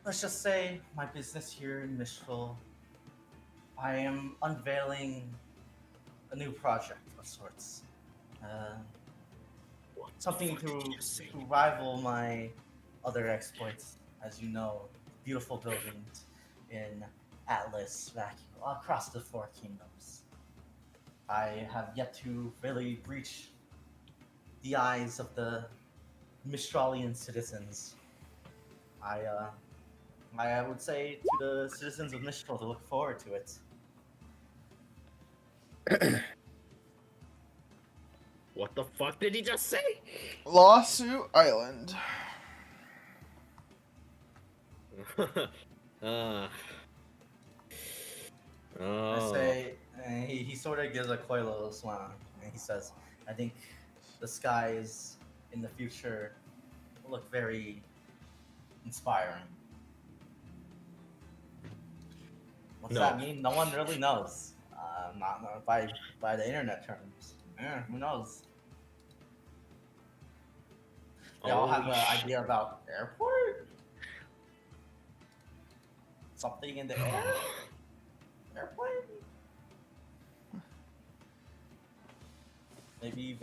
let's just say my business here in Mistral, I am unveiling a new project of sorts. Uh, What the Something fuck did you just say? to rival my other exploits, as you know, beautiful buildings in Atlas, Vacuum, across the Four Kingdoms. I have yet to really reach the eyes of the Mistralian citizens. I, uh, I would say to the citizens of Mistral to look forward to it. What the fuck did he just say? Lawsuit Island. uh, I oh, say, and he sort of gives a coy little smile, and he says, I think the skies in the future will look very inspiring. What's no. that mean? No one really knows. Not by the internet terms. Yeah, who knows? They all have Holy an shit. idea about airport, something in the air, airplane. Maybe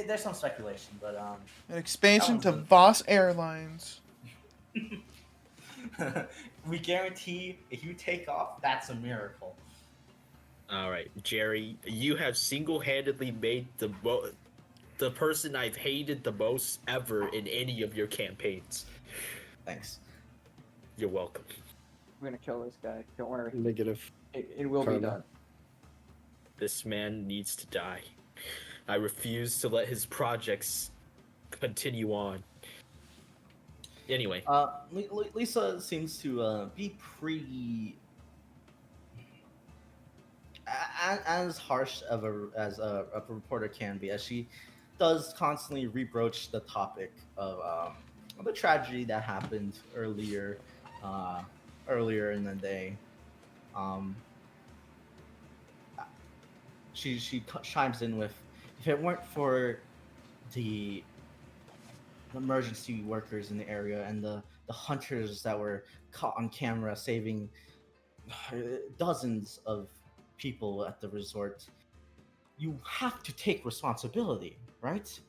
there's some speculation, but An that expansion one's to been. Voss Airlines. We guarantee if you take off, that's a miracle. All right, Jerry, you have single-handedly made the person I've hated the most ever in any of your campaigns. Thanks. You're welcome. I'm gonna kill this guy. Don't worry. Negative. It will be Karma. done. This man needs to die. I refuse to let his projects continue on. Anyway, Lisa seems to be pretty as harsh of a reporter can be, as she does constantly rebroach the topic of the tragedy that happened uh, earlier in the day. Um, she chimes in with, if it weren't for the emergency workers in the area and the hunters that were caught on camera saving dozens of people at the resort, you have to take responsibility, right?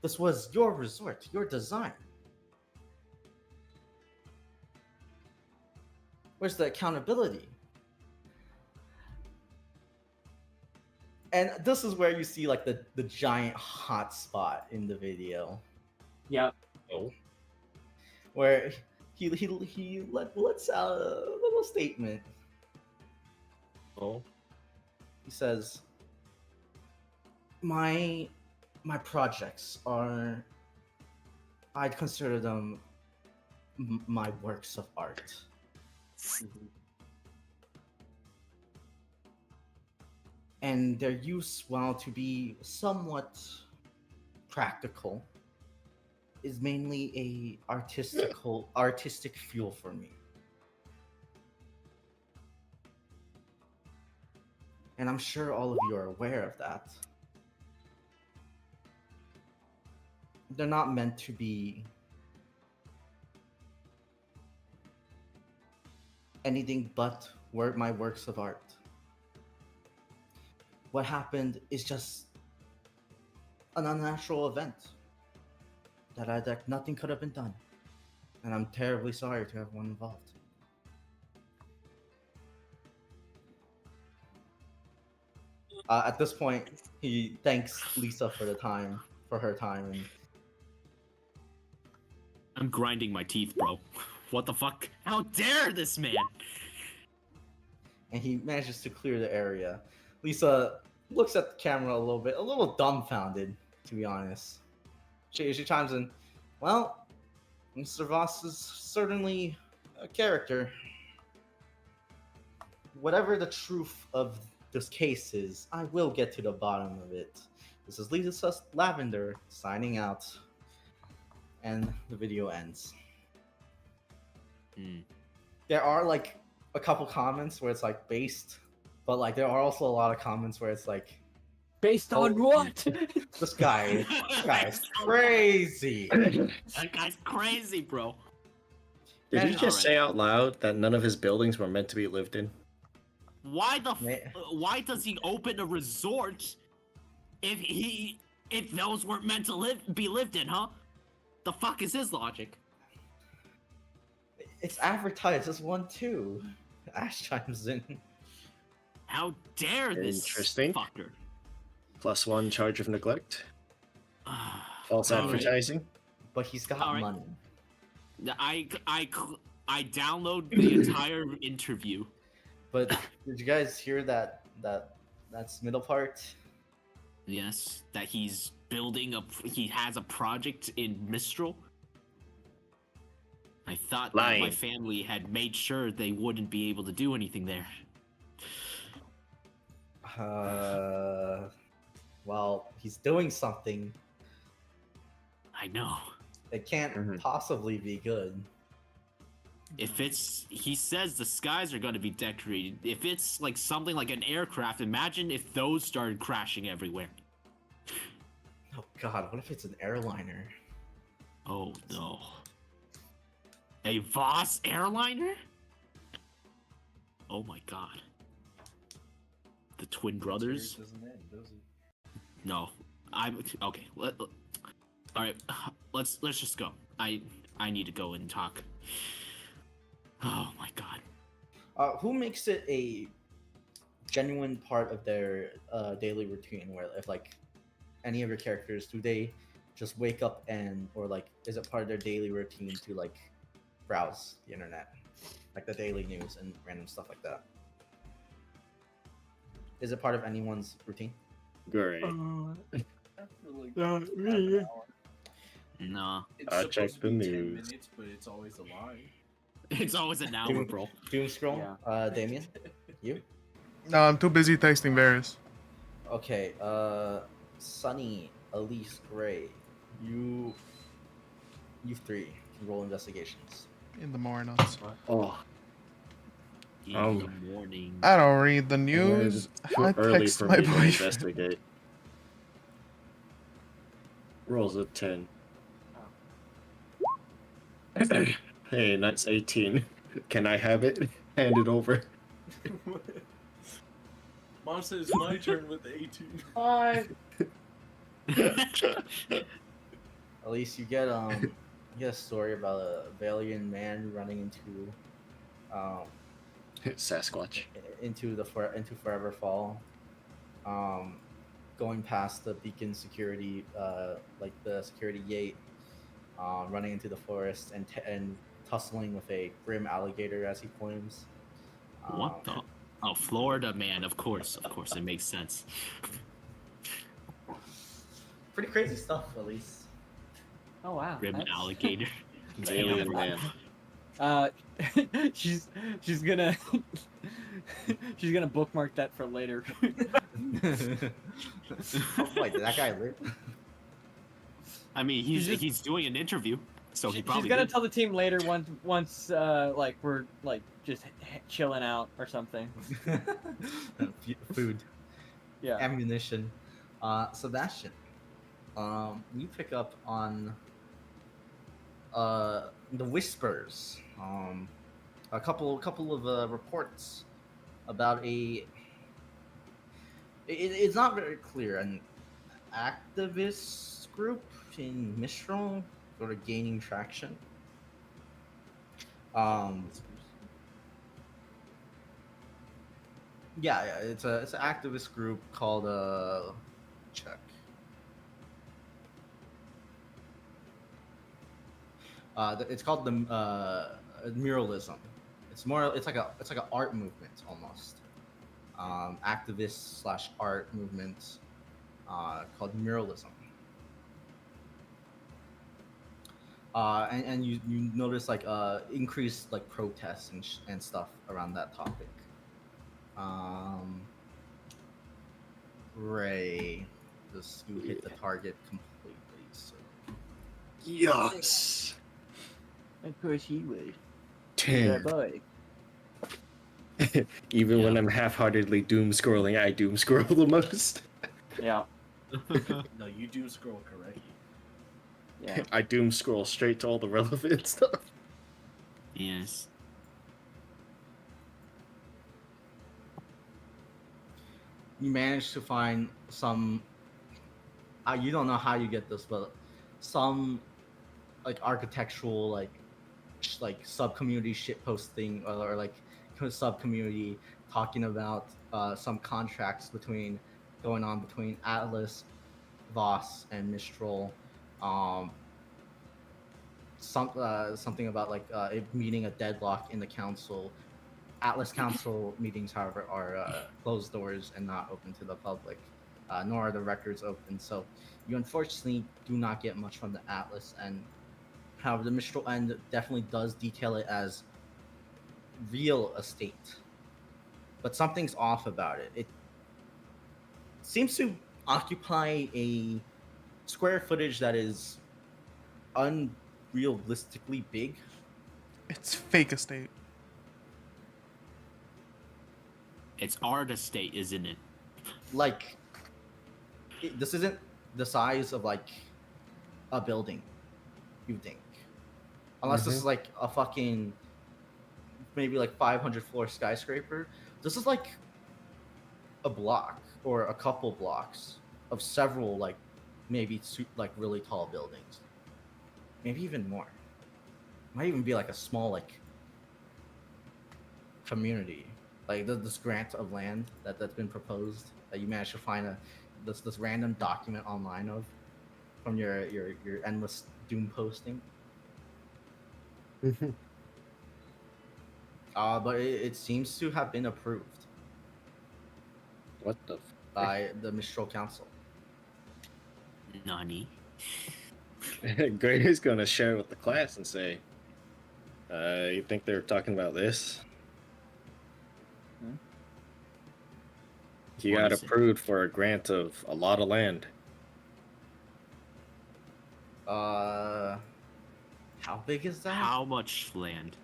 This was your resort, your design. Where's the accountability? And this is where you see like the giant hot spot in the video, Yep. oh, where lets out a little statement. oh, He says, "My my projects are, I'd consider them my works of art. And their use, while to be somewhat practical, is mainly a artistic fuel for me. And I'm sure all of you are aware of that. They're not meant to be anything but my works of art. What happened is just an unnatural event that nothing could have been done. And I'm terribly sorry to everyone involved." At this point, he thanks Lisa for her time, and I'm grinding my teeth, bro. What the fuck? How dare this man? he manages to clear the area. Lisa looks at the camera a little dumbfounded, to be honest. She chimes in, "Well, Mr. Voss is certainly a character. Whatever the truth of this case is, I will get to the bottom of it. This is Lisa Lavender signing out," and the video ends. Hmm. There are like a couple comments where it's like based, but like there are also a lot of comments where it's like, Based on "Holy- what? this guy is crazy." That guy's crazy, bro. Did you Man, just alright. say out loud that none of his buildings were meant to be lived in? Why the? Ma- Why does he open a resort if those weren't meant to be lived in, huh? The fuck is his logic? It's advertised as one too. Ash chimes in. How dare this Interesting. fucker? +1 charge of neglect. False Alright. advertising. But he's got Alright. money. I download the entire interview. But did you guys hear that's middle part? Yes, that he's building he has a project in Mistral. I thought that my Lying. family had made sure they wouldn't be able to do anything there. Well, he's doing something. I know. It can't Mhm. possibly be good. If he says the skies are going to be decorated. If it's like something like an aircraft, imagine if those started crashing everywhere. Oh god, what if it's an airliner? Oh no. A Voss airliner? Oh my god. The twin brothers? No. I'm okay. All right. Let's just go. I need to go and talk. Oh my god. Who makes it a genuine part of their daily routine? Where if like any of your characters, do they just wake up or like is it part of their daily routine to like browse the internet, like the daily news and random stuff like that? Is it part of anyone's routine? Great. No. It's I'll supposed check to the be 10 news. minutes, but it's always a lie. It's always an hour, bro. Doom scroll. Damien, you? No, I'm too busy texting Varys. Okay. Sunny, Elise, Gray, you three can roll investigations. In the morning. Oh, In the morning. I don't read the news. too I early text for my me to boyfriend. investigate. Rolls a 10. Hey, that's 18. Can I have it? Hand it over. Mom says it's my turn with the 18. Five. Elise, you get a story about a Valiant man running Sasquatch. into Forever Fall, going past the beacon security, like the security gate, running into the forest and tussling with a grim alligator as he climbs. What the? Oh, Florida man. Of course, it makes sense. Pretty crazy stuff, Elise. Oh wow. Grim that's- alligator. Alien man. She's gonna she's gonna bookmark that for later. Oh, wait, did that guy live? I mean, She's just- he's doing an interview, so he She's probably gonna did. tell the team later once like we're like just chilling out or something. Food, Yeah. ammunition. Sebastian, you pick up on the whispers. A couple of reports about it's not very clear, an activist group in Mistral sort of gaining traction. Yeah, it's an activist group called check. It's called the muralism. It's like an art movement almost. Activist / art movement called muralism. And you notice like increased like protests and stuff around that topic. Ray, just you hit the target completely. So Yes. Of course he would. 10. boy. Even when Yeah. I'm half-heartedly doom scrolling, I doom scroll the most. Yeah. No, you do scroll correctly. Yeah. I doom scroll straight to all the relevant stuff. Yes. You manage to find some. You don't know how you get this, but some like architectural like sub community shit posting or like sub community talking about some contracts between going on between Atlas, Voss, and Mistral. Um, something about like it meeting a deadlock in the council. Atlas Council meetings, however, are closed doors and not open to the public, nor are the records open. So you unfortunately do not get much from the Atlas end. However, the Mistral end definitely does detail it as real estate, but something's off about it. It seems to occupy a square footage that is unrealistically big. It's fake estate. It's art estate, isn't it? Like, this isn't the size of like a building, you think? Unless this is like a fucking maybe like 500 floor skyscraper. This is like a block or a couple blocks of several like maybe like really tall buildings, maybe even more. Might even be like a small like community, like this grant of land that's been proposed that you managed to find this random document online of from your endless doom posting. But it seems to have been approved What the? by the Mistral Council. Nani? Grady's gonna share with the class and say, "You think they're talking about this?" Hmm? He What got is it? approved for a grant of a lot of land. How big is that? How much land?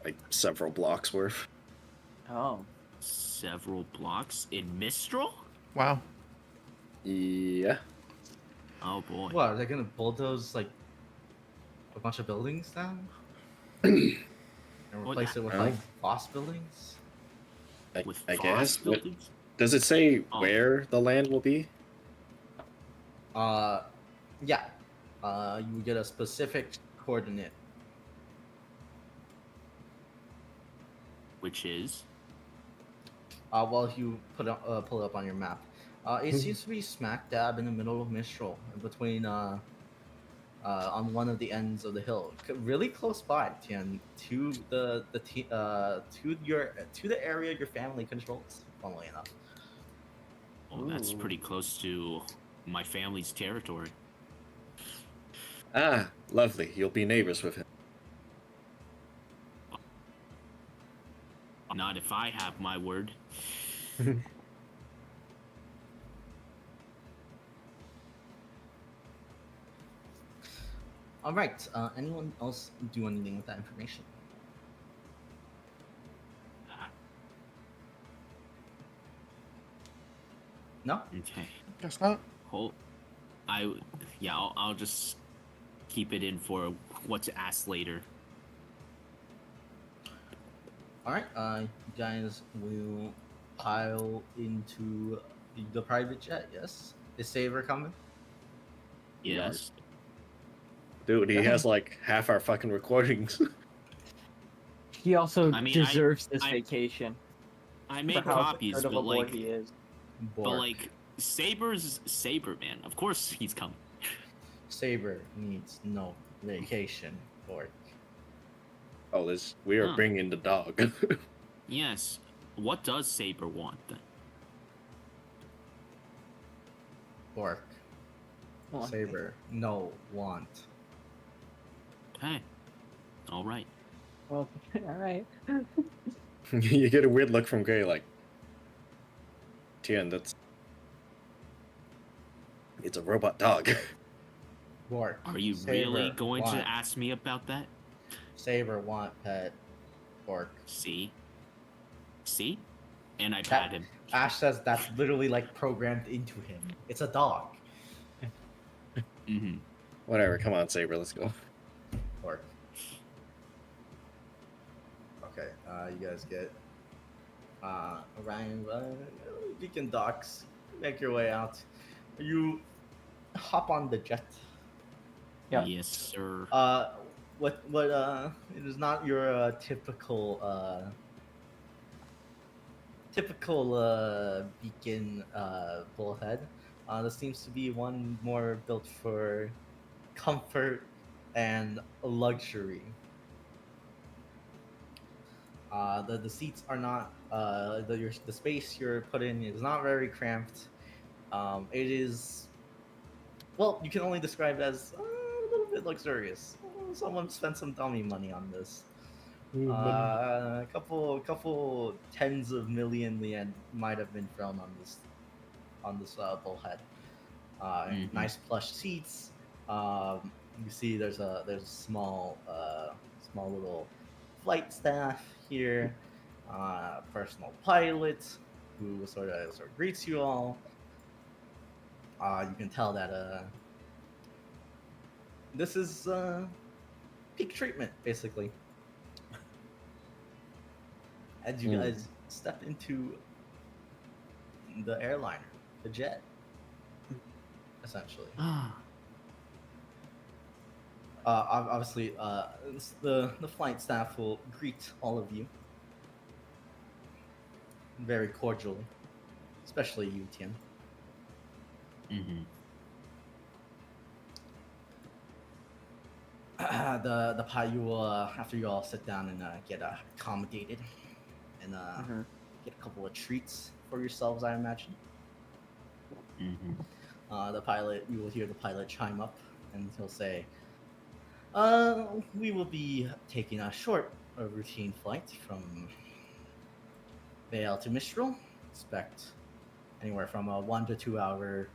Like several blocks worth. Oh. Several blocks in Mistral? Wow. Yeah. Oh boy. What, are they gonna bulldoze like a bunch of buildings down and replace it with Oh. like Voss buildings? With I Voss guess. buildings? Does it say Oh. where the land will be? Yeah. You get a specific coordinate. Which is? While you pull it up on your map, it seems to be smack dab in the middle of Mistral, between on one of the ends of the hill, really close by, Tian, to the area your family controls. Funnily enough. Oh, that's Ooh. pretty close to my family's territory. Ah, lovely. You'll be neighbors with him. Not if I have my word. All right. Anyone else do anything with that information? No. Okay. Guess not. Hold. I'll just keep it in for what to ask later. All right. You guys will pile into the private jet. Yes. Is Saber coming? Yes. Dude, he Okay. has like half our fucking recordings. He also I mean, deserves this I- vacation. I For made how copies, good of a but boy like, he is. Bork. Saber's Saber, man. Of course he's coming. Saber needs no vacation. Bork. Oh, we are Huh. bringing the dog. Yes. What does Saber want then? Bork. Well, Saber. No want. Okay. All right. Well, all right. You get a weird look from Gray, like, Tien, it's a robot dog. Bork. Are you Saber really going want. to ask me about that? Saber want pet. Bork. See? And I That- pat him. Ash says that's literally like programmed into him. It's a dog. Mm-hmm. Whatever, come on, Saber, let's go. Bork. Okay, you guys get Orion Beacon docks. Make your way out. You hop on the jet. Yep. Yes, sir. What it is not your typical beacon bullhead. This seems to be one more built for comfort and luxury. The seats are not the space you're put in is not very cramped. It is, well, you can only describe it as a little bit luxurious. Someone spent some dummy money on this. A couple tens of million yen might have been thrown on this bullhead. Nice plush seats. You see, there's a small little flight staff here. Personal pilot who sort of greets you all. You can tell that this is peak treatment basically. As you guys step into the airliner, the jet, essentially. Obviously, the flight staff will greet all of you very cordially, especially you, Tim. The pilot, you will after you all sit down and get accommodated and get a couple of treats for yourselves, I imagine. The pilot, you will hear the pilot chime up, and he'll say, "We will be taking a short, routine flight from Vale to Mistral. Expect anywhere from a 1 to 2 hour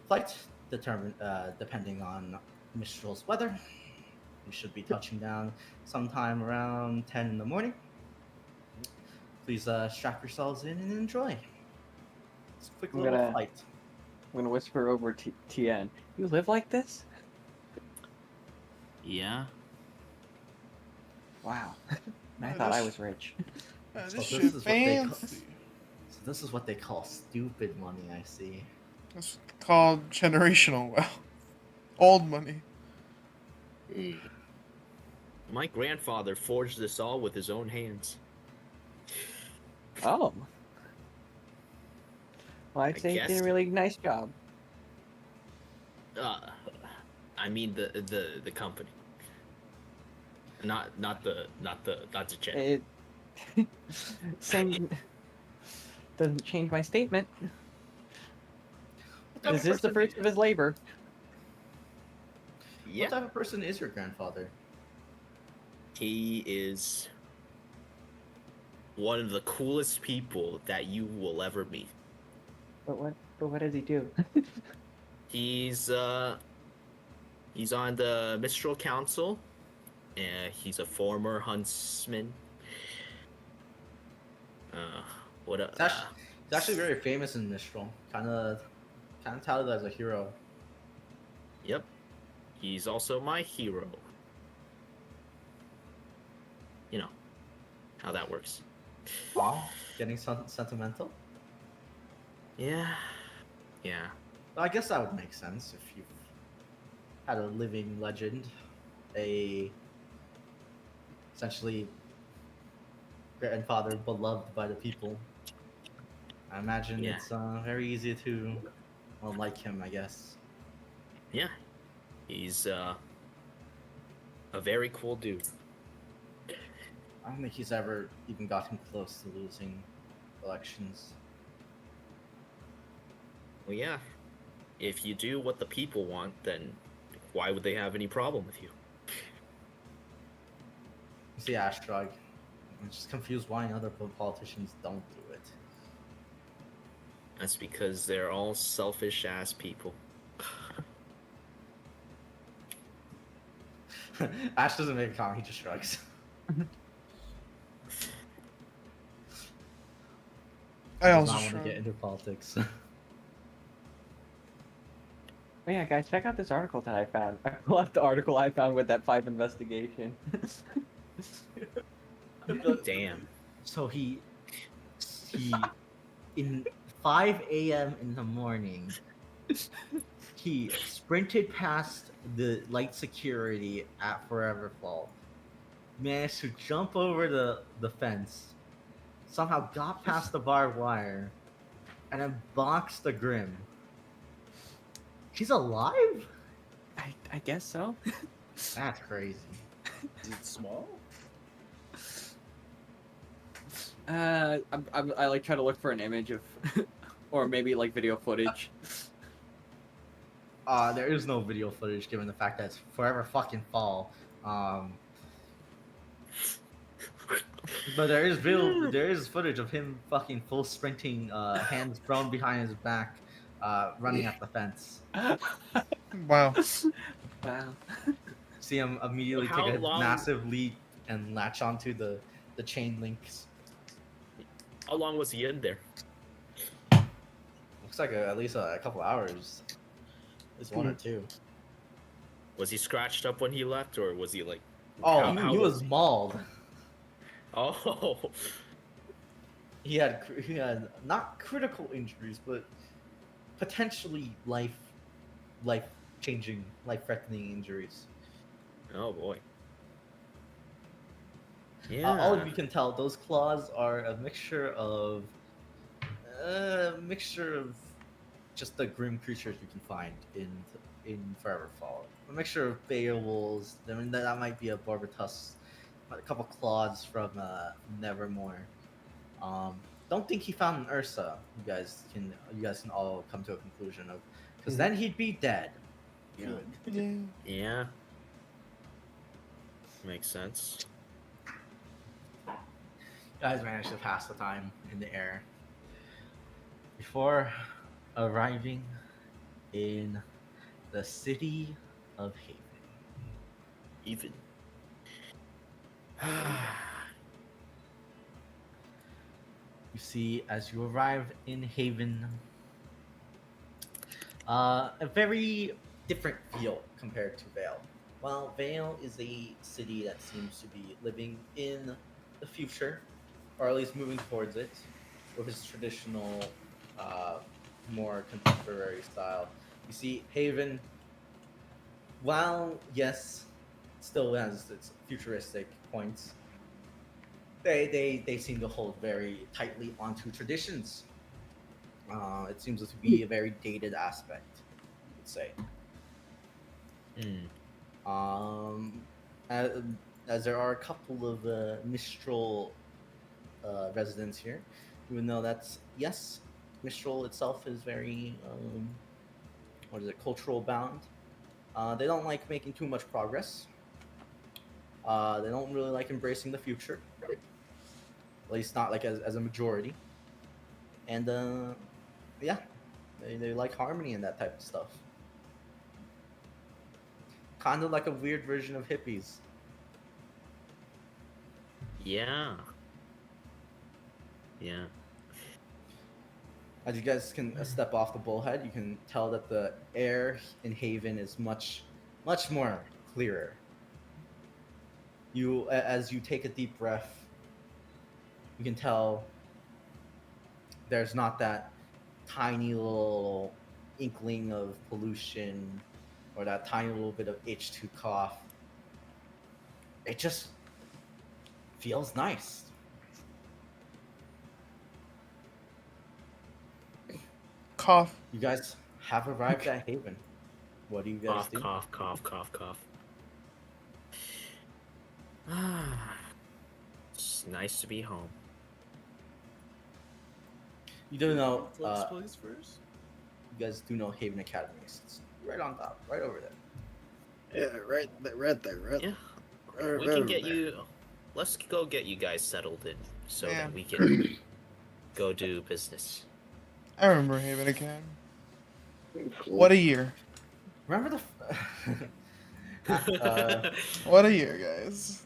flight, depending on Mistral's weather. We should be touching down sometime around 10 in the morning. Please strap yourselves in and enjoy. It's a quick little flight." I'm gonna whisper over Tien. You live like this? Yeah. Wow. I thought I was rich. This So shit this is what they call, fancy. so this is what they call stupid money, I see. It's called generational wealth. Old money. My grandfather forged this all with his own hands. Oh. Well, I'd I say you did guess. a really nice job. I mean the company. Not the jet. It same doesn't change my statement. What This type of is the person- fruit of his labor. Yeah. What type of person is your grandfather? He is one of the coolest people that you will ever meet. But what does he do? He's on the Mistral Council. He's a former huntsman. What He's actually very famous in Mistral. Kind of touted as a hero. Yep. He's also my hero. You know how that works. Wow, getting sentimental. Yeah. Yeah. Well, I guess that would make sense if you've had a living legend, essentially grandfather beloved by the people. I imagine Yeah. it's very easy to like him, I guess. Yeah. He's a very cool dude. I don't think he's ever even gotten close to losing elections. Well, yeah. If you do what the people want, then why would they have any problem with you? You see Ash shrug. I'm just confused why other politicians don't do That's because they're all selfish ass people. it. Ash doesn't make a comment, he just shrugs. I Does also not want shrug. to get into politics. Oh yeah, guys, check out this article that I found. I pulled up the article I found with that 5 investigation. Damn. So he in 5 a.m. in the morning, he sprinted past the light security at Forever Fall, managed to jump over the fence, somehow got past the barbed wire, and then boxed the Grim. He's alive? I guess so. That's crazy. Is it small? I like try to look for an image of, or maybe like video footage. There is no video footage given the fact that it's Forever fucking Fall. But there is footage of him fucking full sprinting, hands thrown behind his back, running at the fence. Wow. Wow. See him immediately How take a long- massive leap and latch onto the chain links. How long was he in there? Looks like at least a couple hours. At least one or two. Was he scratched up when he left, or was he like? Oh, How he was was he? mauled. Oh, He had not critical injuries, but potentially life changing, life threatening injuries. oh boy. All Yeah. of you can tell those claws are a mixture of just the grim creatures you can find in Forever Fall. A mixture of Beowulfs. I mean, that might be a Barbatus, a couple claws from Nevermore. Don't think he found an Ursa. You guys can all come to a conclusion of, because then he'd be dead. Good. Yeah. Yeah. Makes sense. You guys managed to pass the time in the air before arriving in the city of Haven. Even. You see, as you arrive in Haven, a very different feel compared to Vale. While Vale is a city that seems to be living in the future, or at least moving towards it, with its traditional, more contemporary style. You see, Haven, while yes, still has its futuristic points, they seem to hold very tightly onto traditions. It seems to be a very dated aspect, you could say. As there are a couple of Mistral residents here, even though that's yes, Mistral itself is very cultural bound. They don't like making too much progress. They don't really like embracing the future, at least not like as a majority. And yeah, they like harmony and that type of stuff. Kind of like a weird version of hippies. Yeah. Yeah. As you guys can step off the bullhead, you can tell that the air in Haven is much more clearer. As you take a deep breath, you can tell there's not that tiny little inkling of pollution or that tiny little bit of itch to cough. It just feels nice. Cough. You guys have arrived at Haven. What do you guys Cough, do? cough, cough, cough, cough. It's nice to be home. You do know, Flex plays first? you guys do know Haven Academy. It's right on top, right over there. Yeah, right there. Yeah. We can get you. Let's go get you guys settled in, so Yeah. that we can go do business. I remember Haven Academy. What a year. Remember the What a year, guys.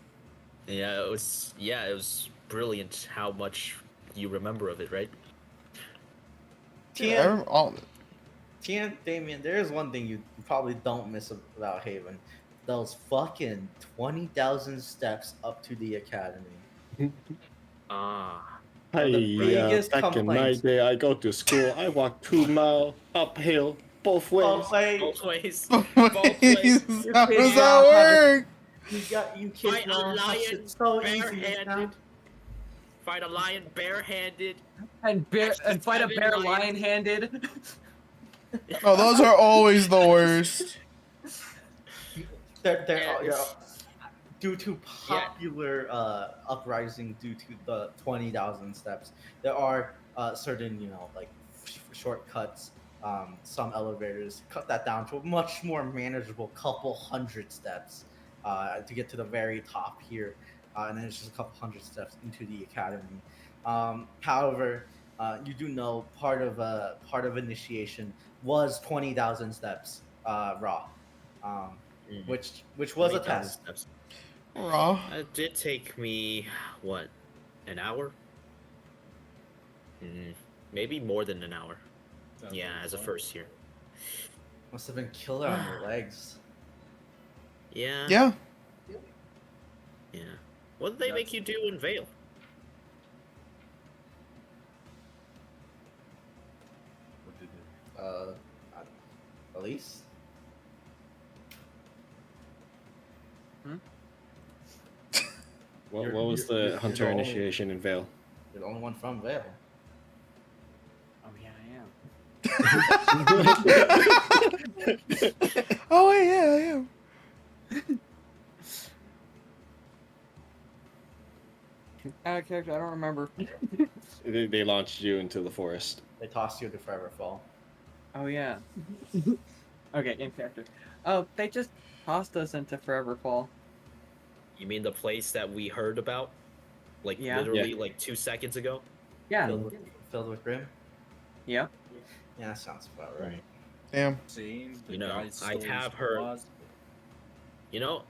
Yeah, it was brilliant how much you remember of it, right? I Tien, remember all of it. Damien, there is one thing you probably don't miss about Haven. Those fucking 20,000 steps up to the academy. Ah, Hey, biggest back in my complaint. day, I go to school. I walk 2 mile uphill both ways. Oh, wait, both ways. Both Both ways. ways. you How kids does now that have it. work? You kids Fight a now have lion it so easy now. barehanded. Fight a lion barehanded. And fight a 7 bear lions. lion-handed. Oh, those are always the worst. They're, Yeah, due to popular uprising due to the 20,000 steps, there are certain, like shortcuts, some elevators cut that down to a much more manageable couple hundred steps to get to the very top here, and then it's just a couple hundred steps into the academy. However, you do know part of initiation was 20,000 steps raw. Mm, Which was a 20,000 test. steps. Raw. It did take me, what, an hour? Maybe more than an hour. Yeah, as a first year. Must have been killer on your legs. Yeah. Yeah. Yeah. What did they make you do in Vale? What did it? Elise? What You're- was you're- the you're hunter the only- initiation in Vale? You're the only one from Vale. Oh yeah, I am. Oh wait, yeah, yeah. Out of character, I don't remember. They launched you into the forest. They tossed you to Forever Fall. Oh yeah. Okay, in character. Oh, they just tossed us into Forever Fall. You mean the place that we heard about? Like, Yeah. literally, like 2 seconds ago? Yeah. Filled with Grim? Yeah. Yeah, that sounds about right. Damn. Same. You know, I have heard- You know,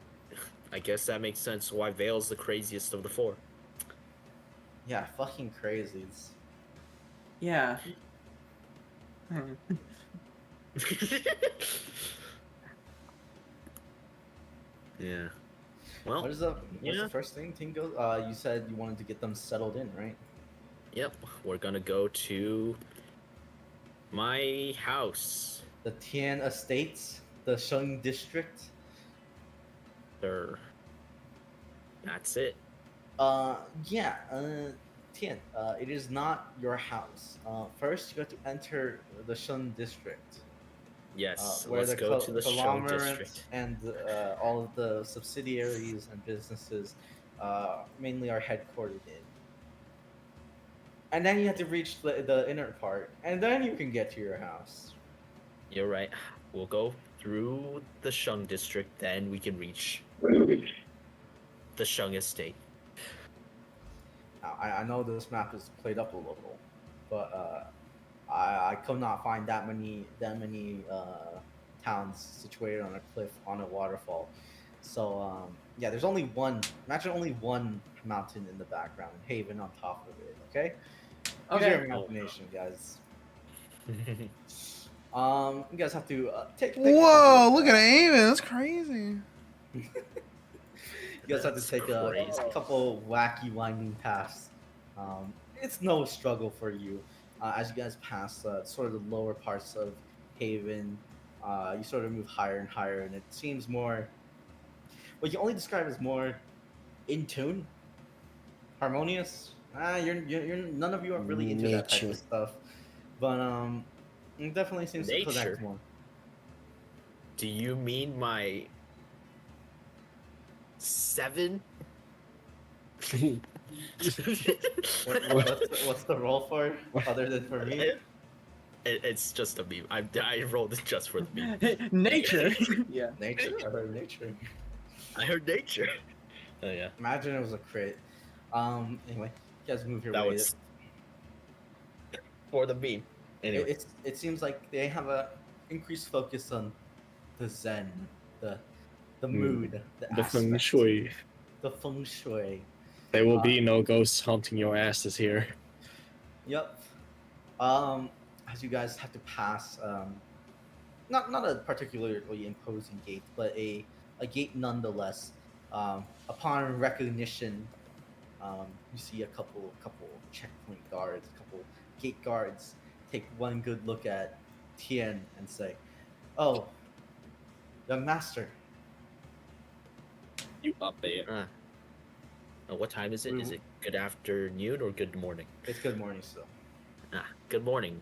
I guess that makes sense why Vale's the craziest of the 4. Yeah, fucking crazies. Yeah. Hmm. Yeah. Well, What's the yeah. first thing, Tingo? You said you wanted to get them settled in, right? yep. We're gonna go to my house. The Tian Estates, the Sheng District. Sure. That's it. Yeah, Tian, it is not your house. First, you have to enter the Shun District, Yes. where Let's the go to the Shung conglomerates district. and all of the subsidiaries and businesses mainly are headquartered in. And then you have to reach the inner part, and then you can get to your house. You're right. We'll go through the Shung district, then we can reach the Shung estate. Now, I know this map is played up a little, but I could not find that many towns situated on a cliff on a waterfall. So yeah, there's only one. Imagine only one mountain in the background, and Haven on top of it. Okay. Use your Okay. imagination, guys. You guys have to take. Whoa, look at Amen. That's crazy. You guys have to That's take a crazy. couple wacky winding paths. It's no struggle for you as you guys pass sort of the lower parts of Haven. You sort of move higher and higher, and it seems more. What you only describe as more in tune, harmonious. You're none of you are really into that type Nature. of stuff, but it definitely seems to Nature. connect more. Do you mean my 7? What's the role for other than for me? It's just a meme. I rolled it just for the meme. Nature. Yeah. Nature. I heard nature. I heard nature. Oh yeah. Imagine it was a crit. Anyway, you guys move your That way. was for the meme. Anyway. It seems like they have a increased focus on the zen, the mood, The feng aspect, shui. the feng shui. There will be no ghosts haunting your asses here. Yep. As you guys have to pass, not a particularly imposing gate, but a gate nonetheless. Upon recognition, You see a couple checkpoint guards, a couple gate guards take one good look at Tien and say, "Oh, young master." You up there? What time is it? Is it good afternoon or good morning? It's good morning still. Good morning.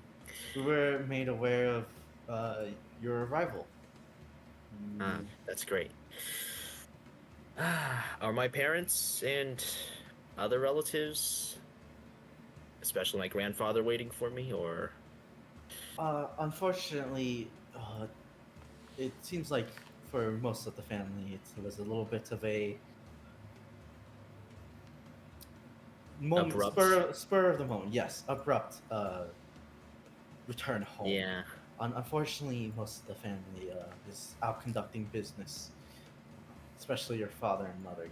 We were made aware of your arrival. That's great. Are my parents and other relatives, especially my grandfather, waiting for me, or? Unfortunately, it seems like for most of the family, it was a little bit of a moment, Abrupt. spur of the moment. Yes, abrupt return home. Yeah. Unfortunately, most of the family is out conducting business, especially your father and mother.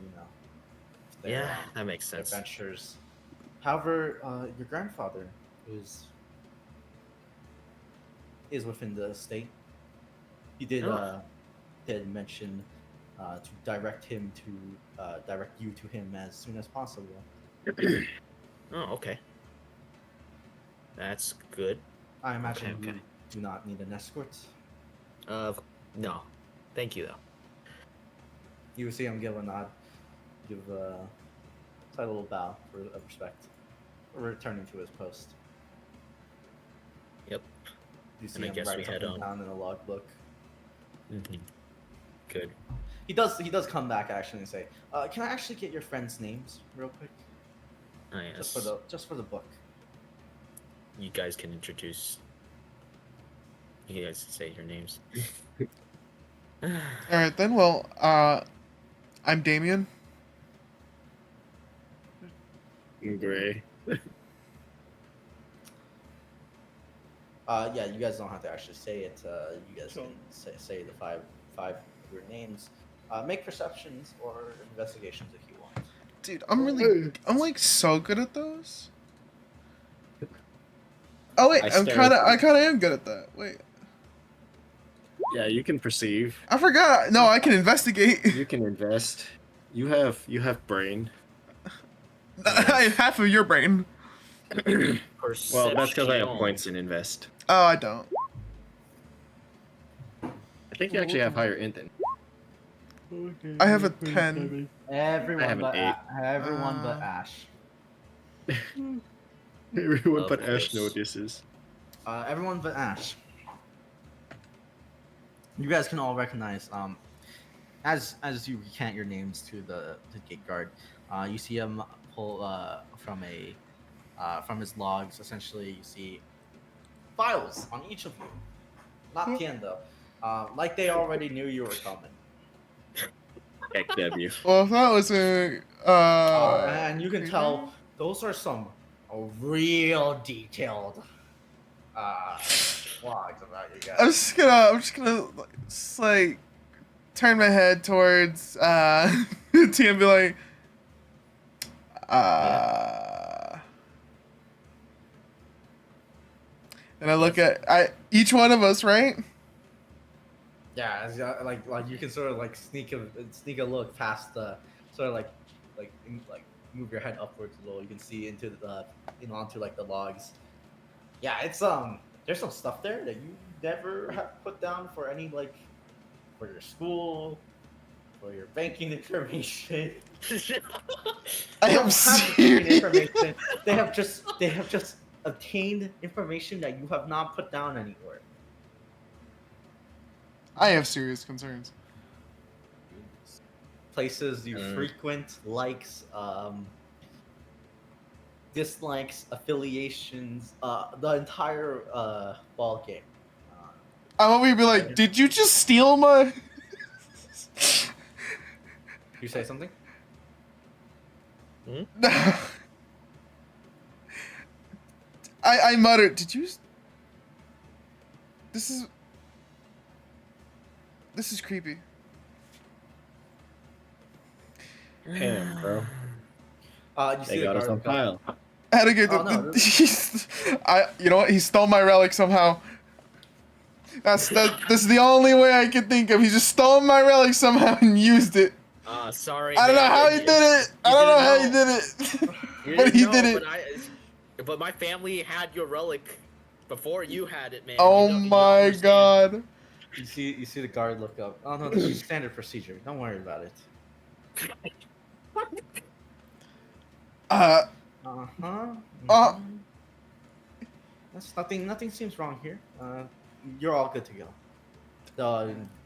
Their, Yeah, that makes their sense. ventures. However, your grandfather is within the state. He did mention to direct you to him as soon as possible. Oh, okay. That's good. I imagine Okay. you do not need an escort. No. Thank you, though. You see him give a nod, give a slight little bow of respect, returning to his post. Yep. You see And I him guess write we head something on. down in a logbook. Good. He does come back actually and say, "Can I actually get your friends' names real quick, Yes. just for the book?" You guys can introduce. You guys say your names. All right then. Well, I'm Damien. Gray. Yeah, you guys don't have to actually say it. You guys can say the five of your names. Make perceptions or investigations if you want. Dude, I'm like so good at those. Oh wait, I I stare kind at of am good at that. Wait, Yeah, you can perceive. I forgot. No, I can investigate. You can invest. You have brain. I have half of your brain. Well, that's because I have Perception. points in invest. Oh, I don't. I think you actually have higher int than. I have a 10. Everyone have an but eight. everyone but Ash. Everyone Of but Ash course. notices. Everyone but Ash. You guys can all recognize as you recant your names to the gate guard, you see him pull from his logs. Essentially, you see files on each of you. Not Tien though. Like they already knew you were coming. Heck, W. Well, if that was a And you can tell those are some real detailed logs about you guys. I'm just gonna like turn my head towards T and be like, and I look at each one of us, right? Yeah, it's got, like you can sort of like sneak a look past the sort of like move your head upwards a little. You can see into onto like the logs. Yeah, it's there's some stuff there that you never have put down for any like for your school, for your banking information. I They am don't have serious. information. They have just obtained information that you have not put down anywhere. I have serious concerns. Places you frequent, likes, dislikes, affiliations, the entire ball game. I want me to be like, did you just steal my? You say something? I muttered, did you? This is creepy. Damn, bro. You see They the got us on guard. file. I had to get Oh, no, you know what? He stole my relic somehow. This is the only way I can think of. He just stole my relic somehow and used it. Sorry. I don't know man. how he did it. I don't know how he did it. You But didn't he know, did it. But my family had your relic before you had it, man. Oh you don't my understand. god. You see the guard look up. Oh no, this is standard procedure. Don't worry about it. Uh, Uh-huh. Uh. mhm. That's nothing. Nothing seems wrong here. You're all good to go.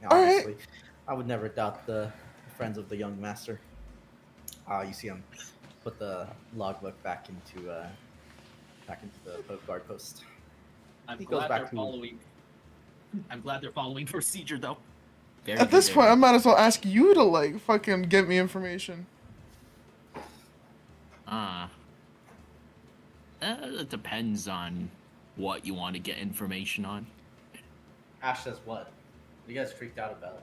Obviously, I would never doubt the friends of the young master. You see him put the logbook back into the guard post. I'm He goes glad back they're to- following. I'm glad they're following procedure though. Very At good, this very point, I good. might as well ask you to like fucking get me information. It depends on what you want to get information on. Ash says, "What? What are you guys freaked out about?"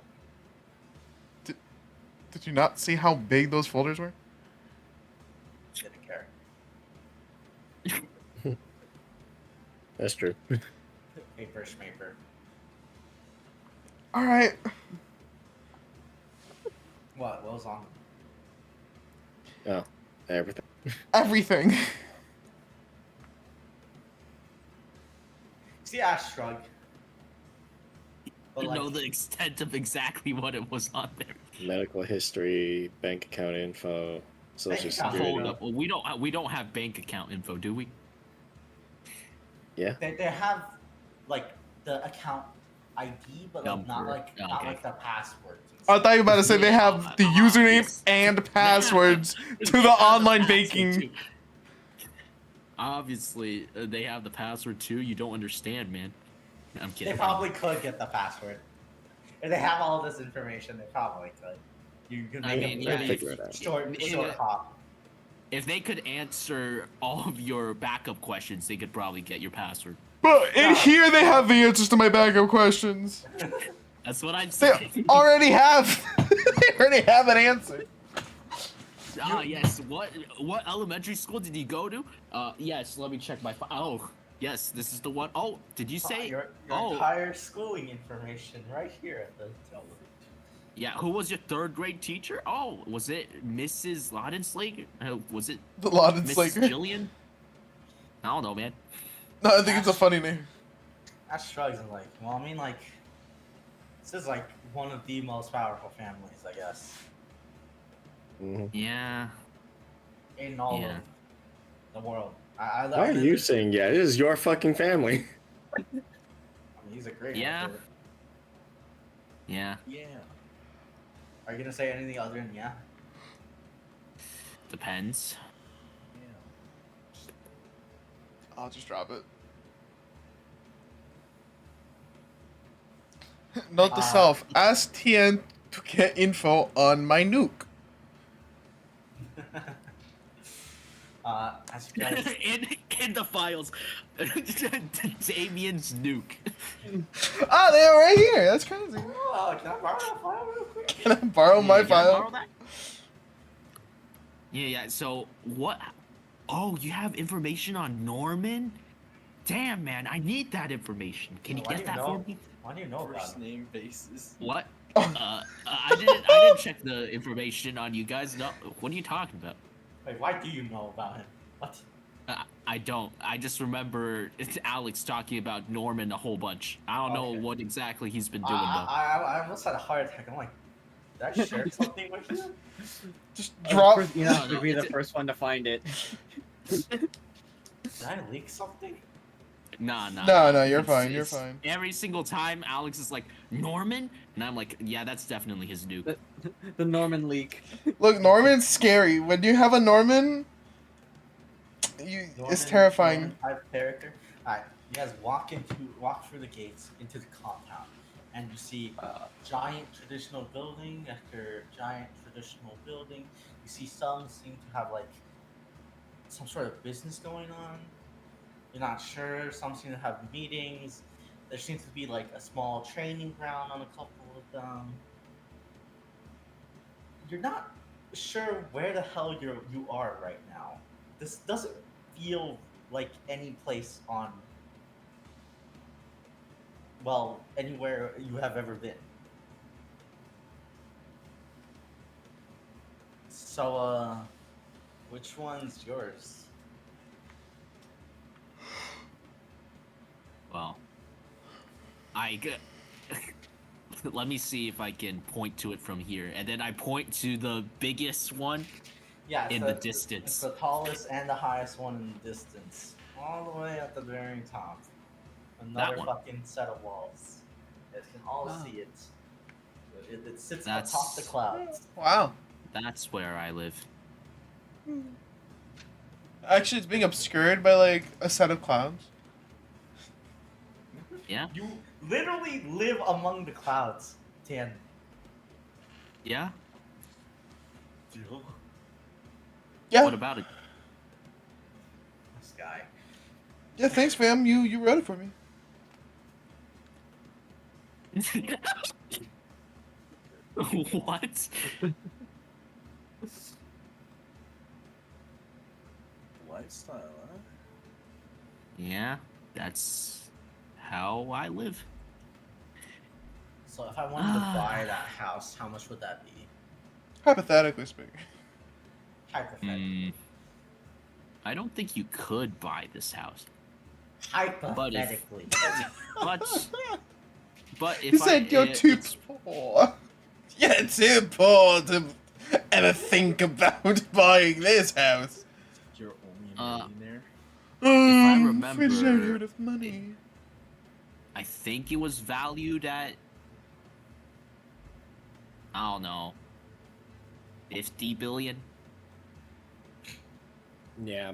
Did you not see how big those folders were? Didn't care. That's true. Paper schmaper. All right. What? What was on? Oh, everything. Everything. See Ash shrug. But I like, know the extent of exactly what it was on there. Medical history, bank account info, social Bank account. security. Hold up. Well, we don't have bank account info, do we? Yeah. they have like the account ID, but like not Number. like not Okay. like the passwords. and I stuff. thought you were about to say they have the username Yes. and passwords to They the have online password banking. too. Obviously, they have the password too. You don't understand, man. I'm They kidding. probably could get the password. If they have all this information, they probably could. You could I make mean, a yeah, pretty figure it out. short hop. If they could answer all of your backup questions, they could probably get your password. But in No. here they have the answers to my backup questions. That's what I'm They saying. already have. They already have an answer. Ah, yes. What elementary school did you go to? Yes. Let me check my file. Oh, yes. This is the one. Oh, did you say? Your Oh, entire schooling information right here at the television. yeah. Who was your third grade teacher? Oh, was it Mrs. Laudenslager? Was it The Lawton Mrs. Slaker. Jillian? I don't know, man. No, I think it's a funny name. Ash shrugs and like, well, I mean, like, this is like one of the most powerful families, I guess, Hmm. Yeah. in all Yeah. of the world. Why are you saying yeah? This is your fucking family. I mean, he's a great Yeah. actor. Yeah. Yeah. Are you gonna say anything other than yeah? Depends. I'll just drop it. Note to self: ask TN to get info on my nuke. As you guys, in the files, Damien's nuke. Ah, they're right here. That's crazy. oh, can I borrow a file real quick? Can I borrow my Yeah, can I borrow file? that? Yeah. So what? Oh, you have information on Norman? Damn, man, I need that information. Can you Why get do you that know? for me? Why do you know about First him? name basis. What? I didn't check the information on you guys. No, what are you talking about? Wait, why do you know about him? What? I don't. I just remember it's Alex talking about Norman a whole bunch. I don't know Okay. what exactly he's been doing though. I almost had a heart attack. I'm like, did I share something with you? Just Of drop. course, you know, No, to be the it's- first one to find it. Did I leak something? Nah. No, you're It's- fine. You're it's- fine. Every single time Alex is like, Norman? And I'm like, yeah, that's definitely his nuke. The Norman leak. Look, Norman's scary. When you have a Norman, it's Norman- terrifying. Norman type character. Alright, you guys walk through the gates into the compound, and you see giant traditional building after giant traditional building. You see some seem to have like some sort of business going on. You're not sure. Some seem to have meetings. There seems to be like a small training ground on a couple of them. You're not sure where the hell you are right now. This doesn't feel like any place on, well, anywhere you have ever been. So Which one's yours? Well, let me see if I can point to it from here, and then I point to the biggest one Yeah, in the It's distance. the tallest and the highest one in the distance. All the way at the very top. Another one. fucking set of walls. You guys can all Oh. see it. It sits That's- atop the clouds. Wow. That's where I live. Actually, it's being obscured by like a set of clouds. Yeah, You literally live among the clouds, Tian. yeah. Deal. Yeah. What about it? This guy. Yeah. Thanks, fam. You wrote it for me. What? Lifestyle, huh? Yeah, that's how I live. So if I wanted to buy that house, how much would that be? Hypothetically speaking. Hypothetically. I don't think you could buy this house, Hypothetically. but if He said you're too poor. You're too poor to ever think about buying this house. You're only a millionaire. I Fish remember- out here of money. I think it was valued at, I don't know, 50 billion. Yeah.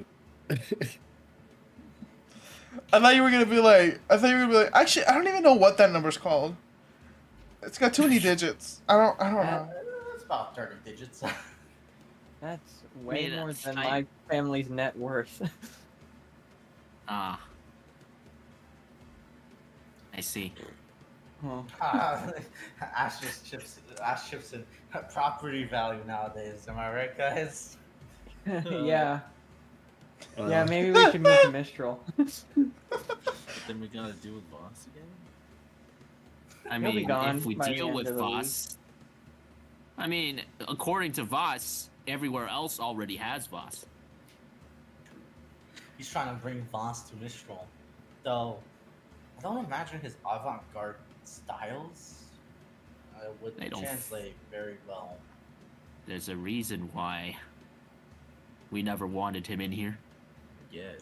I thought you were gonna be like. Actually, I don't even know what that number's called. It's got too many digits. I don't know. It's about 30 digits. That's way Man, more than I- my family's net worth. Ah. I see. Huh. Ash chips in property value nowadays. Am I right, guys? Yeah. Yeah, maybe we should move to Mistral. But then we gotta deal with Voss again? I He'll be mean, gone if we by the deal end with of the week. Voss, I mean, according to Voss, everywhere else already has Voss. He's trying to bring Voss to Mistral. Though, I don't imagine his avant-garde styles would They don't- translate very well. There's a reason why we never wanted him in here, Yeah.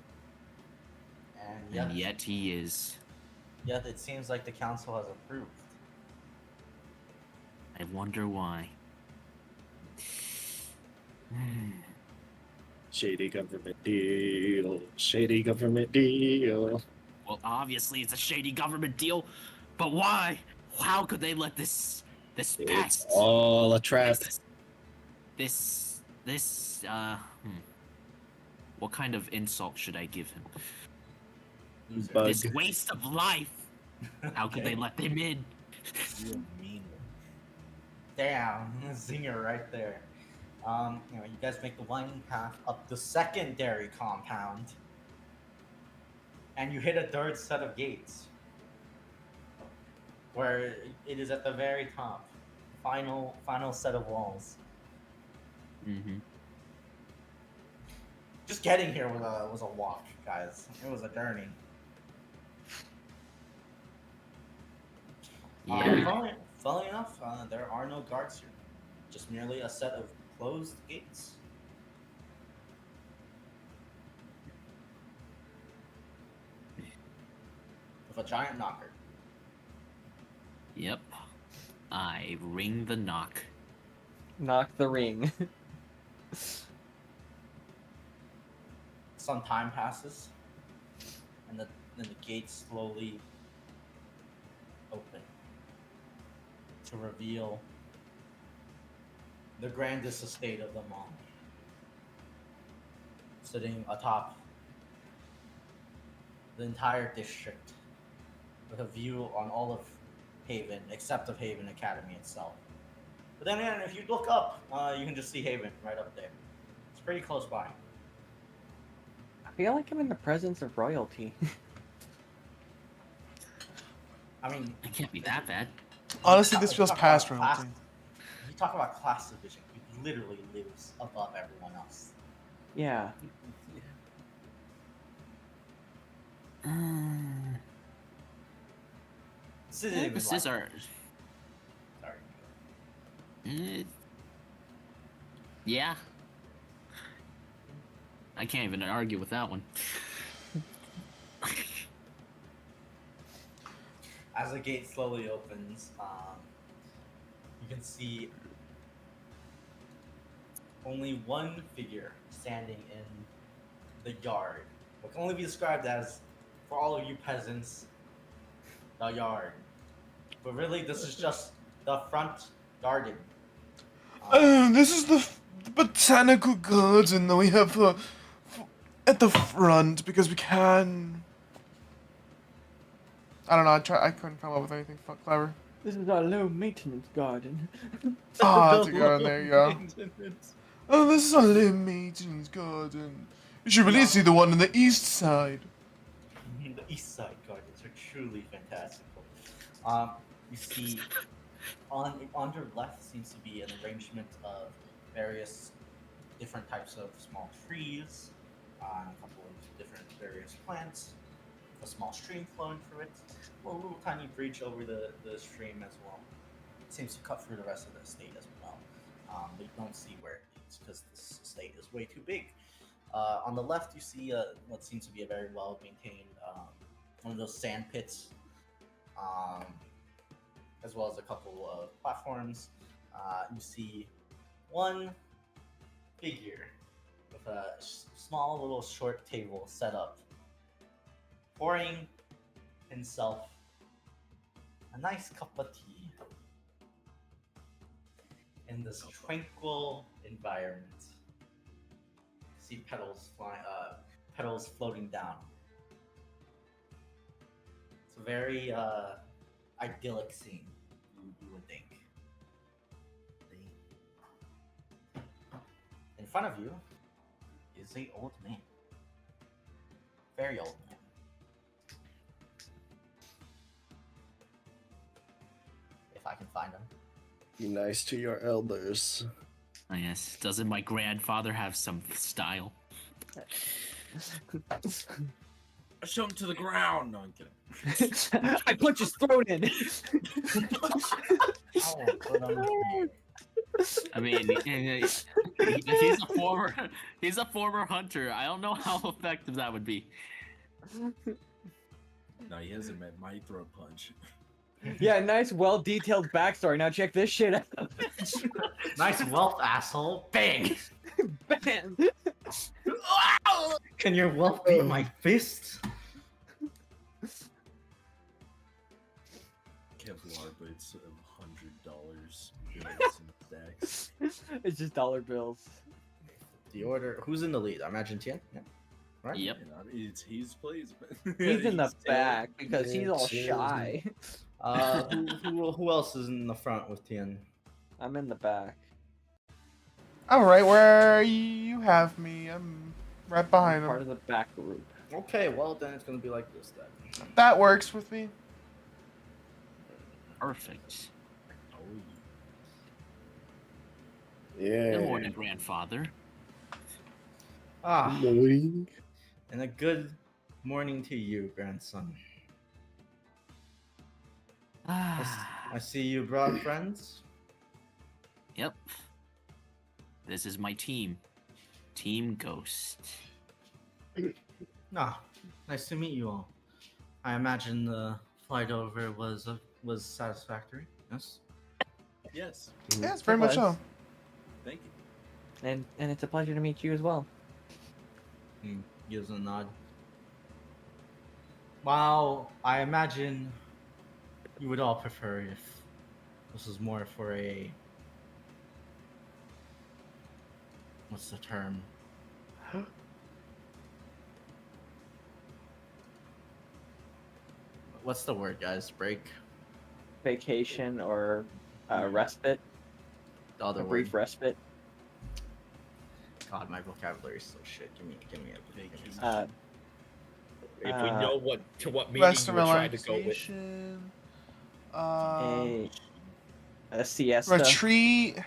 And and yet he is. yet it seems like the council has approved. I wonder why. Shady government deal. Shady government deal. Well, obviously it's a shady government deal, but why? How could they let this It's past? all a trap. This What kind of insult should I give him? Loser. Bug. This waste of life. How could they Okay. let him in? Real mean one. Damn, zinger right there. You guys make the winding path up the secondary compound, and you hit a third set of gates, where it is at the very top, final set of walls. Mm-hmm. Just getting here was a walk, guys. It was a journey. Yeah. Funnily enough, there are no guards here. Just merely a set of closed gates. With a giant knocker. Yep. I ring the knock. Knock the ring. Some time passes, and the gates slowly open to reveal the grandest estate of them all, sitting atop the entire district, with a view on all of Haven, except of Haven Academy itself. But then again, if you look up, you can just see Haven right up there. It's pretty close by. I feel like I'm in the presence of royalty. I mean, It can't be that bad. Honestly, this feels talk past about class- royalty. You talk about class division. He literally lives above everyone else. Yeah. This This is our. Sorry. Eh, yeah. I can't even argue with that one. As the gate slowly opens, you can see only one figure standing in the yard. What can only be described as, for all of you peasants, the yard. But really, this is just the front garden. This is the botanical garden that we have at the front because we can. I don't know. I couldn't come up with anything clever. This is our low maintenance garden. Ah, that's a good one. There you go. Oh, this is a low maintenance garden. You should really see the one on the east side. The east side gardens are truly fantastical. You see, on your left seems to be an arrangement of various different types of small trees, and a couple of different various plants, a small stream flowing through it, a little tiny bridge over the stream as well. It seems to cut through the rest of the estate as well, but you don't see where it leads because this estate is way too big. On the left, you see what seems to be a very well maintained one of those sand pits, as well as a couple of platforms. You see one figure with a small little short table set up, pouring himself a nice cup of tea in this tranquil environment. See petals flying, petals floating down. It's a very idyllic scene, you would think. In front of you is an old man, very old man. If I can find him. Be nice to your elders. Oh, yes. Doesn't my grandfather have some style? Show him to the ground. No, I'm kidding. I punch his throat in. I will put him. I mean, he's a former hunter. I don't know how effective that would be. No, he hasn't met my throat punch. Yeah, nice, well-detailed backstory. Now check this shit out. Nice wealth, asshole. Bang! Bam! Can your wealth beat my fist? Kevlar, but it's $100 bills and stacks. It's just dollar bills. The order. Who's in the lead? I imagine Tien. Yeah. Right. Yep. And I mean, it's his place, but He's in the he's back because he's all Yeah, shy. Who else is in the front with Tien? I'm in the back. All right, where you have me, I'm right behind Part him. of the back group. Okay, well then it's gonna be like this then. That works with me. Perfect. Oh, Yeah. Good morning, grandfather. Ah, Morning. and a good morning to you, grandson. I see you brought friends. Yep. This is my team. Team Ghost. Ah, nice to meet you all. I imagine the flight over was satisfactory. Yes. yes. Yes, very much so. Thank you. And it's a pleasure to meet you as well. He gives a nod. Wow, I imagine you would all prefer if this was more for a, what's the term? What's the word, guys? Break? Vacation or respite. The other A word. brief respite. God, my vocabulary is so shit. Give me a Vacation. If we Uh, know what meaning Rest you and were trying to go with. relaxation. A siesta. Retreat.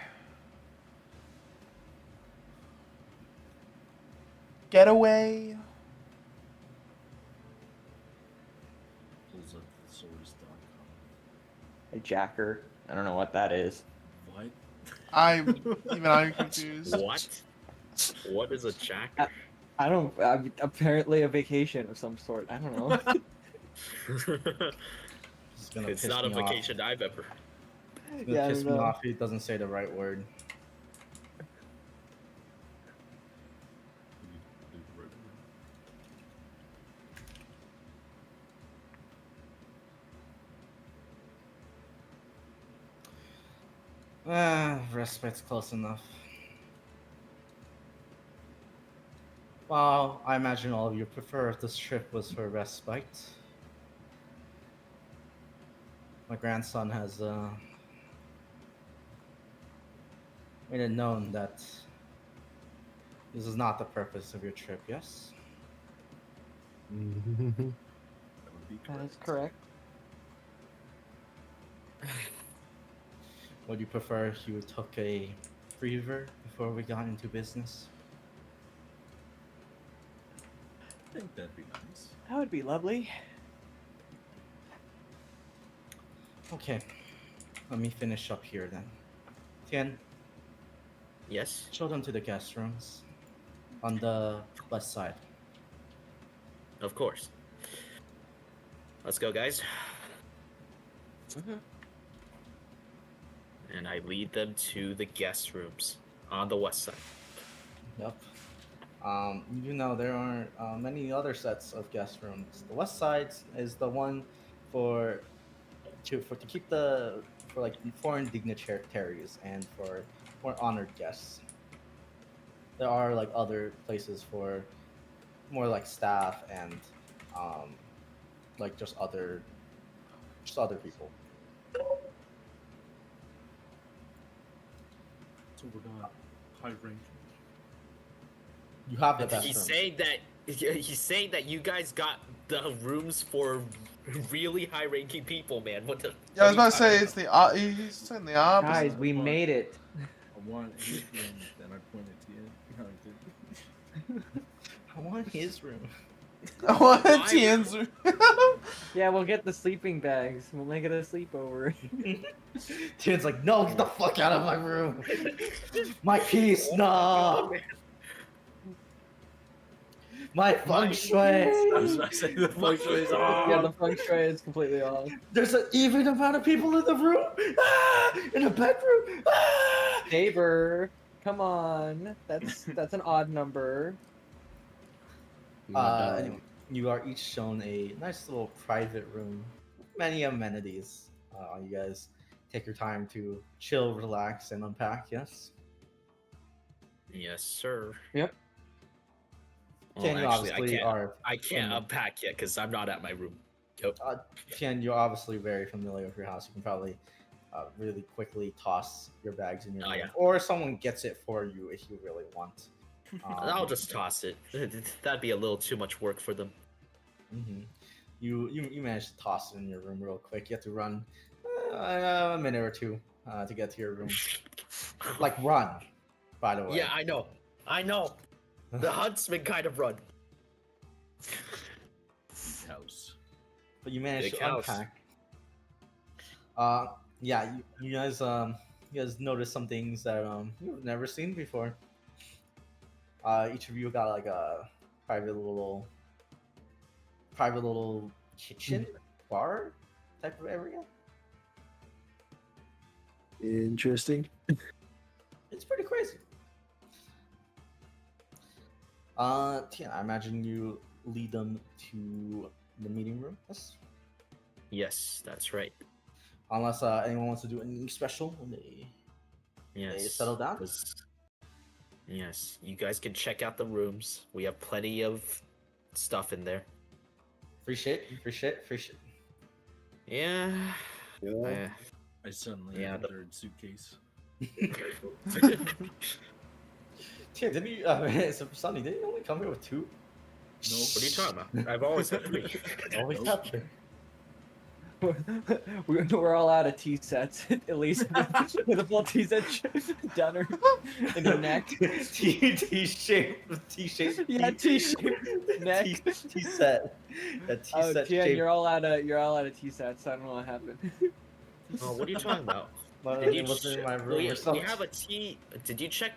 getaway. Pulls up thesaurus.com. A jacker. I don't know what that is. What? I'm confused. What? What is a jack? I don't. Apparently a vacation of some sort. I don't know. This is gonna It's piss not a me off. vacation I've ever. It's gonna Yeah, I piss don't me know. off if he doesn't say the right word. Respite's close enough. Well, I imagine all of you prefer if this trip was for respite. My grandson has made it known that this is not the purpose of your trip, yes? That would be That is correct. correct. Would you prefer if you took a breather before we got into business? I think that'd be nice. That would be lovely. Okay, let me finish up here then. Tian, Yes. show them to the guest rooms on the west side. Of course. Let's go, guys. And I lead them to the guest rooms on the west side. Yep. You know, there aren't many other sets of guest rooms. The west side is the one for to keep the for like foreign dignitaries and for more honored guests. There are like other places for more like staff and like just other people. So we're not high ranking. You have the best He's rooms. saying that you guys got the rooms for really high-ranking people, man. What the? Yeah, I was what about to are say you it's the he's saying the opposite. Guys, we made it. I want his room, then I pointed to you. No, I didn't. I want his room. I want Why? Tian's room. Yeah, we'll get the sleeping bags. We'll make it a sleepover. Tian's like, no, get the fuck out of my room. My peace, no. My feng shui. I was saying the feng shui is Yeah, off. the feng shui is completely off. There's an even amount of people in the room. In a bedroom. Neighbor, come on. That's an odd number. Anyway, you are each shown a nice little private room, many amenities. You guys take your time to chill, relax, and unpack. Yes. Yes, sir. Yep. Well, Tian, you actually, obviously are. I can't unpack yet because I'm not at my room. Tian, you're obviously very familiar with your house. You can probably really quickly toss your bags in your Oh, room, yeah. or someone gets it for you if you really want. I'll just toss it. That'd be a little too much work for them. Mhm. You manage to toss it in your room real quick. You have to run a minute or two to get to your room. Like run, by the way. Yeah, I know. The huntsman kind of run. House. But you managed Big to house. unpack. Yeah, you guys noticed some things that you've never seen before. Each of you got like a private little kitchen bar type of area. Interesting. It's pretty crazy. Yeah, I imagine you lead them to the meeting room. Yes. Yes, that's right. Unless anyone wants to do anything special when they Yes. settle down? Yes, you guys can check out the rooms. We have plenty of stuff in there. Free shit. Yeah. Yeah. I suddenly Yeah, have a the- third suitcase. Yeah, didn't you? So Sonny, didn't you only come here with two? No. What are you talking about? I've always had three. Always Nope. have three. We're all out of tea sets, at least with a full tea set down her in her neck. T-shaped. Yeah, T-shaped neck. T set. A T Oh, set Tian, shape. you're all out of tea sets. I don't know what happened. Oh, what are you talking about? But Did it you wasn't in my well, room you, or you something. have a T. Did you check?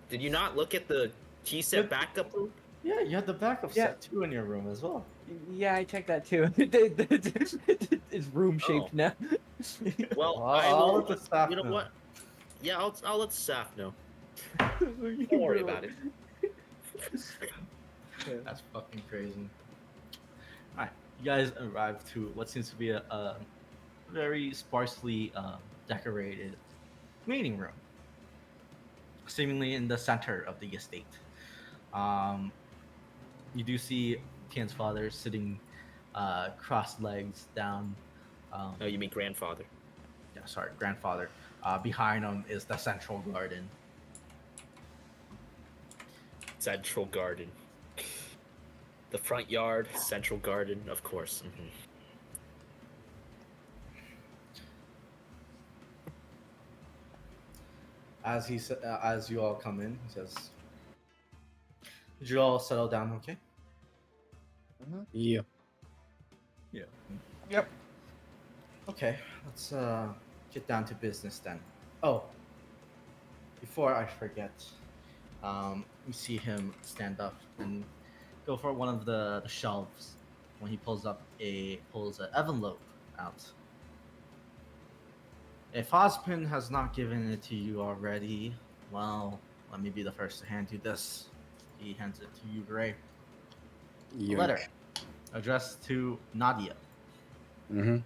Did you not look at the T set Yep. backup room? Yeah, you had the backup Yeah. set too in your room as well. Yeah, I checked that too. It's room shaped Oh. now. Well, Well, I I'll will. let the staff You know know. what? Yeah, I'll let the staff know. Don't worry about it. That's fucking crazy. Alright, you guys arrived to what seems to be a very sparsely decorated meeting room, seemingly in the center of the estate. You do see Tian's father sitting crossed legs down. Oh, you mean grandfather? Yeah, sorry, grandfather. Behind him is the central garden. Central garden. The front yard, central garden, of course. As you all come in, he says, "Did you all settle down? Okay." Yeah. Yeah. Yep. Okay, let's get down to business then. Oh, before I forget, you see him stand up and go for one of the shelves when he pulls an envelope out. If Ozpin has not given it to you already, well, let me be the first to hand you this. He hands it to you, Gray. A letter addressed to Nadia. Mm-hmm.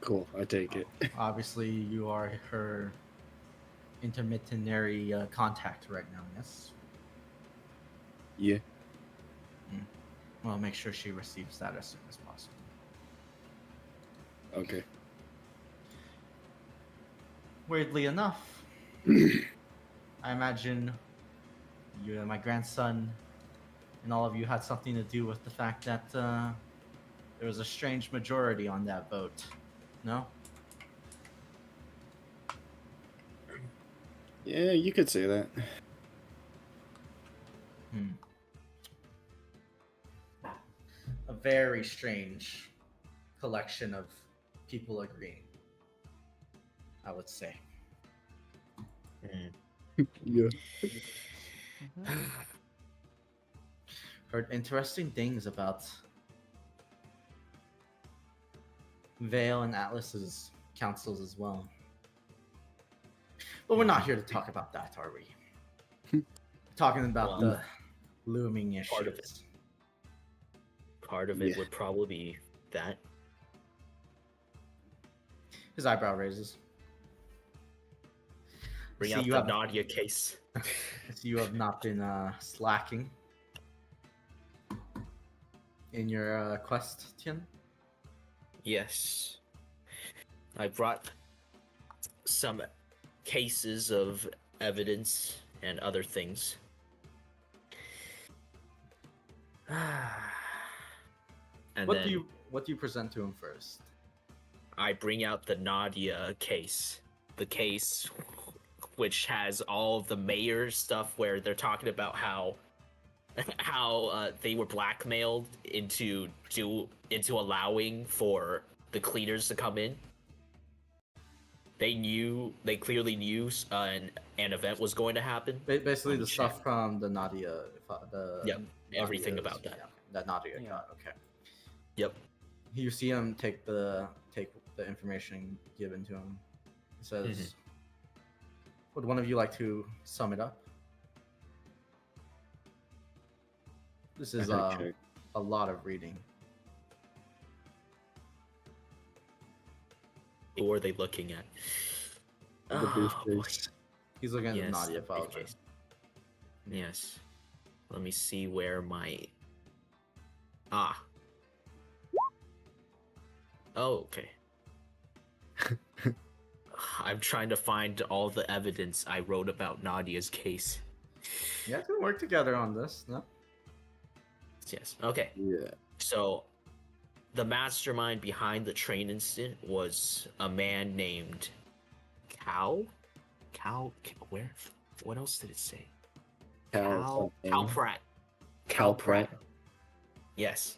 Cool. I take it. Obviously, you are her intermediary contact right now, yes? Yeah. Well, make sure she receives that as soon as possible. Okay. Weirdly enough, I imagine you and my grandson and all of you had something to do with the fact that there was a strange majority on that vote. No? Yeah, you could say that. A very strange collection of people agreeing, I would say. Yeah. Heard interesting things about Vale and Atlas's councils as well. But we're not here to talk about that, are we? We're talking about Well, the looming issues. part of it. Part of it Yeah. would probably be that. His eyebrow raises. Bring See, out you the have- Nadia case. So you have not been slacking in your quest, Tian? Yes. I brought some cases of evidence and other things. And What then do you present to him first? I bring out the Nadia case. The case which has all of the mayor stuff where they're talking about how they were blackmailed into allowing for the cleaners to come in. They clearly knew an event was going to happen. Basically, the I'm stuff from the Nadia. Yep, everything Nadia's- about that. yeah, that Nadia Yeah. got. Okay. Yep. You see him take the information given to him. He says, "Would one of you like to sum it up?" This is Okay. a lot of reading. Who are they looking at? The Oh, boy. briefcase. He's looking at the Yes, Nadia the file. briefcase. Yes. Let me see where my. Ah. Oh, okay. I'm trying to find all the evidence I wrote about Nadia's case. You guys can work together on this, no? Yes. Okay. Yeah. So, the mastermind behind the train incident was a man named Cal. Where? What else did it say? Cal something. Pratt. Cal Pratt. Yes.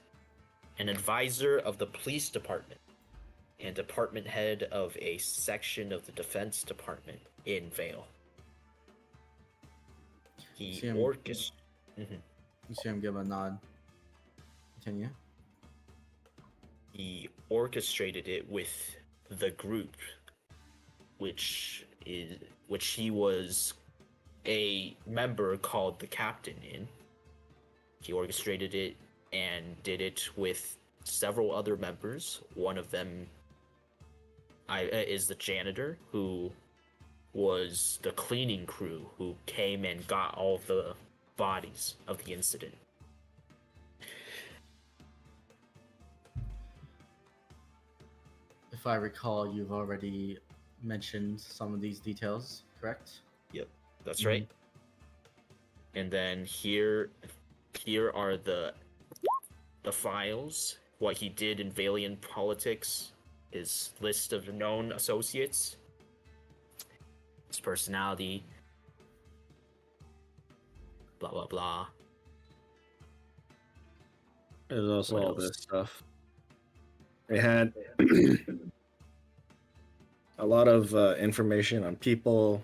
An advisor of the police department and department head of a section of the defense department in Vale. He See him- orchestrated. You see him give a nod. Continue. He orchestrated it with the group, which he was a member called the Captain in. He orchestrated it and did it with several other members. One of them is the janitor, who was the cleaning crew who came and got all the bodies of the incident. If I recall, you've already mentioned some of these details, correct? Yep, that's right. And then here are the files. What he did in Valiant politics, his list of known associates, his personality, blah blah blah. There's also What all else? this stuff. They had a lot of information on people,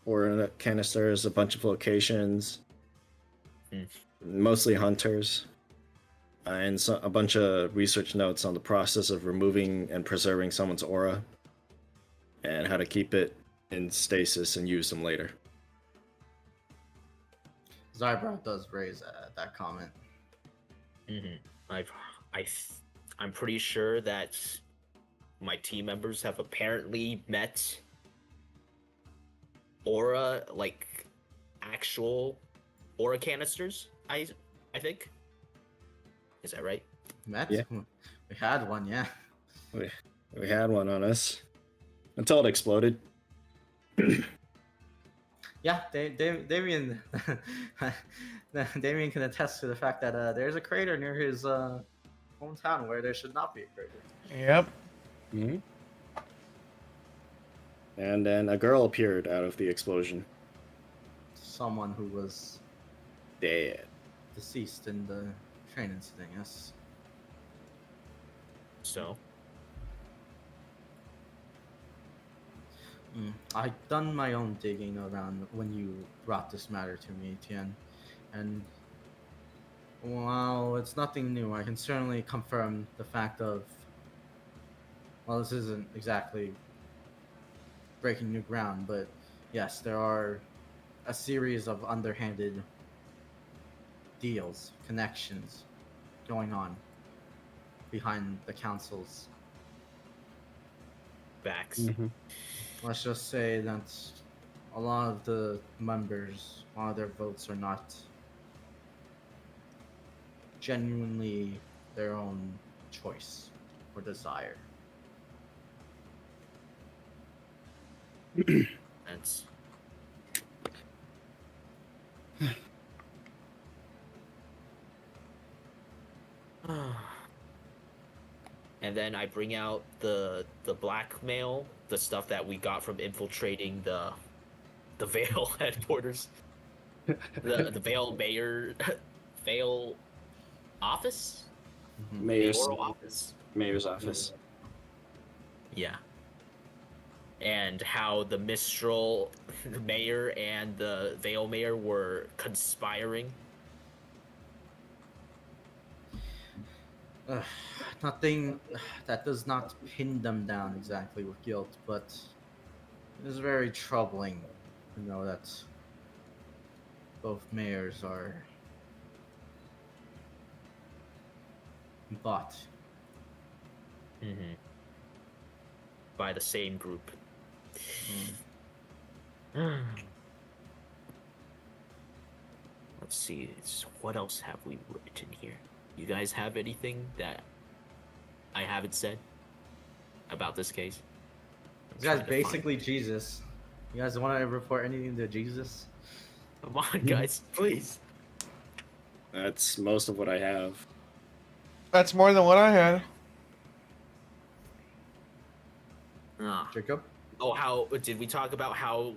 or canisters, a bunch of locations, mostly hunters, and a bunch of research notes on the process of removing and preserving someone's aura, and how to keep it in stasis and use them later. Zybra does raise that comment. I'm pretty sure that my team members have apparently met aura, like actual aura canisters. I think. Is that right? Met? Yeah. We had one, yeah. We had one on us until it exploded. Yeah, Damien, Damien can attest to the fact that there's a crater near his hometown where there should not be a crater. Yep. Mm-hmm. And then a girl appeared out of the explosion. Someone who was Dead. deceased in the train incident, yes. So I've done my own digging around when you brought this matter to me, Tien, and while it's nothing new, I can certainly confirm the fact of, well, this isn't exactly breaking new ground, but yes, there are a series of underhanded deals, connections going on behind the council's. backs. Let's just say that a lot of the members, a lot of their votes are not genuinely their own choice or desire. That's and then I bring out the blackmail, the stuff that we got from infiltrating the Vale headquarters, the Vale mayor, Vale office, mayoral office. Mayor's office. Yeah. And how the Mistral mayor and the Vale mayor were conspiring. Nothing that does not pin them down exactly with guilt, but it is very troubling to know that both mayors are bought. By the same group. Let's see. What else have we written here? You guys have anything that I haven't said about this case? You guys basically Jesus. You guys want to report anything to Jesus? Come on, guys, please. That's most of what I have. That's more than what I had. Ah. Jacob? Oh, how did we talk about how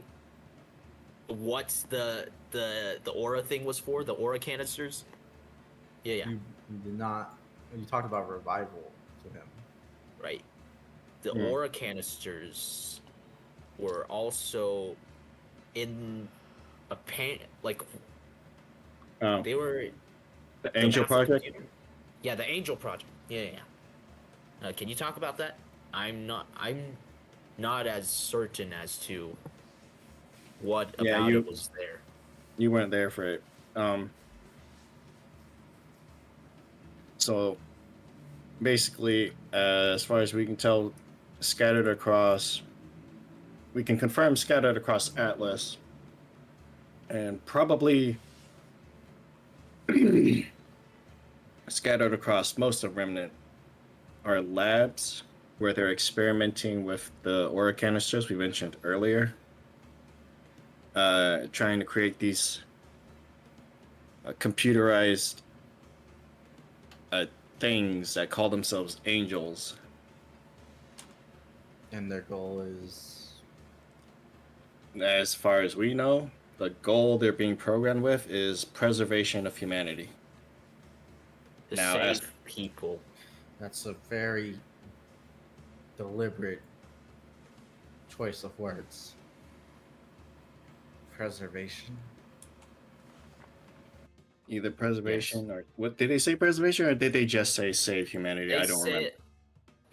what the aura thing was for? The aura canisters? Yeah, You did not. You talked about revival to him. right. The Hmm. aura canisters were also in a pan like Oh, they were the the Angel master Project. computer. Yeah, the Angel Project. Yeah. Can you talk about that? I'm not as certain as to what Yeah, about it was there. you weren't there for it. So basically, as far as we can tell, scattered across, we can confirm scattered across Atlas, and probably scattered across most of Remnant are labs where they're experimenting with the aura canisters we mentioned earlier, trying to create these computerized uh, things that call themselves angels. And their goal is. As far as we know, the goal they're being programmed with is preservation of humanity. To Now, save as people. That's a very deliberate choice of words. Preservation. either preservation or what did they say, preservation, or did they just say save humanity? They I don't remember. said,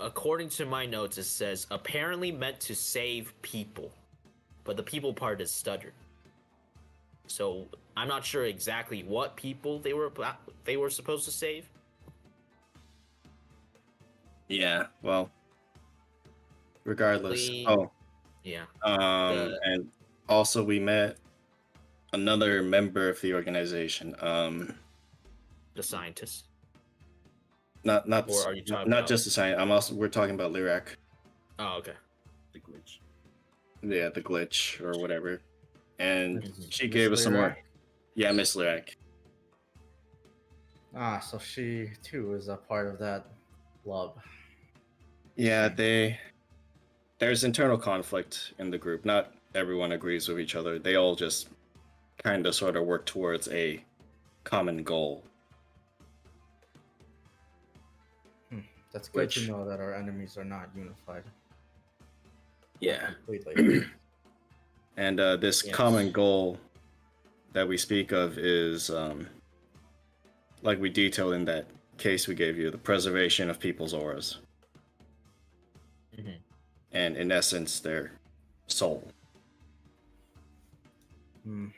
according to my notes, it says apparently meant to save people, but the people part is stuttered. So I'm not sure exactly what people they were supposed to save. Yeah, well, regardless. The- Oh, Yeah, the and also we met another member of the organization. the scientists. Not Or are you talking not about? just the science. We're talking about Lyrak. Oh, okay. The glitch. Yeah, the glitch or whatever. And Miss- she Miss gave us some more. Lyrak? Yeah, Miss Lyrak. Ah, so she too is a part of that club. Yeah, there's internal conflict in the group. Not everyone agrees with each other. They all just kind of sort of work towards a common goal. That's good to Which- know that our enemies are not unified Yeah. completely. And this Yes. common goal that we speak of is, like we detailed in that case we gave you, the preservation of people's auras. Mhm. And in essence, their soul. Hmm.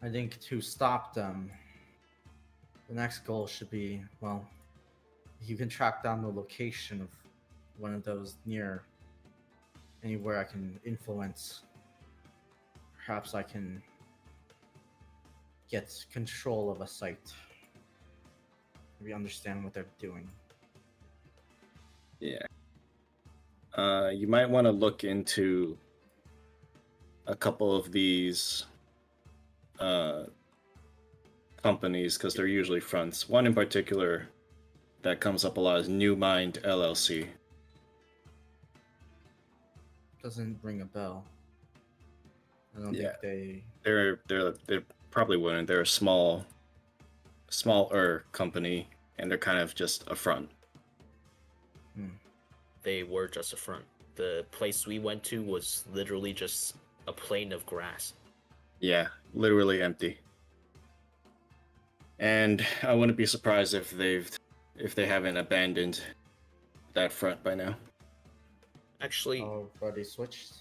I think to stop them, the next goal should be, well, you can track down the location of one of those near anywhere I can influence. Perhaps I can get control of a site. Maybe understand what they're doing. Yeah. You might want to look into a couple of these companies because they're usually fronts. One in particular that comes up a lot is New Mind LLC. Doesn't ring a bell. I don't Yeah. think They probably wouldn't. They're a smaller company, and they're kind of just a front. They were just a front. The place we went to was literally just a plain of grass. Yeah, literally empty. And I wouldn't be surprised if they haven't abandoned that front by now. Actually, already switched.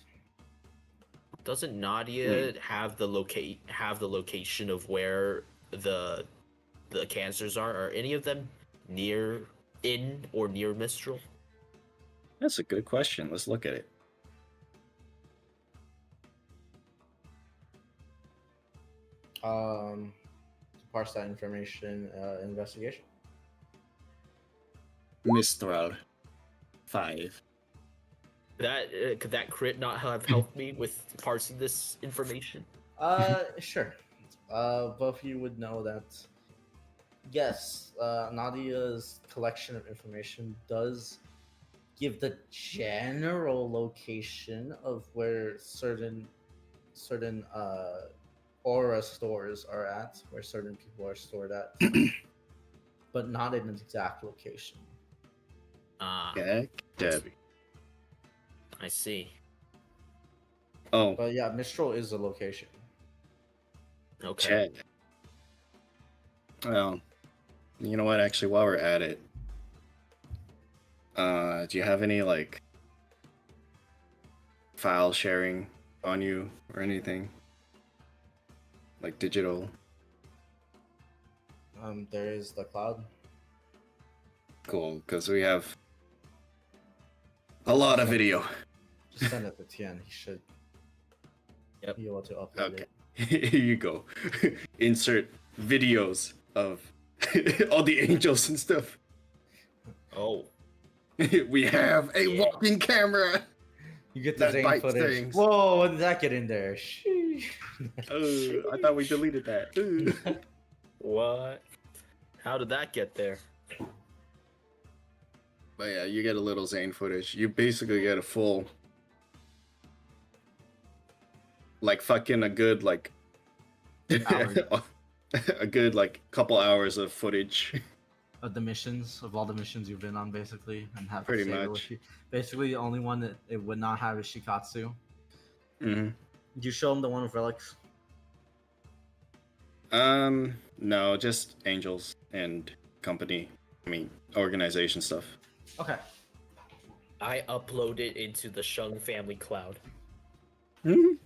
doesn't Nadia have the location of where the cancers are? Are any of them in or near Mistral? That's a good question. Let's look at it. To parse that information, investigation. Mistral. 5. That could that crit not have helped me with parsing this information? Sure. Both of you would know that yes, Nadia's collection of information does give the general location of where certain aura stores are at, where certain people are stored at, but not in an exact location. Ah, Okay. Dead. I see. Oh, But yeah, Mistral is a location. Okay. Chad. Well, you know what? Actually, while we're at it, do you have any like file sharing on you or anything? Like digital? There is the cloud. Cool, because we have a lot of video. Just send it to Tien. He should Yep. be able to upload Okay. it. Here you go. Insert videos of all the angels and stuff. Oh, We have a Yeah. walking camera. You get the That Zane bites footage. things. Whoa, when did that get in there? Sheesh. I thought we deleted that. what? How did that get there? But yeah, you get a little Zane footage. You basically get a full, like fucking a good like, Hour. a good like couple hours of footage. Of the missions, of all the missions you've been on, basically, and have to Pretty save it with much. you. Basically, the only one that it would not have is Shikatsu. hmm Did you show him the one with relics? No, just angels and company. I mean, organization stuff. Okay. I upload it into the Shung family cloud. You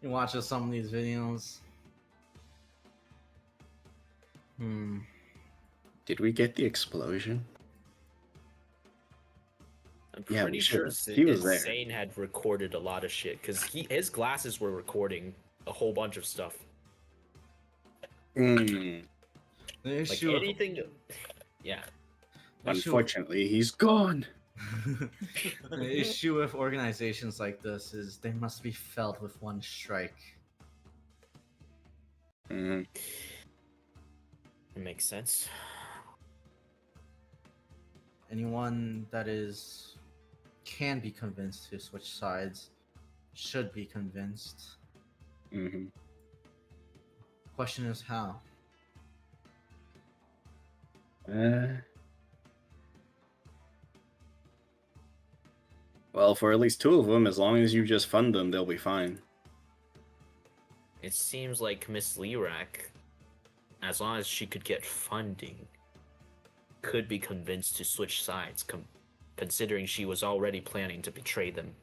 watch some of these videos. Did we get the explosion? I'm Yeah, pretty we sure should. He was there. Insane had recorded a lot of shit because his glasses were recording a whole bunch of stuff. Mm. The Like issue with- anything. Yeah. the issue- Unfortunately, he's gone. the issue with organizations like this is they must be felled with one strike. Mhm. It makes sense. Anyone that can be convinced to switch sides should be convinced. Mhm. Question is how. Well, for at least 2 of them, as long as you just fund them, they'll be fine. It seems like Miss Lirak, as long as she could get funding, could be convinced to switch sides, considering she was already planning to betray them.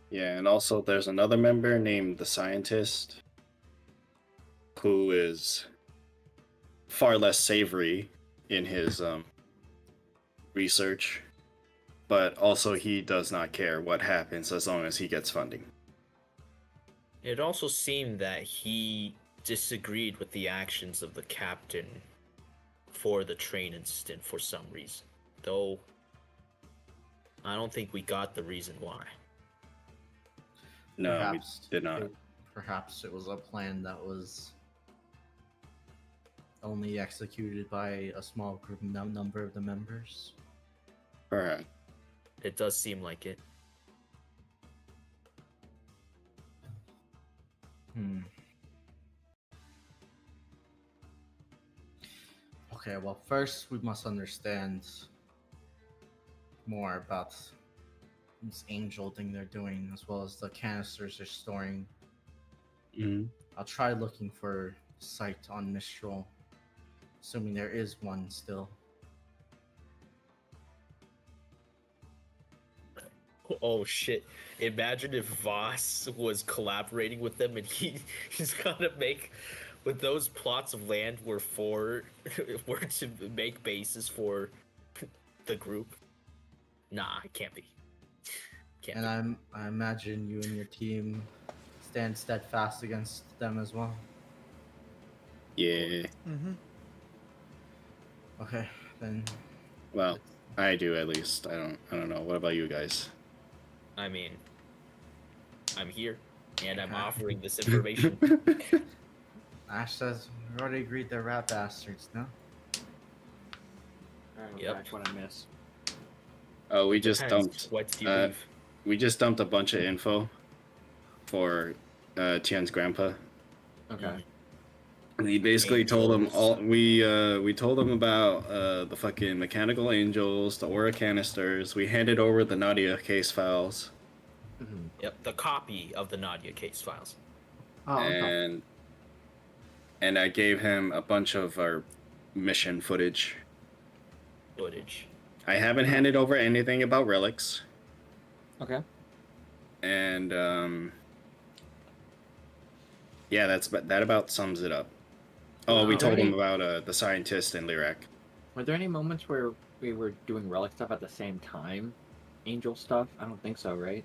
Yeah, and also there's another member named the Scientist, who is far less savory in his research, but also he does not care what happens as long as he gets funding. It also seemed that he disagreed with the actions of the captain for the train incident for some reason, though I don't think we got the reason why. No, Perhaps we did not. Perhaps it was a plan that was only executed by a small group number of the members. Perhaps. It does seem like it. Okay, well, first we must understand more about this angel thing they're doing, as well as the canisters they're storing. Mhm. I'll try looking for site on Mistral, assuming there is one still. Oh shit. Imagine if Voss was collaborating with them and he's gonna make with those plots of land were to make bases for the group. Nah, it can't be. Can't And be. I imagine you and your team stand steadfast against them as well. Yeah. Mm-hmm. Okay, then Well, I do at least. I don't know. What about you guys? I mean, I'm here, and I'm Okay. offering this information. Ash says we already agreed they're rat bastards, no? Yep. Back what I missed. Oh, we just Depends. dumped. What do you believe? We just dumped a bunch of info for Tian's grandpa. Okay. We basically told him Angels. all. We told him about the fucking mechanical angels, the aura canisters. We handed over the Nadia case files, Mhm. Yep, the copy of the Nadia case files. Oh, okay. and I gave him a bunch of our mission footage. Footage. I haven't handed over anything about relics, Okay. and yeah, that about sums it up. Oh, we Are there told him any- about the scientist in Lyrac. Were there any moments where we were doing relic stuff at the same time? Angel stuff? I don't think so, right?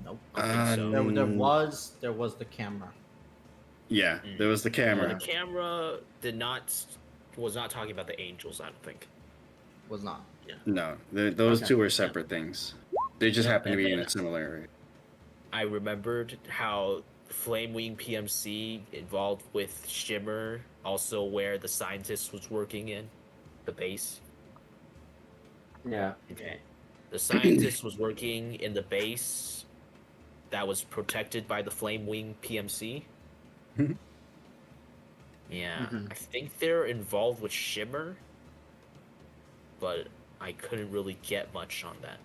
Nope. I think so. There was the camera. Yeah, there was the The camera. camera was not talking about the angels. I don't think. Was not. No, those Okay. two were separate things. They just Yep, happen to and be in then- a similar area. I remembered how Flamewing PMC involved with Shimmer, also where the scientist was working in the base. Yeah. Okay. The scientist was working in the base that was protected by the Flamewing PMC. Yeah, Mhm. I think they're involved with Shimmer, but I couldn't really get much on that.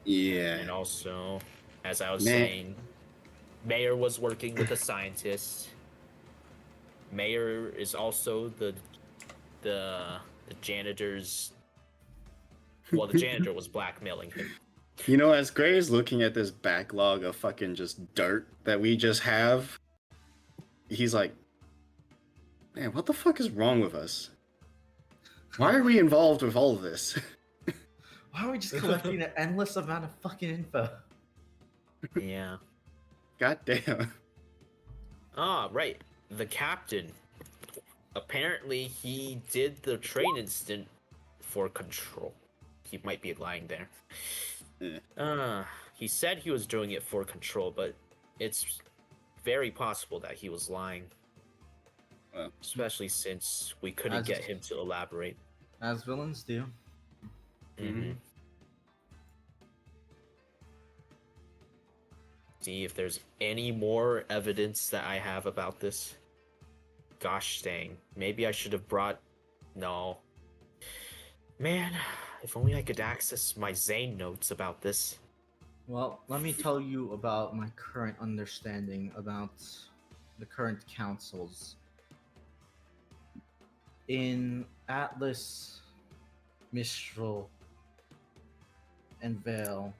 Yeah. And also, as I was Man. saying, Mayor was working with a scientist. Mayor is also the janitor's. Well, the janitor was blackmailing him. You know, as Gray is looking at this backlog of fucking just dirt that we just have, he's like, man, what the fuck is wrong with us? Why are we involved with all of this? Why are we just collecting an endless amount of fucking info? Yeah. God damn. Ah, right. The captain. Apparently, he did the train incident for control. He might be lying there. Yeah. He said he was doing it for control, but it's very possible that he was lying. Well. Especially since we couldn't As- get him to elaborate. As villains do. Mm-hmm. See if there's any more evidence that I have about this. Gosh dang. Maybe I should have brought... No. Man, if only I could access my Zane notes about this. Well, let me tell you about my current understanding about the current councils. In Atlas, Mistral, and Vale,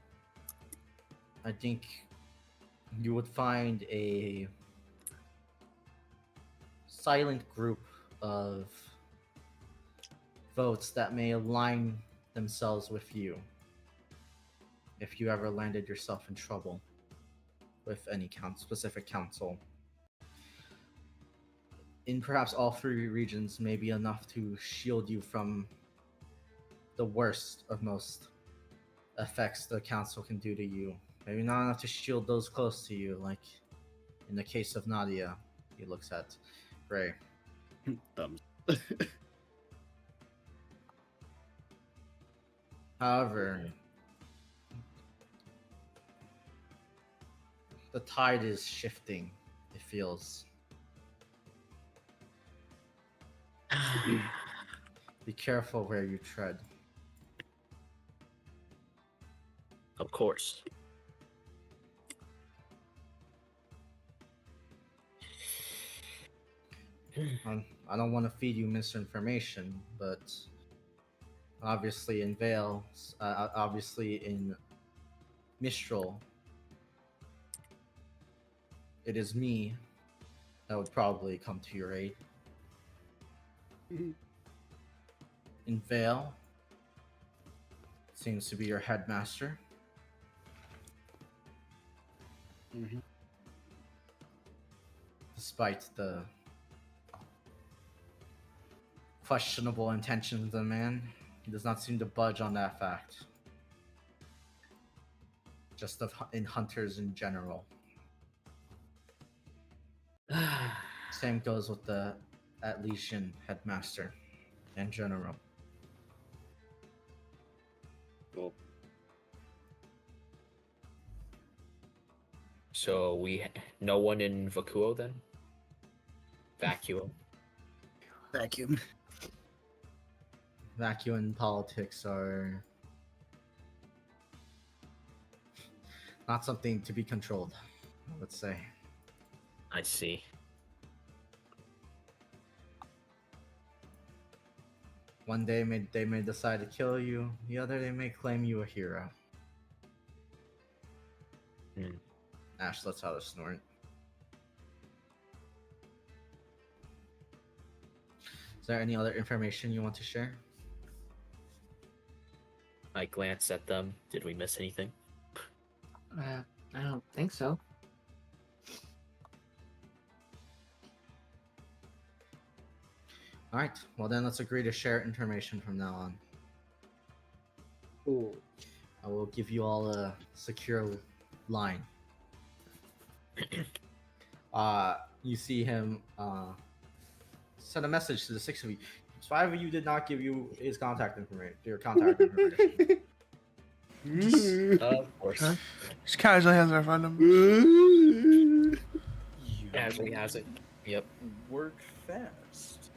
I think you would find a silent group of votes that may align themselves with you if you ever landed yourself in trouble with any specific council. In perhaps all three regions, may be enough to shield you from the worst of most effects the council can do to you. Maybe not enough to shield those close to you, like in the case of Nadia. He looks at Ray. Thumbs. However, the tide is shifting, it feels. Be careful where you tread. Of course. I don't want to feed you misinformation, but obviously in Vale, obviously in Mistral, it is me that would probably come to your aid. In Vale, seems to be your headmaster. Despite the questionable intentions of the man. He does not seem to budge on that fact. Just in hunters in general. Same goes with the Atletian headmaster in general. Well, So no one in Vacuo then? Vacuo. vacuum. Vacuum and politics are not something to be controlled, I would say. I see. One day they may decide to kill you, the other they may claim you a hero. Ash lets out a snort. Is there any other information you want to share? I glance at them. Did we miss anything? I don't think so. Alright, well then let's agree to share information from now on. Cool. I will give you all a secure line. You see him send a message to the six of you. 5 of you did not give you his contact information. Your contact information. Of course. Huh? Just casually has our phone number. You Casually has it. Yep. work fast.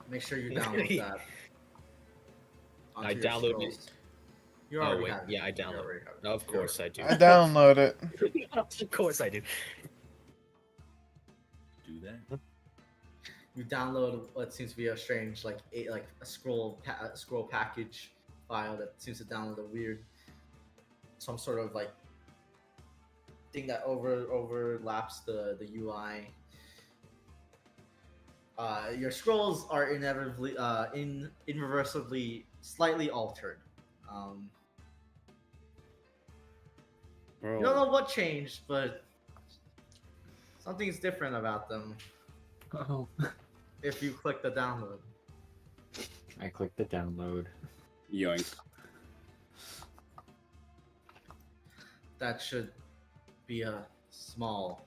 Make sure you download that. onto I your downloaded scrolls. it. You Oh, already wait, have it. yeah, I You downloaded already have it. Of course I do. I download it. Of course I do. Do that. You download what seems to be a strange, like a scroll package file that seems to download a weird, some sort of like thing that overlaps the UI. Your scrolls are inevitably, irreversibly, slightly altered. You don't know what changed, but something's different about them. Oh. If you click the download. I clicked the download. Yoink. That should be a small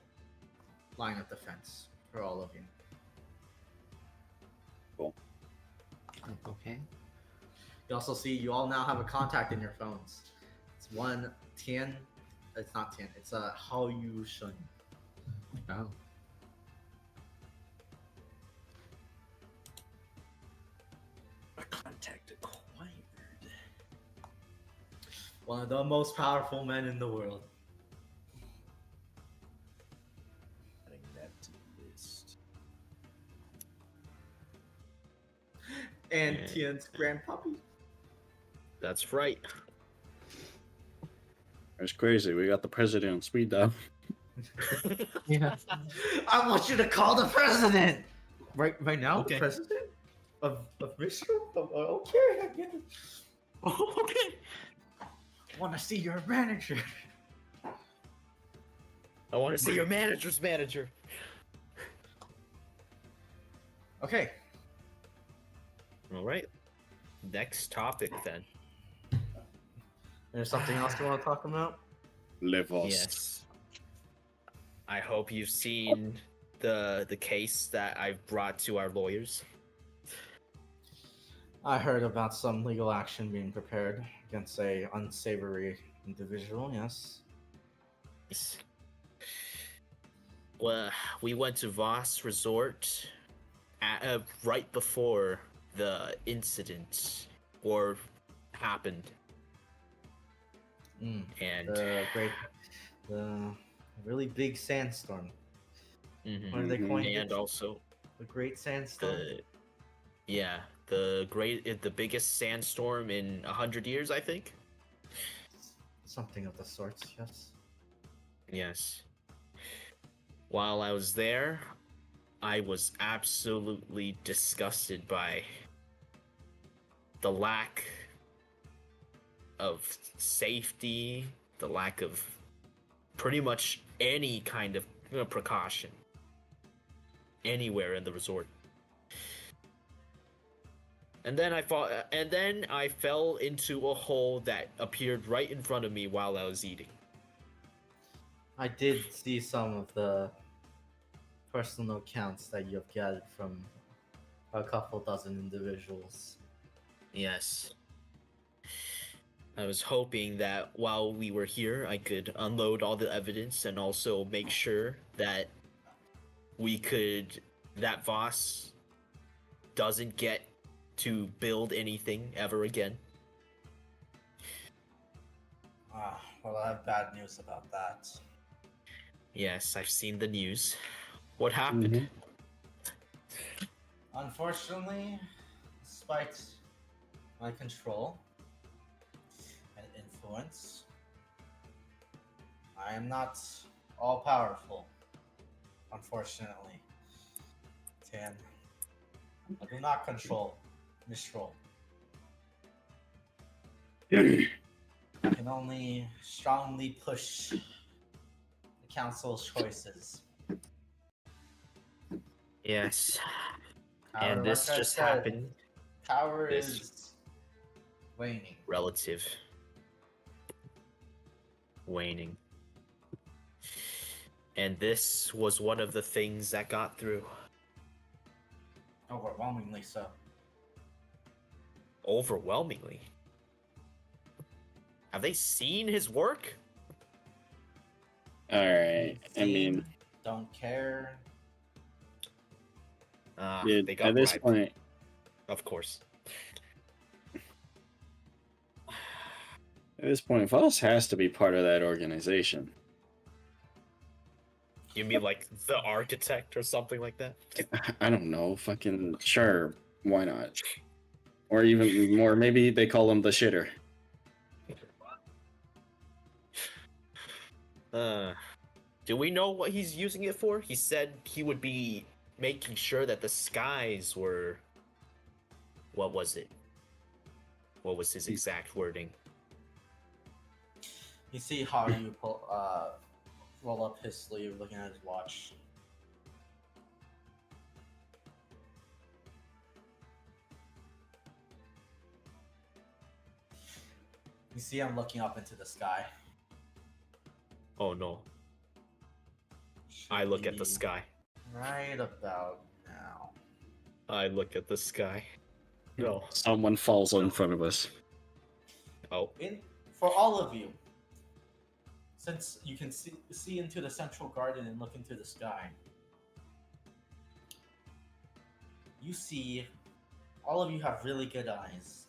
line of defense for all of you. Okay. You also see you all now have a contact in your phones. It's one Tian. It's not Tian. It's a Hao Yu Shun. Oh. A contact acquired. One of the most powerful men in the world. Adding that to the list. And Yeah. Tian's grandpuppy. That's right. That's crazy. We got the president on speed dial. Yeah. I want you to call the president. Right now, Okay. the president of Michigan. Okay, I get it. Okay. I want to see your manager. I want to see your manager's manager. Okay. All right. Next topic then. There's something else you want to talk about? Levos. Yes. I hope you've seen the case that I've brought to our lawyers. I heard about some legal action being prepared against a unsavory individual. Yes. Well, we went to Voss Resort right before the incident happened, Mm. and The really big sandstorm. Mhm. What are they calling and it? also The Great Sandstorm. the biggest sandstorm in 100 years, I think. Something of the sorts. Yes. Yes. While I was there, I was absolutely disgusted by the lack of safety, the lack of pretty much any kind of precaution anywhere in the resort. And then I fell into a hole that appeared right in front of me while I was eating. I did see some of the personal accounts that you have gathered from a couple dozen individuals. Yes. I was hoping that while we were here, I could unload all the evidence and also make sure that that Voss doesn't get to build anything ever again. Well, I have bad news about that. Yes, I've seen the news. What happened? Unfortunately, despite my control and influence, I am not all powerful. Unfortunately, Tan, I do not control Mistral. I can only strongly push the council's choices. Yes. However, And this like I just said, happened. Power This- is waning. Relative. Waning. And this was one of the things that got through. Overwhelmingly so. Overwhelmingly. Have they seen his work? All right. I mean, Don't care. They got at this bribed, point, of course. Voss has to be part of that organization. You mean like the architect or something like that? I don't know. Fucking sure. Why not? Or even more, maybe they call him the shitter. Do we know what he's using it for? He said he would be making sure that the skies were... What was it? What was his exact wording? You see how you roll up his sleeve, looking at his watch. You see him looking up into the sky. Oh no. I look at the sky. Right about now. I look at the sky. No. Someone falls in front of us. Oh. For all of you, since you can see into the central garden and look into the sky, you see all of you have really good eyes.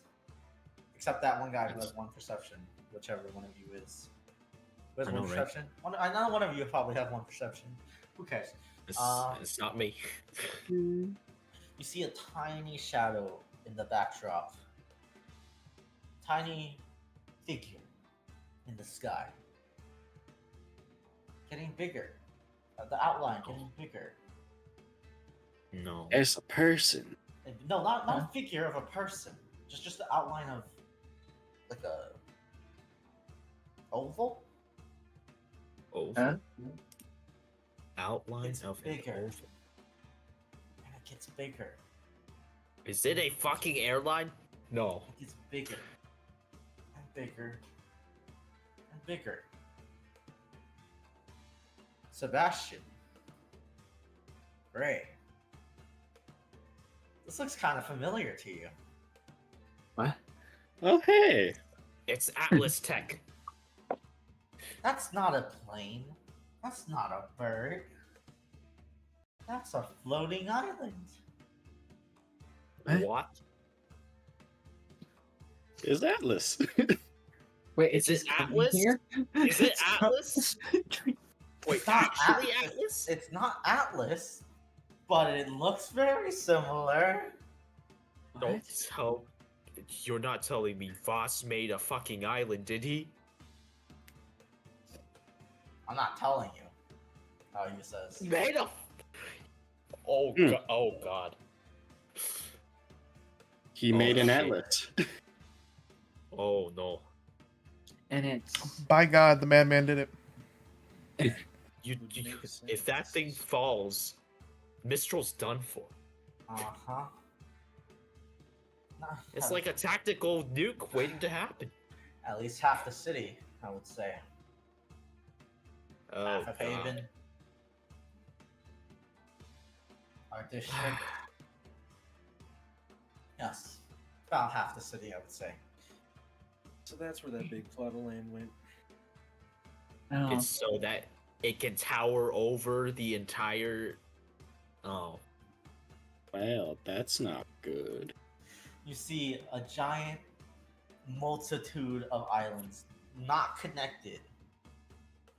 Except that one guy who has one perception, whichever one of you is. Who has I one know, right? perception? I know one of you probably have one perception. Who cares? It's not me. You see a tiny shadow in the backdrop. Tiny figure in the sky. Getting bigger. The outline getting bigger. No. As a person. No, not a figure of a person. Just the outline of like a oval. Oval? Outline It's of an bigger. oval. And it gets bigger. Is it a fucking airline? No. It gets bigger. And bigger. And bigger. Sebastian. Ray. This looks kind of familiar to you. What? Oh, hey. It's Atlas Tech. That's not a plane. That's not a bird. That's a floating island. What? What? Is Atlas. Wait, Is is it Atlas? Here? Is it Atlas? Wait, It's not actually Atlas? It's not Atlas, but it looks very similar. Don't tell. You're not telling me Voss made a fucking island, did he? I'm not telling you. How he says. Made a. Oh god. He made an shit. Atlas. Oh no. And it's By God, the madman did it. If that thing falls, Mistral's done for. Uh-huh. It's like a tactical nuke waiting to happen. At least half the city, I would say. Oh, Half of God. Haven. Our district. Yes. About half the city, I would say. So that's where that big plot of land went. Oh, It's so that it can tower over the entire. Oh, Well, that's not good. You see a giant multitude of islands not connected.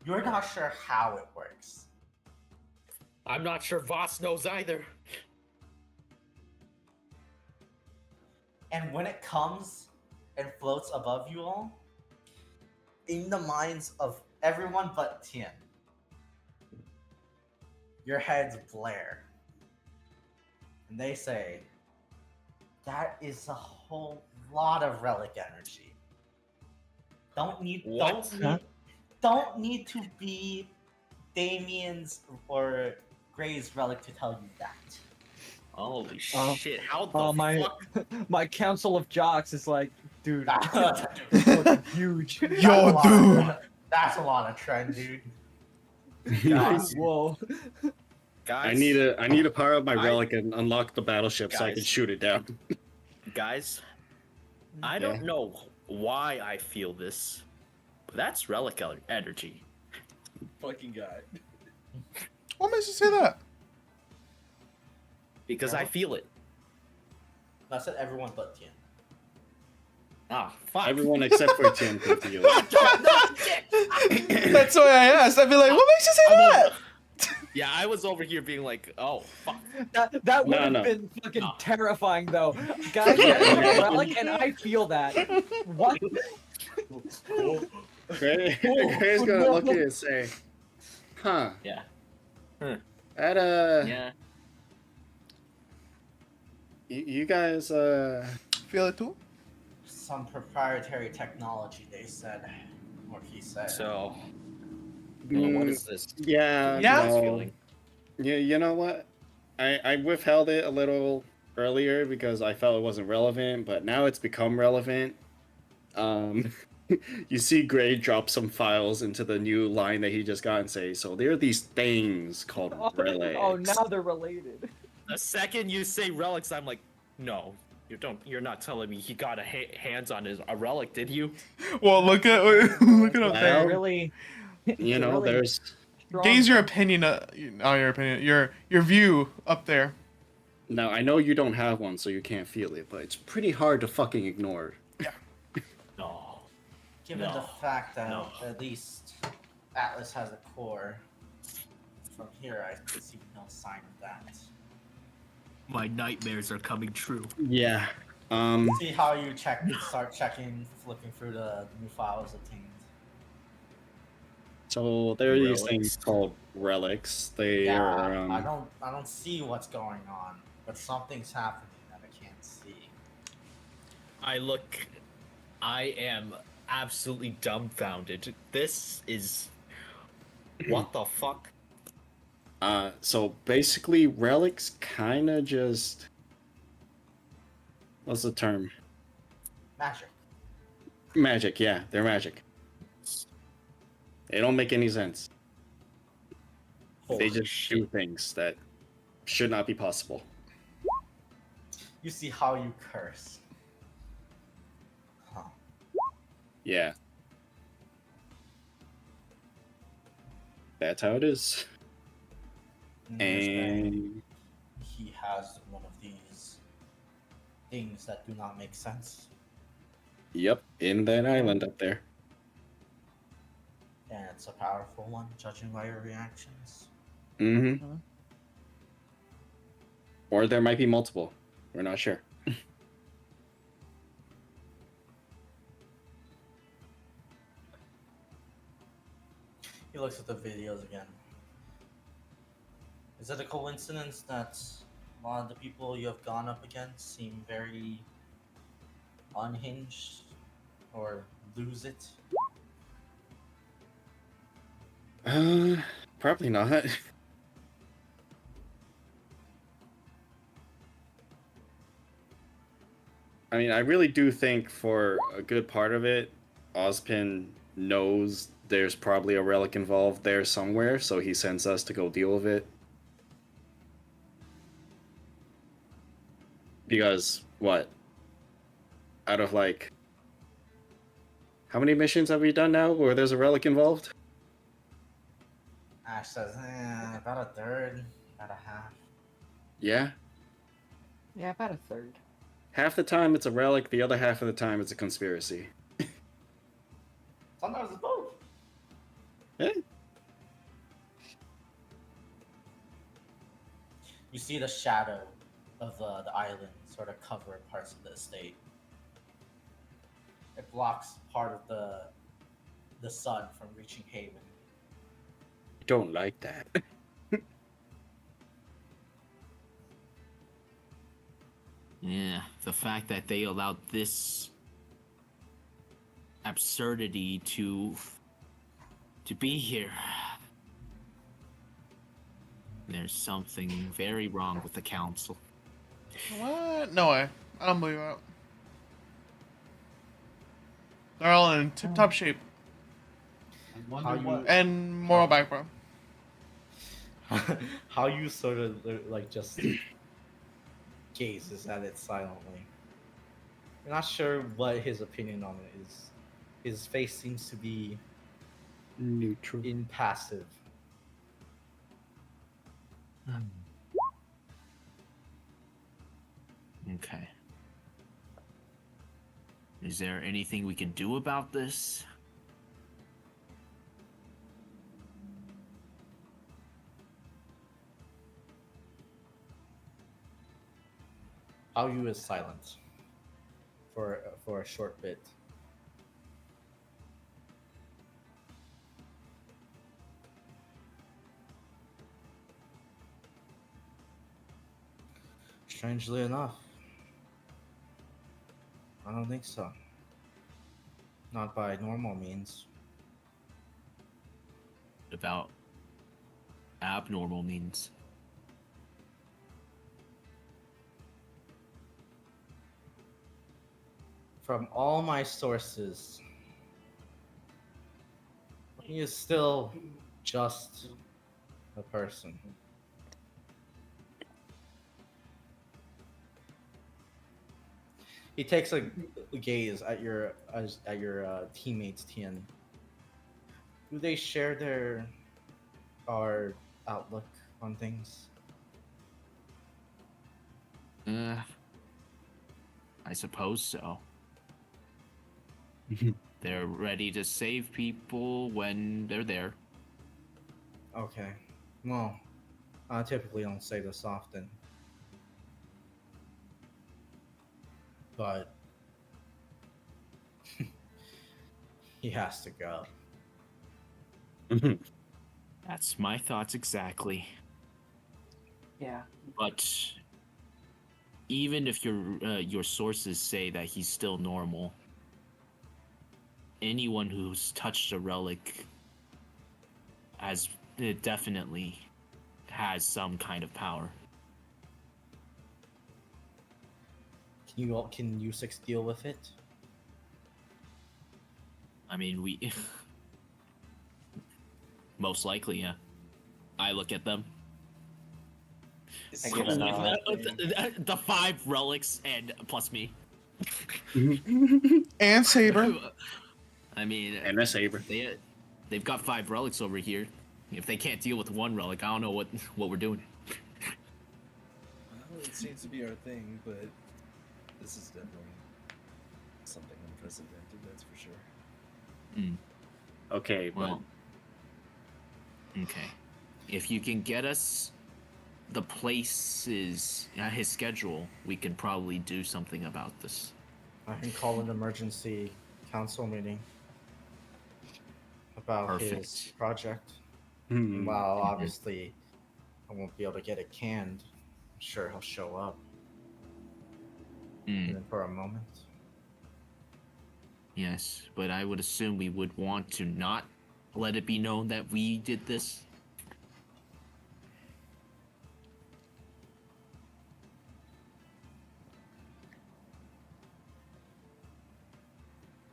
You're not sure how it works. I'm not sure Voss knows either. And when it comes and floats above you all, in the minds of everyone but Tien, your heads blare. And they say, that is a whole lot of relic energy. What? Don't need to be Damien's or Gray's relic to tell you that. Holy Oh. shit! How the Oh, my fuck? my council of jocks is like, dude, That's it's fucking huge. Yo, dude. That's a lot of trend, dude. Guys, Whoa. guys, I need to power up my I- relic and unlock the battleship so I can Guys. shoot it down. guys. I don't know why I feel this, but that's relic energy. Fucking guy. What makes you say that? Because I feel it. I said everyone but Tien. Ah, fuck. Everyone except for Tien can feel it. That's why I asked. I'd be like, what makes you say that? Yeah, I was over here being like, oh, fuck. That would have No. been fucking terrifying though. Guys, relic and I feel that. What? Gray's gonna look at it and say, huh, Yeah. that, Yeah. you guys, Feel it too? Some proprietary technology, they said. Or he said. So, what is this? yeah, Yeah. This no. feeling? You know what? I withheld it a little earlier because I felt it wasn't relevant, but now it's become relevant. You see Gray drop some files into the new line that he just got and say, so there are these things called relics. Oh, now they're related. The second you say relics, I'm like, no, you're not telling me he got hands on a relic, did you? Well, look at look it up Wow. there. Really. You know, really there's strong- Gaze your opinion. Your opinion. Your view up there. now I know you don't have one, so you can't feel it, but it's pretty hard to fucking ignore. No. Given No. the fact that No. at least Atlas has a core, from here I could see no sign of that. My nightmares are coming true. Yeah. See how you start checking, flipping through the new files obtained. So there are these Relics. things called relics. They Yeah, are I don't see what's going on, but something's happening that I can't see. I am absolutely dumbfounded. This is. What the fuck? so basically relics kinda just what's the term? Magic. Magic, yeah, they're magic. They don't make any sense. They Holy just shit. do things that should not be possible. You see how you curse. Huh. Yeah. That's how it is. And He has one of these things that do not make sense, yep, in that island up there. and it's a powerful one, judging by your reactions. Mm-hmm. Huh? Or there might be multiple. We're not sure. He looks at the videos again. Is it a coincidence that a lot of the people you have gone up against seem very unhinged or lose it? Probably not. I mean, I really do think for a good part of it, Ozpin knows there's probably a relic involved there somewhere, so he sends us to go deal with it. Because, what? Out of like. How many missions have we done now where there's a relic involved? Ash says, about a third, about a half. Yeah? Yeah, about a third. Half the time it's a relic, the other half of the time it's a conspiracy. Sometimes it's both. Eh? You see the shadow of the island sort of cover parts of the estate. It blocks part of the sun from reaching Haven. I don't like that. Yeah, the fact that they allowed this absurdity to be here. There's something very wrong with the council. What? No way. I don't believe that. They're all in tip-top shape. I wonder How you- what And moral backbone. How you sort of like just gazes at it silently. You're not sure what his opinion on it is. His face seems to be Neutral. impassive. Okay. Is there anything we can do about this? How you is silent for a short bit. Strangely enough, I don't think so. Not by normal means. About abnormal means. From all my sources, he is still just a person. He takes a gaze at your teammates, Tien. Do they share our outlook on things? I suppose so. They're ready to save people when they're there. Okay. Well, I typically don't say this often. But he has to go. That's my thoughts exactly. Yeah. But even if your sources say that he's still normal, anyone who's touched a relic it definitely has some kind of power. Can you six deal with it? I mean, we most likely, yeah. I look at them. I give an eye. The 5 relics and plus me. And Saber. I mean, And a saber. they've got 5 relics over here. If they can't deal with 1 relic, I don't know what we're doing. Well, it seems to be our thing, but this is definitely something unprecedented, that's for sure. Okay, but Well, okay. If you can get us the places, his schedule, we can probably do something about this. I can call an emergency council meeting about his Perfect. project. Hmm. While obviously I won't be able to get it canned, I'm sure he'll show up Mm, even for a moment. yes, but I would assume we would want to not let it be known that we did this.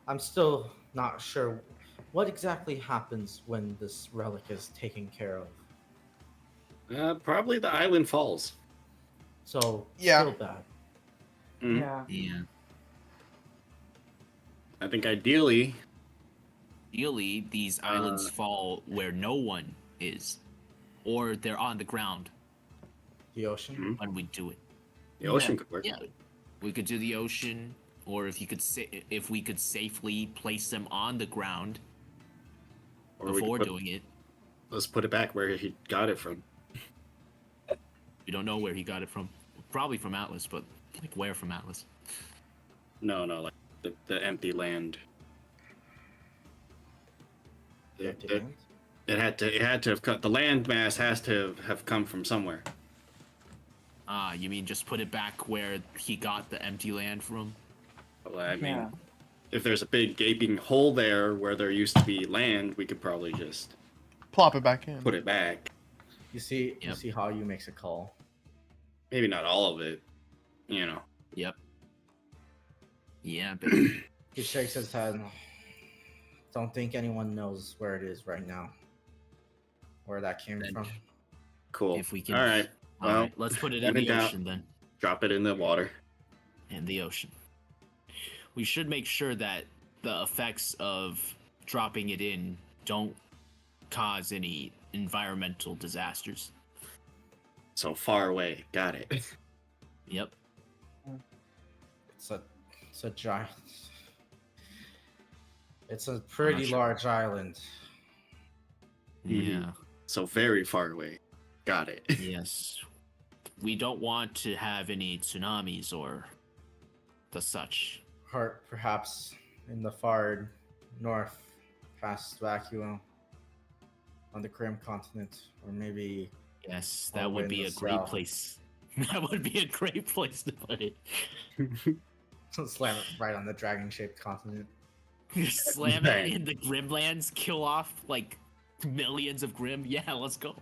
I'm still not sure what exactly happens when this relic is taken care of. Probably the island falls. So Yeah. still bad. Mhm. Yeah. Yeah. I think ideally, Ideally, these islands fall where no one is, or they're on the ground The ocean. Mhm. when we do it. the ocean could work. Yeah, we could do the ocean, or if we could safely place them on the ground Or we before could doing it. let's put it back where he got it from. We don't know where he got it from. Probably from Atlas, but like where from Atlas? No, like the empty land. The empty land? It had to have cut. The land mass has to have come from somewhere. Ah, you mean just put it back where he got the empty land from? Well, I mean, Yeah. if there's a big gaping hole there where there used to be land, we could probably just Plop it back in. put it back. You see, you Yep. see how you makes a call. Maybe not all of it, you know. Yep. Yeah, but He shakes his head. Don't think anyone knows where it is right now. Where that came Then- from. Cool. if we can. All right, All well, right, let's put it when in in the doubt- ocean then. drop it in the water. In the ocean. We should make sure that the effects of dropping it in don't cause any environmental disasters. So far away. Got it. Yep. It's a giant. It's a pretty sure. large island. Mhm. Yeah. So very far away. Got it. Yes. We don't want to have any tsunamis or the such. Or perhaps in the far north, past Vacuum, on the Grim continent, or maybe Yes, All that the way would in be the a great south. place. That would be a great place to put it. slam it right on the dragon-shaped continent. Just slam Bang. it in the Grimlands, kill off like millions of Grim. Yeah, let's go.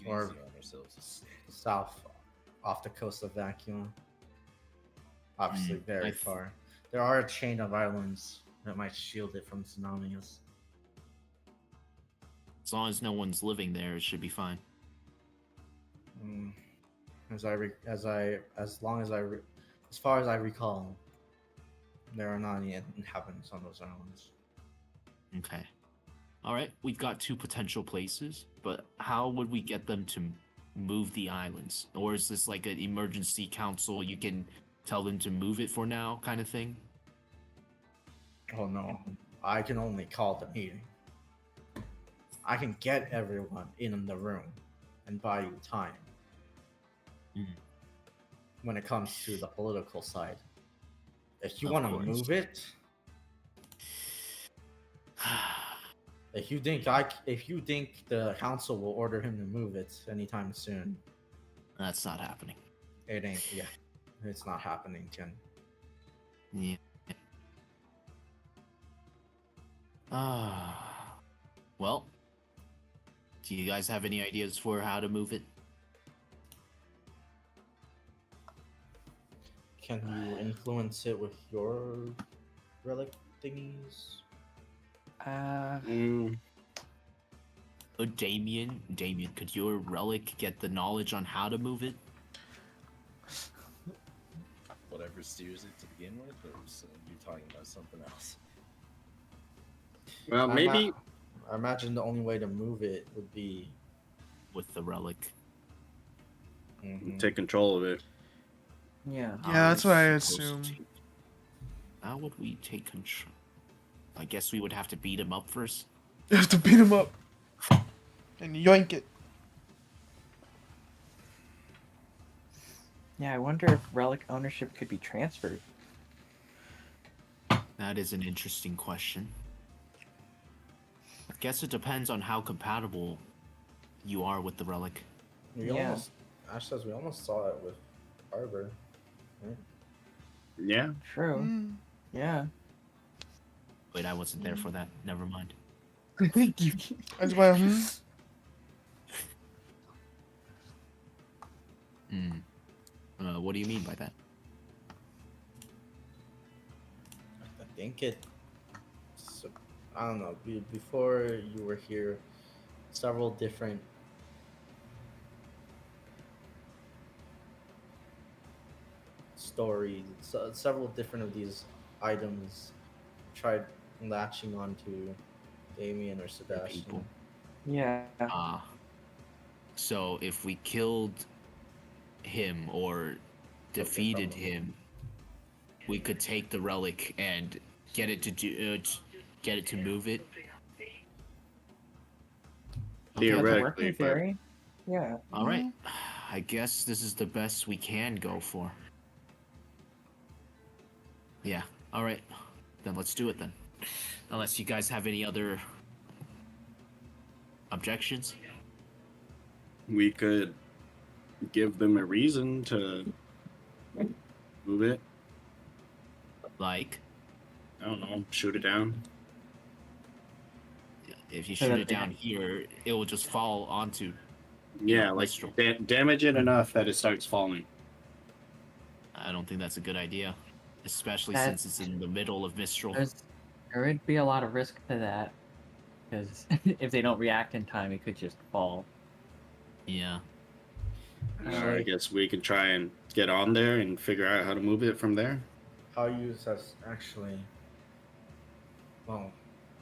Or- Easy on ourselves. South, off the coast of Vacuum. Obviously, very I- far. There are a chain of islands that might shield it from tsunamis. As long as no one's living there, it should be fine. Mm. As far as I recall, there are not any inhabitants on those islands. Okay. All right, we've got two potential places, but how would we get them to move the islands? Or is this like an emergency council? You can tell them to move it for now, kind of thing. Oh no, I can only call the meeting. I can get everyone in the room and buy you time. Mhm. When it comes to the political side, if you Of want to course. move it, if you think the council will order him to move it anytime soon, That's not happening. it ain't. Yeah, it's not happening, Ken. Yeah. Well, do you guys have any ideas for how to move it? Can you influence it with your relic thingies? Mm, Damien, could your relic get the knowledge on how to move it? Whatever steers it to begin with, or is you talking about something else? well, maybe. I imagine the only way to move it would be With the relic. Take control of it. Yeah. How Yeah, are that's we what I supposed assume. to- How would we take control? I guess we would have to beat him up first. You have to beat him up and yoink it. Yeah, I wonder if relic ownership could be transferred. That is an interesting question. I guess it depends on how compatible you are with the relic. Yeah. Ash says we almost saw it with Arbor. Right? Yeah. True. Mm. Yeah. Wait, I wasn't there for that. Never mind. That's why. What do you mean by that? think it. So, I don't know. Before you were here, several different stories, several different of these items tried latching onto Damien or Sebastian. People. Yeah. Ah. So if we killed him or defeated from him. him, we could take the relic and get it to get it to move it. That's a Theoretically, working but theory. Yeah. All right. I guess this is the best we can go for. Yeah. All right. Then let's do it then. Unless you guys have any other objections. we could give them a reason to move it. Like, I don't know, shoot it down. if you So shoot that it they down here, it will just fall onto. Yeah, like Mistral. damage it enough that it starts falling. I don't think that's a good idea, especially That- since it's in the middle of Mistral. There would be a lot of risk to that, because if they don't react in time, it could just fall. Yeah. I guess we could try and get on there and figure out how to move it from there. How you says actually. Well,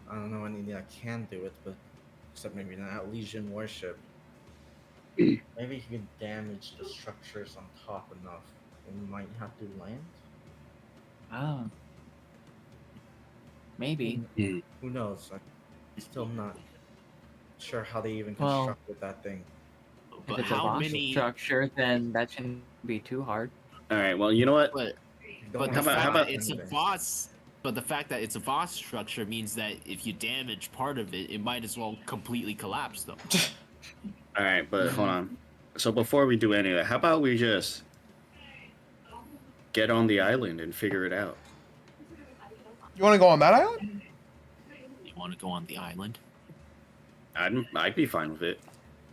I don't know anything that can do it, but except maybe not Legion worship. Maybe he can damage the structures on top enough, and we might have to land. Oh. Maybe. Who knows? I'm still not sure how they even Well- constructed that thing. But If it's a how boss many? structure, then that shouldn't be too hard. All right. Well, you know what? But Don't the how about- fact how about- that it's a anything. boss. But the fact that it's a boss structure means that if you damage part of it, it might as well completely collapse, though. All right, but hold on. So before we do any of that, how about we just get on the island and figure it out? You want to go on that island? You want to go on the island? I'd be fine with it.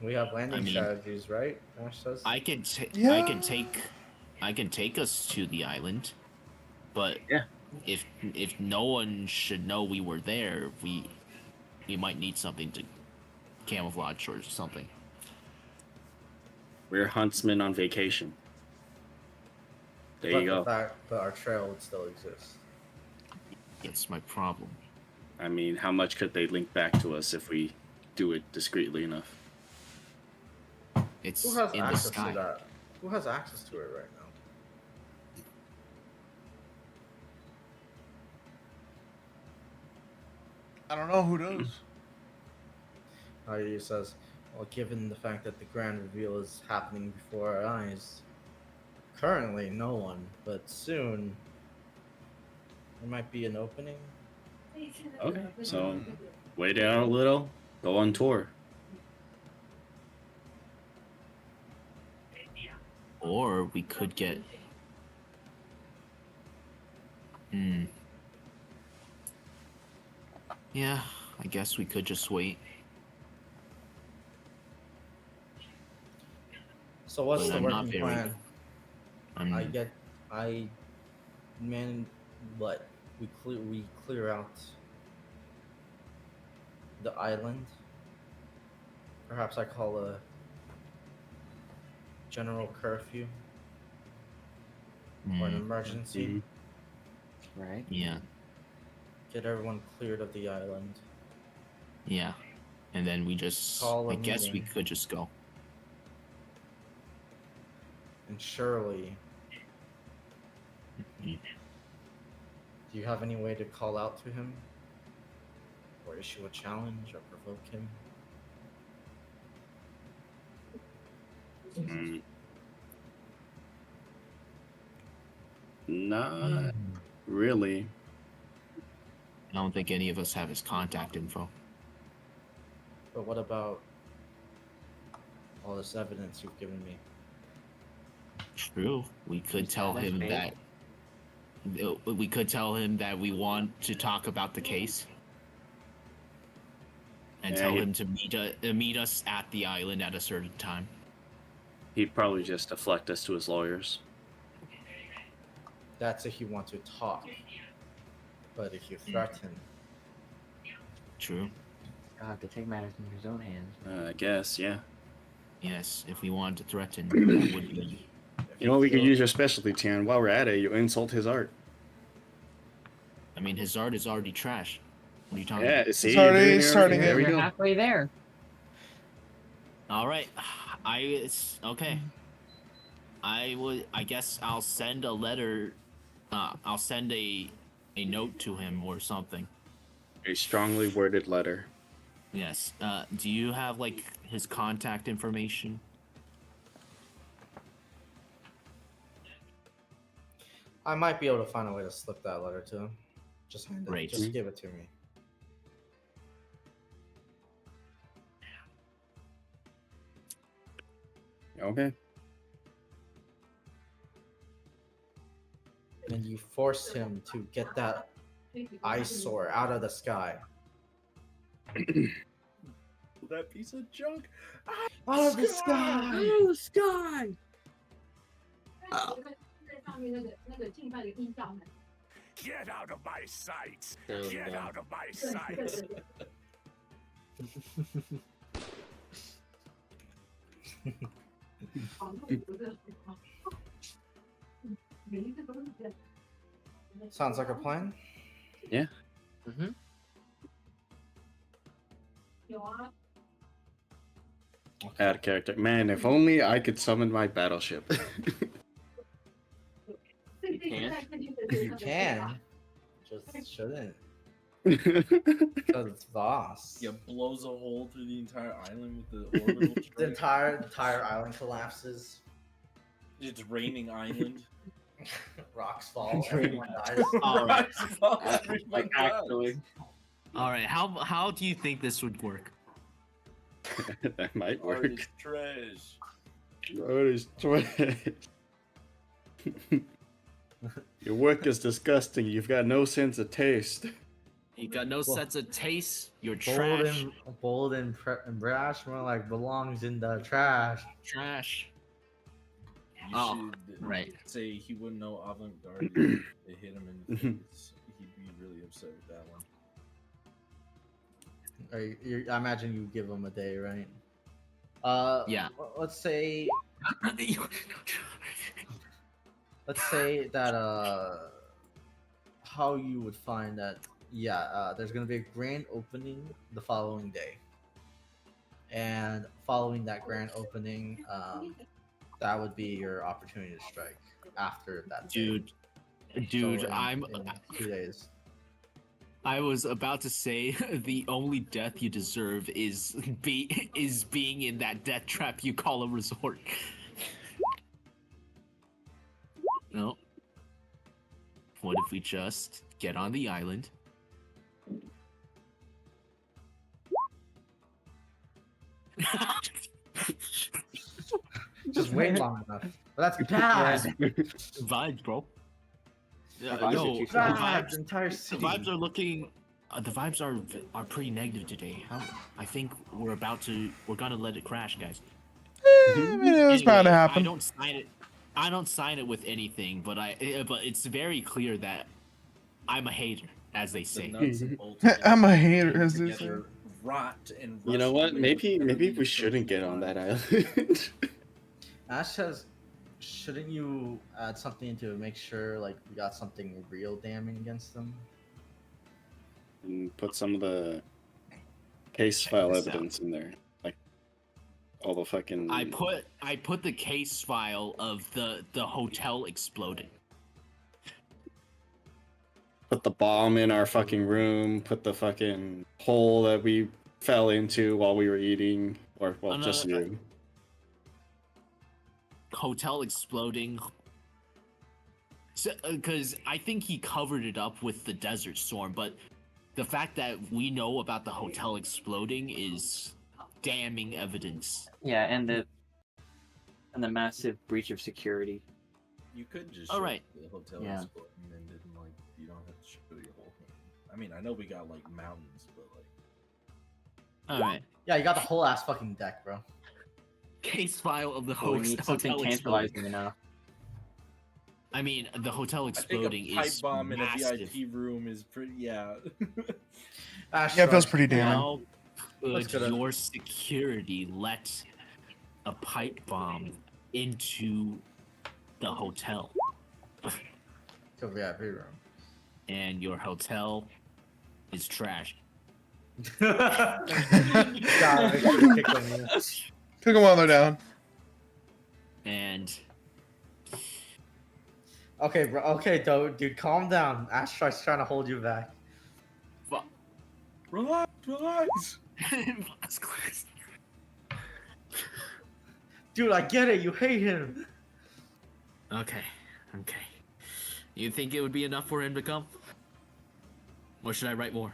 We have landing I mean- strategies, right? Ash says. I can Yeah. I can take us to the island, but Yeah. if no one should know we were there, we might need something to camouflage or something. We're huntsmen on vacation. There but you go. The fact that our trail would still exist. That's my problem. I mean, how much could they link back to us if we do it discreetly enough? It's Who has in the access sky. to that? Who has access to it right now? I don't know who does. He says, well, given the fact that the grand reveal is happening before our eyes, currently no one, but soon there might be an opening. Okay, so wait out a little, go on tour. Or we could get. Yeah, I guess we could just wait. So what's But the I'm not working very- plan? I'm, What? We clear out the island. Perhaps I call a general curfew or an mm, emergency. Right? yeah, Get everyone cleared of the island. yeah, and then we just. Call a I guess we meeting. could just go. And surely, Mhm. do you have any way to call out to him? Or issue a challenge or provoke him? Mm. Not really. I don't think any of us have his contact info. But what about all this evidence you've given me? True. We could He's tell got his him bait. that. We could tell him that we want to talk about the case. And Yeah, tell he- him to meet us at the island at a certain time. He'd probably just deflect us to his lawyers. That's if you want to talk. But if you threaten, True. I'll have to take matters into his own hands. I guess, yeah. Yes, if we wanted to threaten, that would be. You know, we could use your specialty, Tian. While we're at it, you insult his art. I mean, his art is already trash. What are you talking Yeah, about? see, It's you're already doing it starting There we You're go. halfway there. All right, it's okay. I guess I'll send a letter. I'll send a note to him or something. A strongly worded letter. Yes. Do you have like his contact information? I might be able to find a way to slip that letter to him. Just hand it. Great. Just give it to me. Okay. And you force him to get that eyesore out of the sky. That piece of junk. Out of the sky! Oh, sky! Get out of my sight! So Get dumb. out of my sight! Sounds like a plan. Mm-hmm. Out of character. Man, if only I could summon my battleship. You can't? You can. Just shouldn't. Because it's Voss. Yeah, blows a hole through the entire island with the orbital The strike. entire island collapses. It's raining island. Rocks fall. Everyone dies. All right. Oh my Like, God. actually. All right. How do you think this would work? That might Art work. is trash. Art is trash. Your work is disgusting. You've got no sense of taste. You got no sense of taste. You're Bold trash. and brash, more like belongs in the trash. Trash. You Oh, should right. say he wouldn't know avant-garde. If they hit him in the face. He'd be really upset with that one. I imagine you give him a day, right? Yeah. Let's say that how you would find that. Yeah, there's gonna be a grand opening the following day, and following that grand opening, that would be your opportunity to strike after that day. Dude, So I'm. in 2 days. I was about to say the only death you deserve is being in that death trap you call a resort. No. What if we just get on the island? Just wait long enough. But that's bad. Vibes, bro. vibes are Yo, too the strong. Bad. vibes, The entire the city. vibes are looking. The vibes are pretty negative today. I think we're gonna let it crash, guys. I mean, it was bound to Anyway, happen. I don't sign it with anything, but it's very clear that I'm a hater, as they The say. nuts and bolts I'm a came hater, as they say. together, rot and You know rust what? away Maybe with we everything shouldn't get on from that the island. Ash says, shouldn't you add something to make sure like we got something real damning against them? And put some of the case Check file this out. evidence in there, like all the fucking. I put the case file of the hotel exploding. Put the bomb in our fucking room. Put the fucking hole that we fell into while we were eating, or well, no, just no. you. Hotel exploding. Because I think he covered it up with the Desert Storm, but the fact that we know about the hotel exploding is damning evidence. Yeah, and the massive breach of security. You could just All show right. the hotel Yeah. exploding and then didn't like you don't have to show your whole thing. I mean, I know we got like mountains, but like All right. Yeah, you got the whole ass fucking deck, bro. Case file of the But we need something hotel exploding. tantalizing enough. I mean, the hotel I think exploding a pipe is bomb massive. in a VIP room is pretty. Yeah. Yeah, it feels pretty damning. How Let's could go to- your security let a pipe bomb into the hotel? To VIP room. And your hotel is trash. God, I should've kicked on you. Took them while they're down. And Okay, bro. Okay, dude, calm down. Astrike's trying to hold you back. Relax, relax. Dude, I get it. You hate him. okay. You think it would be enough for him to come? Or should I write more?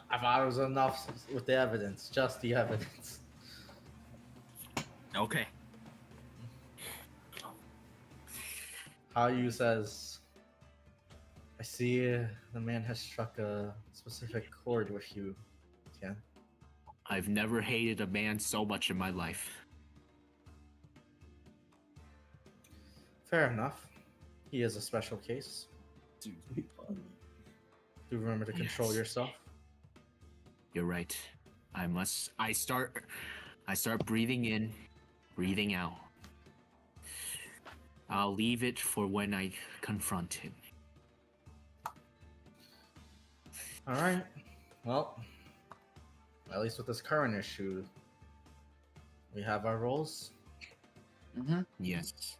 I thought it was enough with the evidence. Just the evidence. Okay. How you says, I see the man has struck a specific chord with you. Yeah. I've never hated a man so much in my life. Fair enough. He is a special case. Dude, Do remember to control Yes. yourself. You're right. I start breathing in, breathing out. I'll leave it for when I confront him. All right. Well, at least with this current issue, we have our roles. Yes.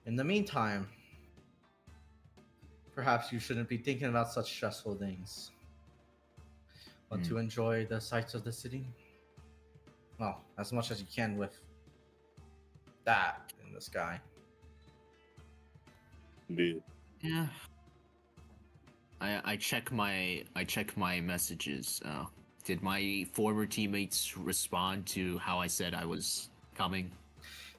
In the meantime, perhaps you shouldn't be thinking about such stressful things. Want to enjoy the sights of the city? Well, as much as you can with that in the sky. Yeah. I check my messages. Did my former teammates respond to how I said I was coming?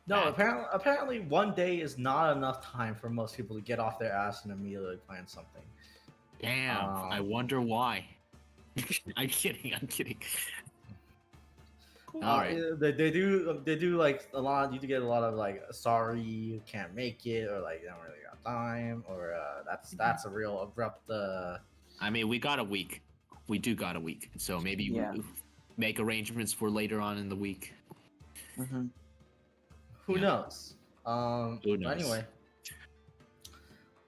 No, back? apparently 1 day is not enough time for most people to get off their ass and immediately plan something. Damn, I wonder why. I'm kidding. All right. They do like a lot. You do get a lot of like, sorry, you can't make it, or like, you don't really got time, or that's a real abrupt. I mean, we got a week. We do got a week, so maybe Yeah. we make arrangements for later on in the week. Who Yeah. knows? Who But knows? anyway.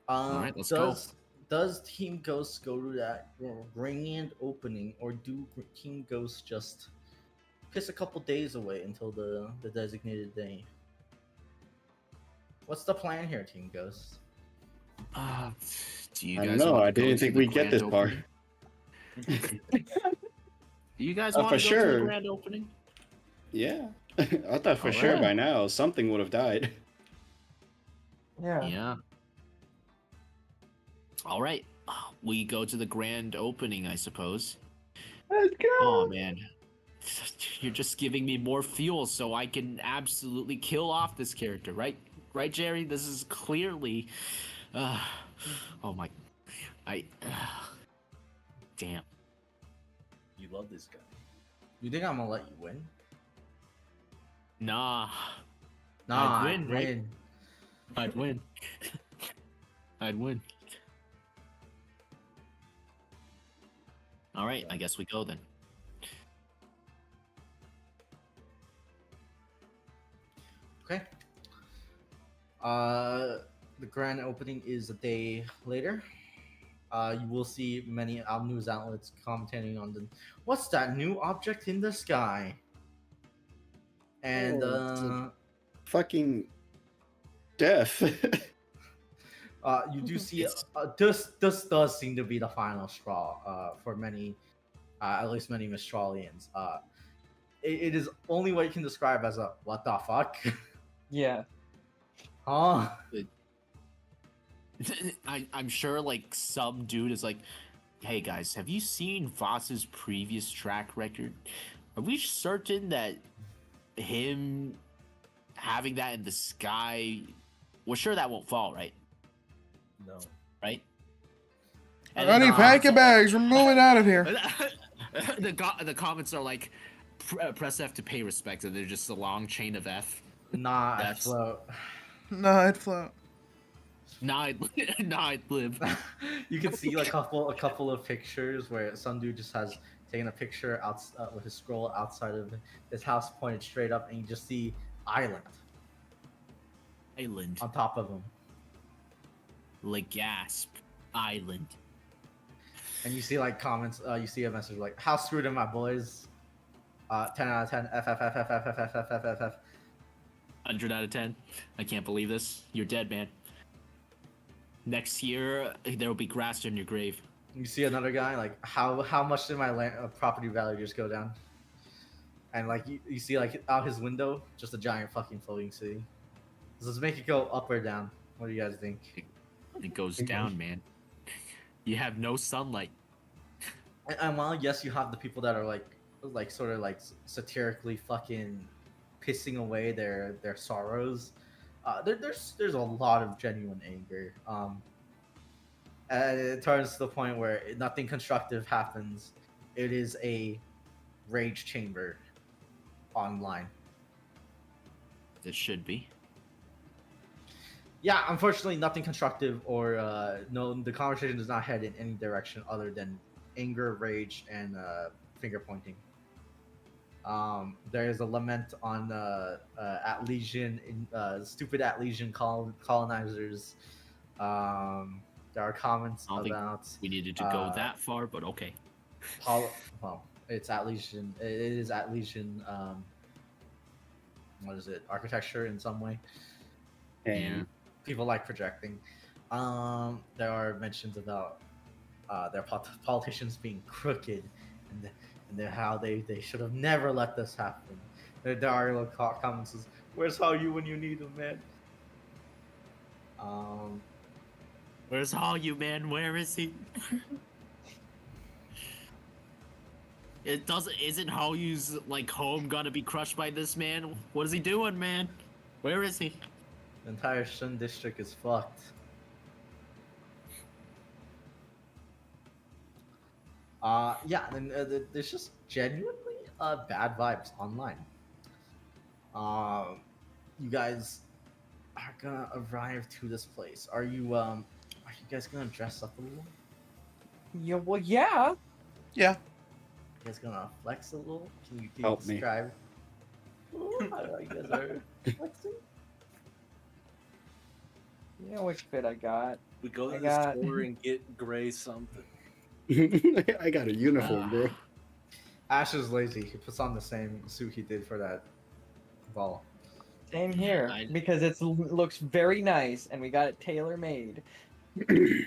right, let's go. Does Team Ghost go to that grand opening, or do Team Ghost just piss a couple days away until the designated day? What's the plan here, Team Ghost? Do you I guys don't know. want I to go didn't to think the we'd get grand this far. opening? Do you guys Oh, want to for go to sure. the grand opening? Yeah. I thought for sure Alright. by now something would have died. Yeah. All right. We go to the grand opening, I suppose. Let's go. Oh man. You're just giving me more fuel so I can absolutely kill off this character, right? Right, Jerry? This is clearly oh my damn. you love this guy. You think I'm gonna let you win? Nah. Nah, I'd win, right? win. I'd win. I'd win. All right, I guess we go then. Okay. The grand opening is a day later. You will see many news outlets commenting on the what's that new object in the sky? And Oh, it's Fucking death. you do see It's- this does seem to be the final straw for many, at least many Mistralians. It is only what you can describe as a what the fuck, Yeah. huh? I'm sure like some dude is like, hey guys, have you seen Voss's previous track record? Are we certain that him having that in the sky, we're sure that won't fall, right? No. Right? Honey, pack your bags. We're moving out of here. The comments are like, press F to pay respects, and there's just a long chain of F. Nah, I That's- float. Nah, I'd float. Nah, I'd live. You can see like a couple of pictures where some dude just has taken a picture out with his scroll outside of his house pointed straight up, and you just see island Island. on top of him. Legasp. Island. And you see like comments. You see a message like, "How screwed am I, boys?" 10 out of 10. F F F F F F F F F F F. 100 out of 10. I can't believe this. You're dead, man. Next year, there will be grass in your grave. You see another guy like, "How much did my land property value just go down?" And like you see like out his window, just a giant fucking floating city. Does this make it go up or down? What do you guys think? It goes down, man. You have no sunlight. And while yes, you have the people that are like sort of like satirically fucking pissing away their sorrows. There's a lot of genuine anger. And it turns to the point where nothing constructive happens. It is a rage chamber online. It should be. Yeah, unfortunately, nothing constructive or no, the conversation does not head in any direction other than anger, rage, and finger pointing. There is a lament on Atlesian, stupid Atlesian colonizers. There are comments I don't think about we needed to go that far, but okay. well, it's Atlesian. It is Atlesian. What is it? Architecture in some way. Yeah. People like projecting. There are mentions about their politicians being crooked and how they should have never let this happen. There are little comments says, "Where's how you when you need him, man?" Where's all you, man? Where is he? It doesn't. Isn't Halyu's like home gonna be crushed by this man? What is he doing, man? Where is he? The entire Shun district is fucked. Yeah, and there's just genuinely bad vibes online. You guys are gonna arrive to this place. Are you guys gonna dress up a little? Yeah, well, yeah. Yeah. You guys gonna flex a little? Can you Help me. describe how you guys are flexing? You know which fit I got. We go to I the got- store and get Gray something. I got a uniform, bro. Ash is lazy. He puts on the same suit he did for that ball. Same here, I- because it looks very nice, and we got it tailor made.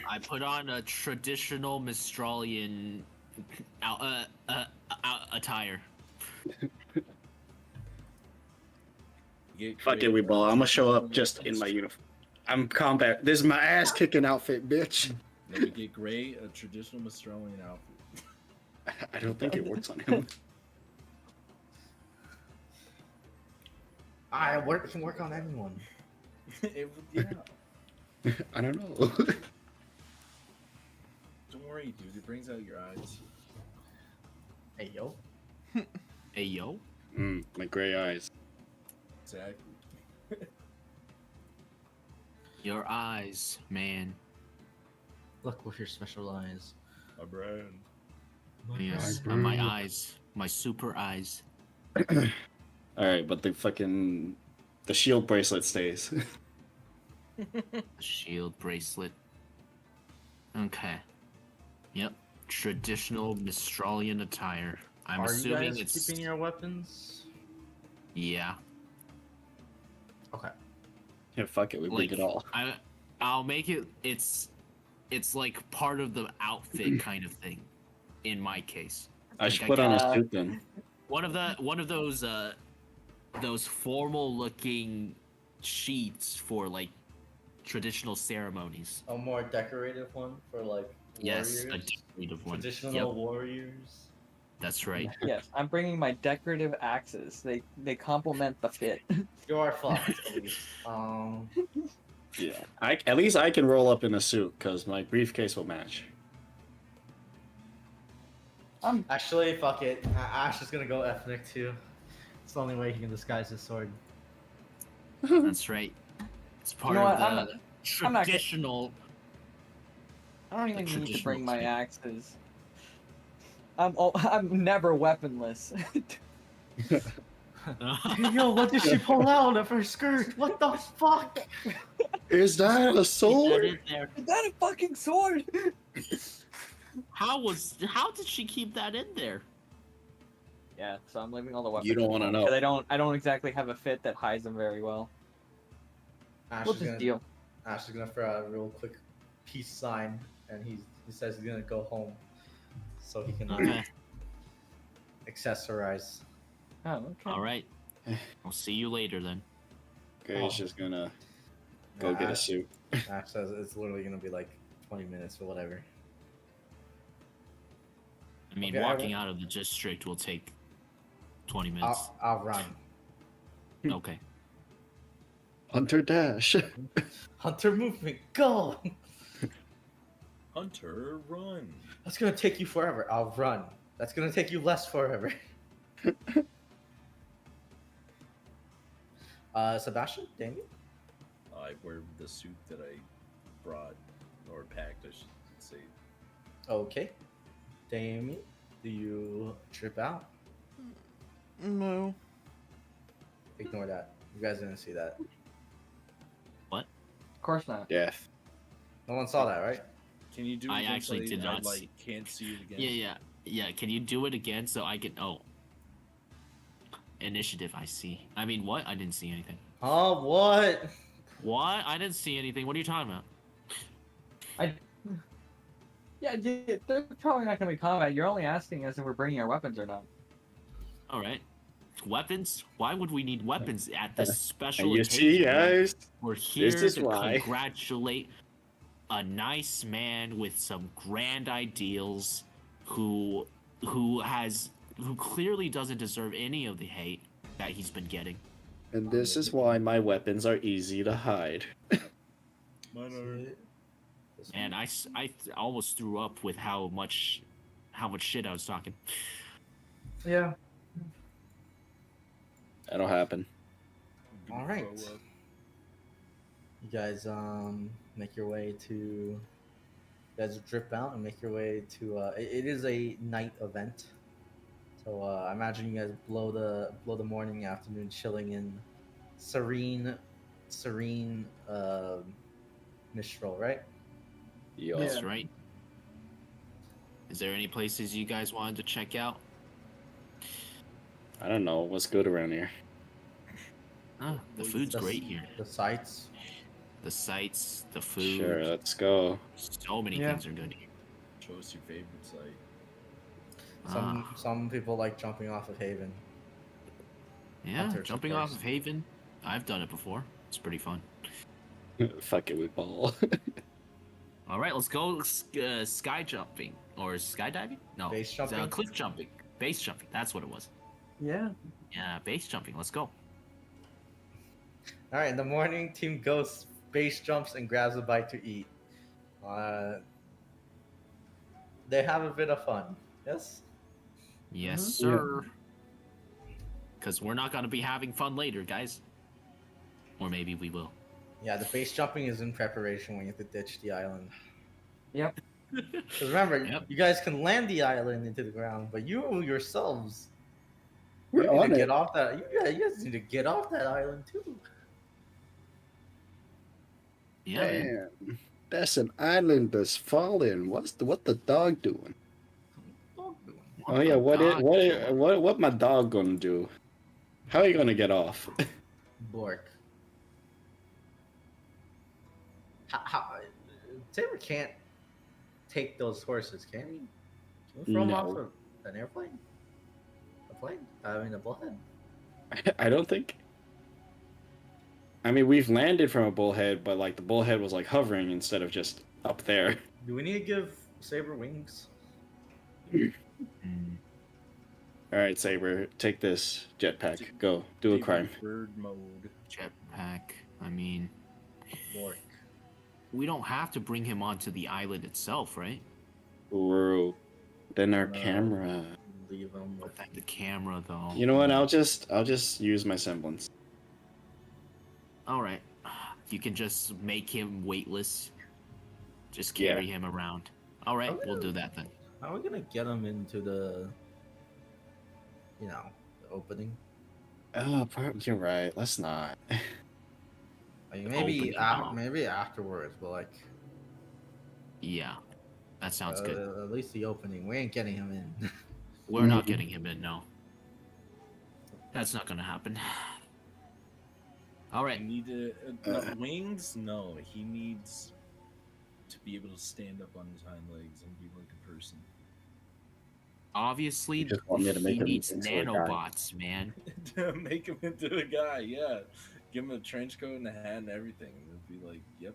I put on a traditional Mistralian attire. Get Fuck Gray it, we a ball. I'm gonna show up traditional just in my outfit. uniform. I'm combat. This is my ass kicking outfit, bitch. Then we get Gray a traditional Australian outfit. I don't think it works on him. It can work on anyone. Yeah. I don't know. Don't worry, dude. It brings out your eyes. Hey yo. Hey yo. My gray eyes. Exactly. Your eyes, man. Look with your special eyes. My brand. Yes, My my brand. eyes. My super eyes. All right, but the shield bracelet stays. Shield bracelet. Okay. Yep. Traditional Mistralian attire. I'm Are you assuming guys it's keeping your weapons? yeah. Okay. Yeah, fuck it, we bring Like it all. I'll make it. It's like part of the outfit kind of thing. In my case, I should like, put on a got- suit then. one of those formal looking sheets for like traditional ceremonies. A more decorative one for like Yes, a warriors. decorative one. Traditional Yep, warriors. that's right. Yes, I'm bringing my decorative axes. They complement the fit. You are fucked. at least. Yeah, at least I can roll up in a suit because my briefcase will match. Actually, fuck it. Ash is gonna go ethnic too. It's the only way he can disguise his sword. That's right. It's part know of what, the I'm not gonna- traditional. I don't even need to traditional bring my type. axes. I'm never weaponless. Yo, what did she pull out of her skirt? What the fuck? Is that a Keep that sword? in there. Is that a fucking sword? How did she keep that in there? Yeah, so I'm leaving all the weapons. You don't wanna at home, know. 'cause I don't exactly have a fit that hides them very well. Ash We'll is just gonna deal. Ash is gonna throw out a real quick peace sign, and he says he's gonna go home, so he can Okay. accessorize. Oh, okay. All right. I'll see you later then. Okay, he's just gonna go get a suit. Ash says it's literally gonna be like 20 minutes or whatever. I mean, Okay, walking out of the district will take 20 minutes. I'll run. Okay. Hunter dash. Hunter movement, go! Hunter, run. That's gonna take you forever. I'll run. That's gonna take you less forever. Sebastian, Damien? I wear the suit that I brought, or packed, I should say. Okay. Damien, do you trip out? No. Ignore that. You guys didn't see that. Of course not. Death. No one saw that, right? Can you do it I again actually so did I, not like, see- can't see it again? Yeah. Can you do it again so I can? Oh. Initiative. I see. I mean, what? I didn't see anything. Oh, what? What? I didn't see anything. What are you talking about? Yeah, there's probably not gonna be combat. You're only asking us if we're bringing our weapons or not. All right. Weapons? Why would we need weapons at this special And you occasion? see, guys, We're here is to why. congratulate a nice man with some grand ideals who clearly doesn't deserve any of the hate that he's been getting. and this is why my weapons are easy to hide. Mine are... And I almost threw up with how much shit I was talking. Yeah. That'll happen. All right. Throw up. You guys make your way to. You guys drip out and make your way to. It is a night event, so I imagine you guys blow the morning, afternoon, chilling in serene Mistral, right? Yo. That's right. Is there any places you guys wanted to check out? I don't know what's good around here. The food's great here. The sights. The sights, the food. Sure, let's go. So many Yeah. things are good here. Show us your favorite site. Some people like jumping off of Haven. Yeah, Hunter's jumping the off first. of Haven. I've done it before. It's pretty fun. Fuck it, we ball. All right, let's go sky jumping or skydiving. No, Base it's, jumping? cliff jumping, base jumping. That's what it was. Yeah. Yeah, base jumping. Let's go. All right, in the morning, Team Ghost base jumps and grabs a bite to eat. They have a bit of fun. Yes. Yes, Mhm. sir. Because we're not gonna be having fun later, guys. Or maybe we will. Yeah, the base jumping is in preparation when you have to ditch the island. Yep. Because remember, Yep. you guys can land the island into the ground, but you yourselves, We're you need on to it. get off that. You guys need to get off that island too. Yeah. man. Damn, that's an island that's falling. What the dog doing? Oh, Oh yeah, the dog doing? what my dog gonna do? How are you gonna get off? Bork. How Saber can't take those horses, can he? Can we throw him No. off of an airplane? A plane? I mean, a bullhead. I don't think. I mean, we've landed from a bullhead, but like the bullhead was like hovering instead of just up there. Do we need to give Saber wings? Mm. All right, Saber, take this jetpack. Go do a David crime. Bird mode. Jetpack. I mean, Bork. we don't have to bring him onto the island itself, right? Bro, Then our No. camera. Leave him with. The camera, though. You know what? I'll just use my semblance. All right. You can just make him weightless. Just Yeah. carry him around. All right, we'll do that then. How are we gonna get him into the, the opening? Oh, you're right. Let's not. Like maybe Opening, no. maybe afterwards, but like Yeah, that sounds good. at least the opening. We ain't getting him in. We're not getting him in, no. That's not gonna happen. All I right. need to wings. No, he needs to be able to stand up on his hind legs and be like a person. Obviously, You just want me to make he him needs into a guy. nanobots, man. Make him into a guy. Yeah, give him a trench coat and a hat and everything. And it'll be like, yep,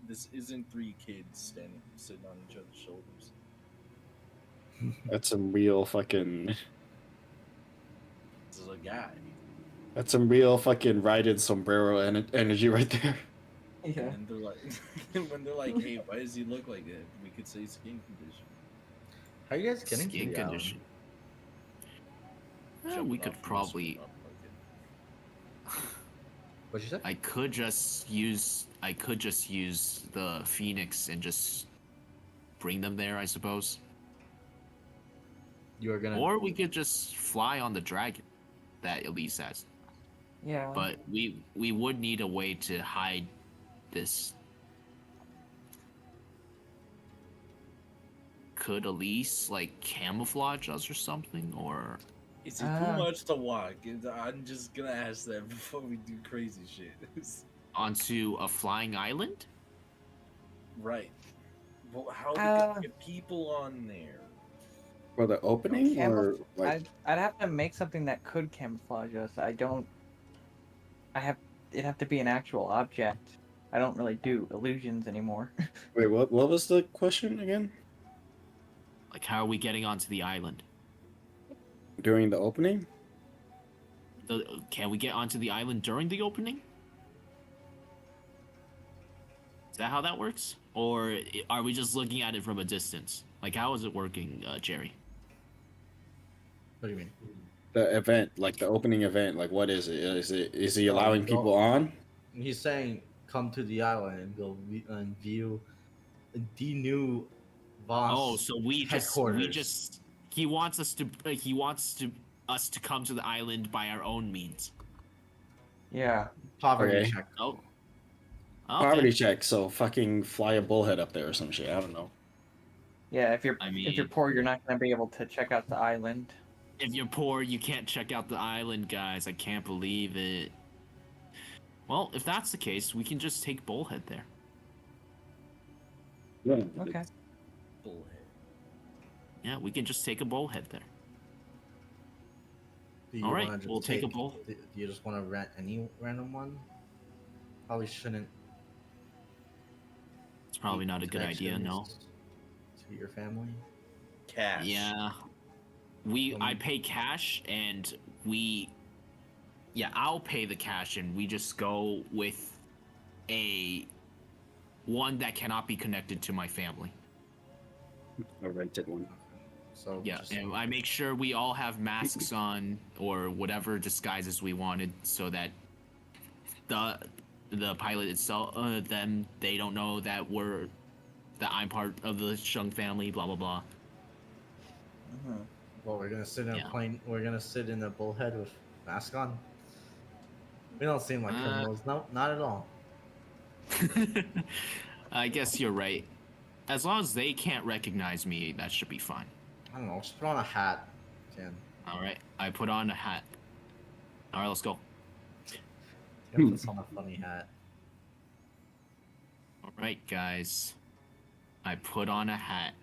this isn't three kids sitting on each other's shoulders. That's some real fucking. This is a guy. That's some real fucking ride-in sombrero energy right there. Yeah. And they're like, when they're like, hey, why does he look like that? We could say skin condition. How are you guys getting Skin to the condition. We Jumping could off from probably. this one, What'd you say? I could just use the Phoenix and just bring them there, I suppose. You are gonna. Or we could just fly on the dragon that Elise has. Yeah. But we would need a way to hide this. Could Elise like camouflage us or something? Or Is it too much to walk? I'm just gonna ask that before we do crazy shit. onto a flying island? Right. Well, how we gonna get people on there? For the opening, or like I'd have to make something that could camouflage us. It'd have to be an actual object. I don't really do illusions anymore. wait, what was the question again? Like, how are we getting onto the island? During the opening? Can we get onto the island during the opening? Is that how that works? Or are we just looking at it from a distance? Like, how is it working, Jerry? What do you mean? The event, like the opening event, like what is it? Is he allowing people on? He's saying, "Come to the island and go and view the new Voss Oh, so headquarters." he wants us to come to the island by our own means. Yeah. Poverty Okay. check. Oh. Okay. Poverty check, so fucking fly a bullhead up there or some shit. I don't know. Yeah, if you're mean- poor, you're not gonna be able to check out the island. If you're poor, you can't check out the island, guys. I can't believe it. Well, if that's the case, we can just take Bullhead there. Yeah. Okay. Bullhead. Yeah, we can just take a Bullhead there. Do you All right, wanna just we'll take a bull. Do you just want to rent any random one? Probably shouldn't. It's probably not a good idea, no. Connections To your family. Cash. Yeah. I pay cash and I'll pay the cash and we just go with one that cannot be connected to my family. A rented one. So Yeah, just- and I make sure we all have masks on or whatever disguises we wanted so that the pilot itself, they don't know that I'm part of the Shung family, blah blah blah. Mhm. Well, we're gonna sit in Yeah. a plane. We're gonna sit in a bullhead with mask on. We don't seem like criminals. No, not at all. I guess you're right. As long as they can't recognize me, that should be fine. I don't know. Just put on a hat, Jan. All right, I put on a hat. All right, let's go. Jan puts on a funny hat. All right, guys. I put on a hat.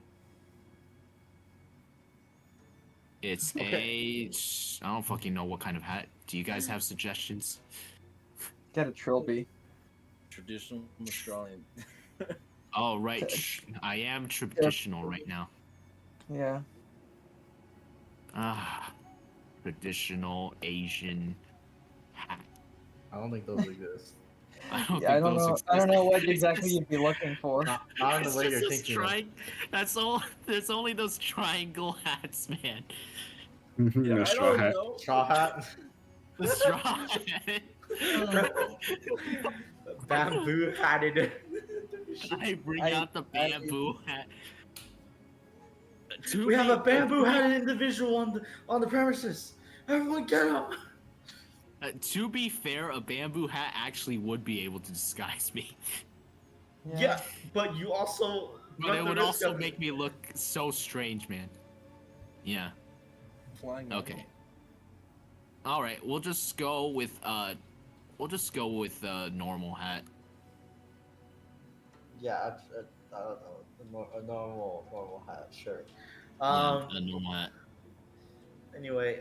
It's I don't fucking know what kind of hat. Do you guys have suggestions? Get a trilby. Traditional Australian. Oh, right. I am traditional right now. Yeah. Traditional Asian hat. I don't think those exist. I don't Yeah, I think don't those know. exist. I don't know what exactly you'd be looking for. Not in the It's way just you're those thinking of. That's all. There's only those triangle hats, man. Yeah, A I straw don't hat. know. Straw hat. The straw hat. Bamboo hatted. I bring I- out the I- bamboo hat. To We have be- a bamboo hatted individual on the premises. Everyone get up. To be fair, a bamboo hat actually would be able to disguise me, Yeah, but you also but run it the would risk also of make me look so strange, man. Yeah. Flying Okay. All right. We'll just go with normal hat. Yeah, I don't know. A normal hat, sure. Yeah, a normal hat. Anyway,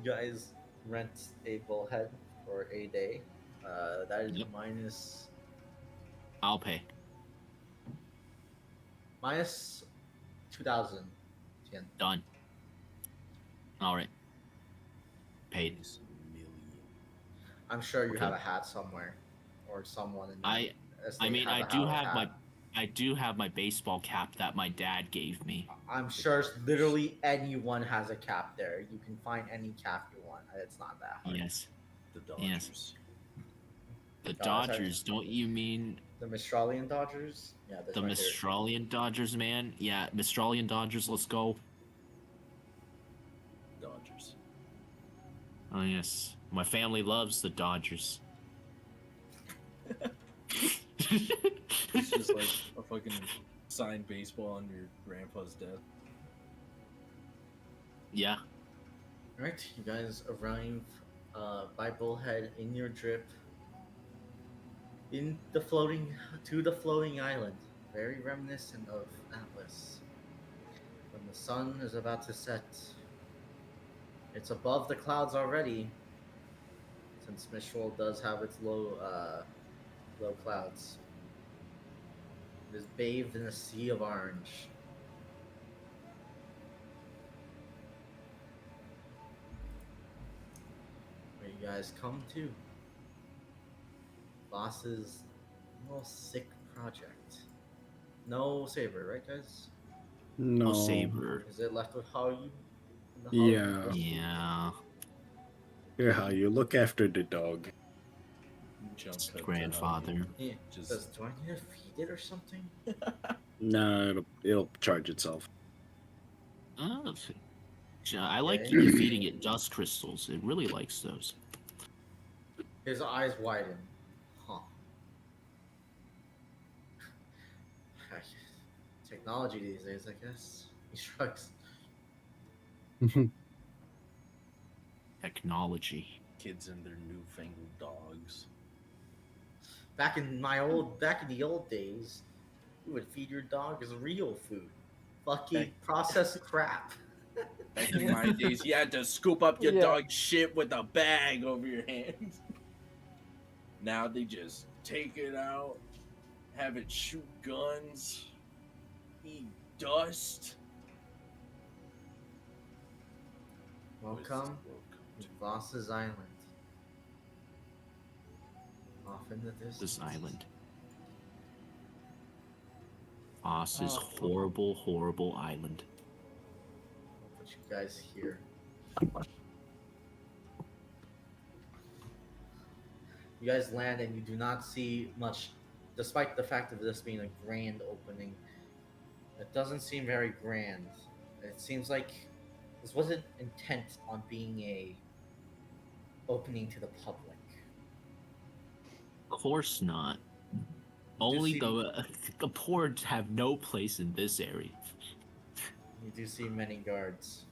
you guys rent a bullhead for a day. That is Yep. I'll pay. minus 2,000 yen. Done. All right. Paid. I'm sure you Okay. have a hat somewhere, or someone in your I estate mean, has I do have my baseball cap that my dad gave me. I'm sure literally anyone has a cap there. You can find any cap you want. It's not that hard. Yes. The Yes. Dodgers. The that's Dodgers, don't you mean The Mistralian Dodgers? Yeah, that's the right there. Mistralian Dodgers, man? Yeah, Mistralian Dodgers, let's go. Dodgers. Oh, yes. My family loves the Dodgers. It's just like a fucking signed baseball on your grandpa's death. Yeah. Alright, you guys arrive by Bullhead in your drip to the floating island, very reminiscent of Atlas. When the sun is about to set, it's above the clouds already, since Mistral does have its low clouds. It is bathed in a sea of orange. Where you guys come to? Boss's little sick project. No saber, right, guys? No saber. Is it left with Hayu? Yeah. Yeah. Here, how you look after the dog. Jump cut to Grandfather. Yeah. Just Do I need to feed it or something? No, it'll charge itself. Oh, I like Okay. you feeding it dust crystals. It really likes those. His eyes widen. Huh. Technology these days, I guess. He shrugs. Technology. kids and their newfangled dogs. Back in the old days, you would feed your dog as real food. Fucking processed crap. Back in my days, you had to scoop up your Yeah. dog shit with a bag over your hands. Now they just take it out, have it shoot guns, eat dust. Welcome to Voss's Island. Off in the distance. This island. Voss's horrible, horrible island. I'll put you guys here. You guys land and you do not see much, despite the fact of this being a grand opening. It doesn't seem very grand. It seems like this wasn't intent on being a opening to the public. Of course not. You Only see- the poor have no place in this area. You do see many guards.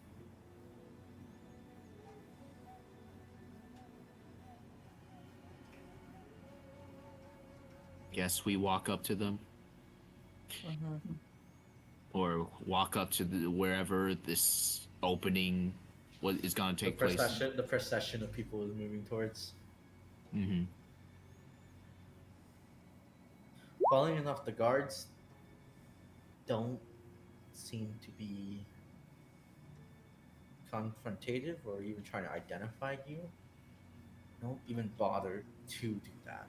Guess we walk up to them, or walk up to wherever this opening is going to take place. The procession of people is moving towards. Mm-hmm. Funnily enough, the guards don't seem to be confrontative or even trying to identify you. Don't even bother to do that.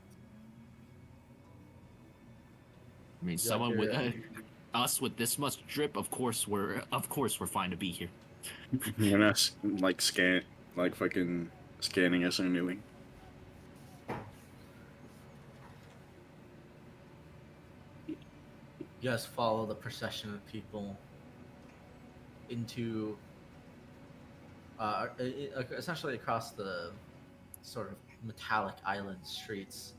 I mean, like someone with you're- us with this much drip, of course we're fine to be here. You're not like fucking scanning us or anything. You guys follow the procession of people into essentially across the sort of metallic island streets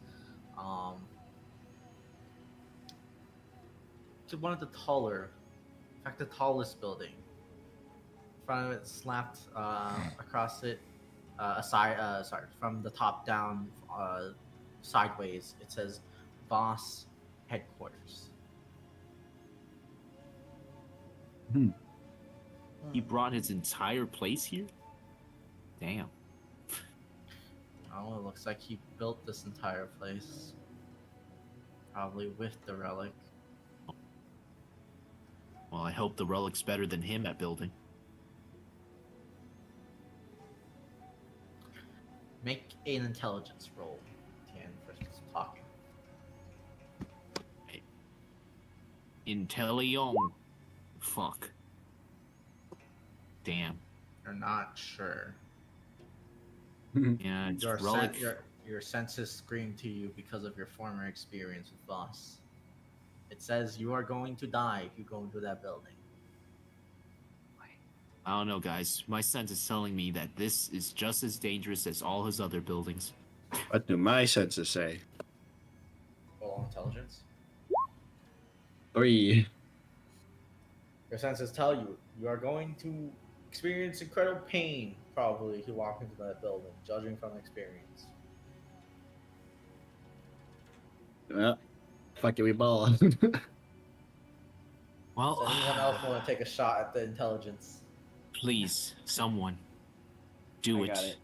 to one of the taller, in fact, the tallest building. In front of it, slapped across it, from the top down, sideways, it says Voss Headquarters. He brought his entire place here? Damn. Oh, it looks like he built this entire place. Probably with the relic. Well, I hope the relic's better than him at building. Make an intelligence roll, Tan, for talking. Intellion. Fuck. Damn. You're not sure. Yeah, it's relic. Your senses scream to you because of your former experience with Voss. It says you are going to die if you go into that building. I don't know, guys. My sense is telling me that this is just as dangerous as all his other buildings. What do my senses say? Roll intelligence. 3. Your senses tell you you are going to experience incredible pain probably if you walk into that building, judging from experience. Yeah. Fuck it, we ball. Well, Does anyone else want to take a shot at the intelligence? please, someone, do I got it. it.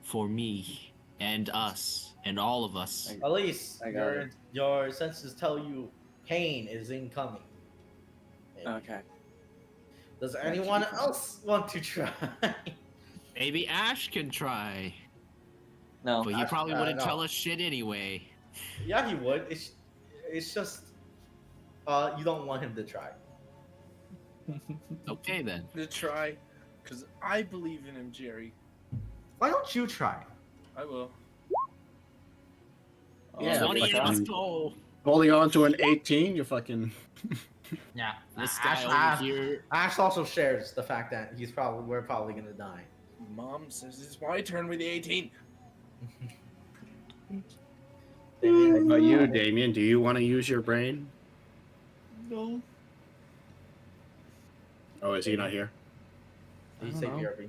For me and us and all of us. Elise, I got it. your senses tell you pain is incoming. Okay. Does anyone else want to try? Maybe Ash can try, No. but he Ash- probably wouldn't no. tell us shit anyway. Yeah, he would. It's just you don't want him to try. Okay then. To try, because I believe in him, Jerry. Why don't you try? I will. Yeah, Funny, fucking- let's go. Holding on to an 18, you're fucking. Yeah, This Ash, guy over here. Ash also shares the fact that we're probably gonna die. Mom says it's my turn with the 18. What about you, Damien? Do you want to use your brain? No. Oh, is he not here? Did he I say don't know. BRB?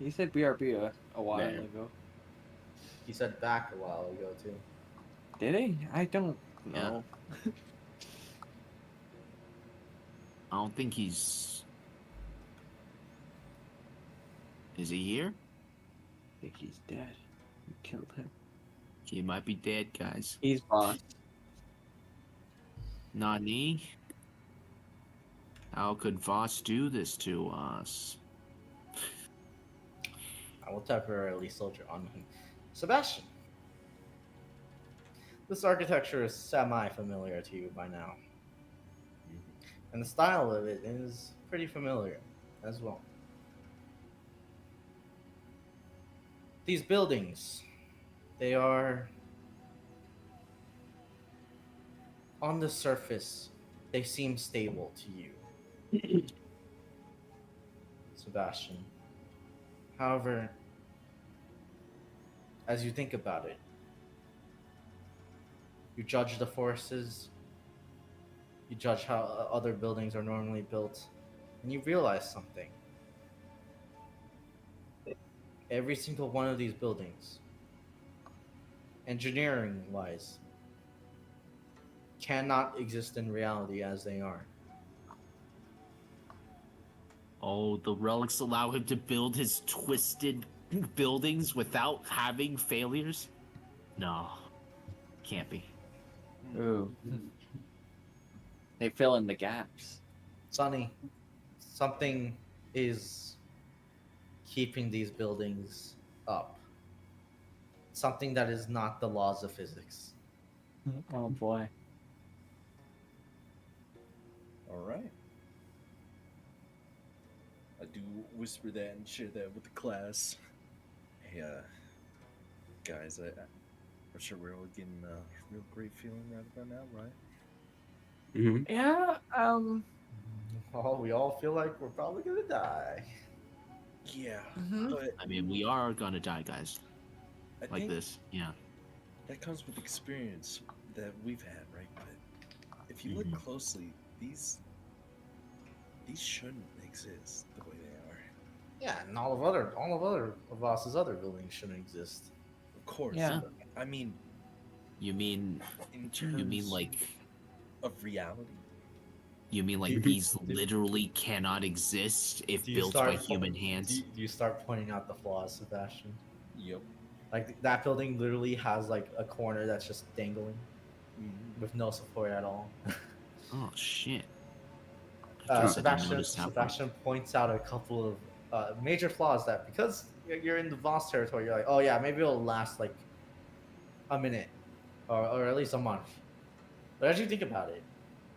He said BRB a while Damn. ago. He said back a while ago too. Did he? I don't Yeah. know. I don't think he's. Is he here? I think he's dead. We killed him. He might be dead, guys. He's boss. Nani? How could Voss do this to us? I will temporarily soldier on him. Sebastian. This architecture is semi-familiar to you by now. And the style of it is pretty familiar as well. These buildings, they are on the surface, they seem stable to you, Sebastian. However, as you think about it, you judge the forces, you judge how other buildings are normally built, and you realize something. Every single one of these buildings, engineering wise, cannot exist in reality as they are. Oh, the relics allow him to build his twisted buildings without having failures? No. Can't be. Ooh. They fill in the gaps. Sonny, something is keeping these buildings up. Something that is not the laws of physics. Oh boy. All right. I do whisper that and share that with the class. Hey, guys, I'm sure we're all getting a real great feeling right about now, right? Hmm. Yeah. Oh, we all feel like we're probably gonna die. Yeah, Mm-hmm. but I mean, we are gonna die, guys. I Like think this. Yeah. that comes with experience that we've had, right? But if you look Mhm. closely, these shouldn't exist the way they are. Yeah, and all of Voss's other buildings shouldn't exist. Of course. Yeah. But, I mean, You mean in you mean terms like of reality. these literally cannot exist if Do you built by start human hands? do you start pointing out the flaws, Sebastian? Yep. Like that building literally has like a corner that's just dangling Mhm. with no support at all. Oh shit. I guess I didn't notice that part. Sebastian points out a couple of major flaws that because you're in the Voss territory, you're like, oh yeah, maybe it'll last like a minute or at least a month. But as you think about it,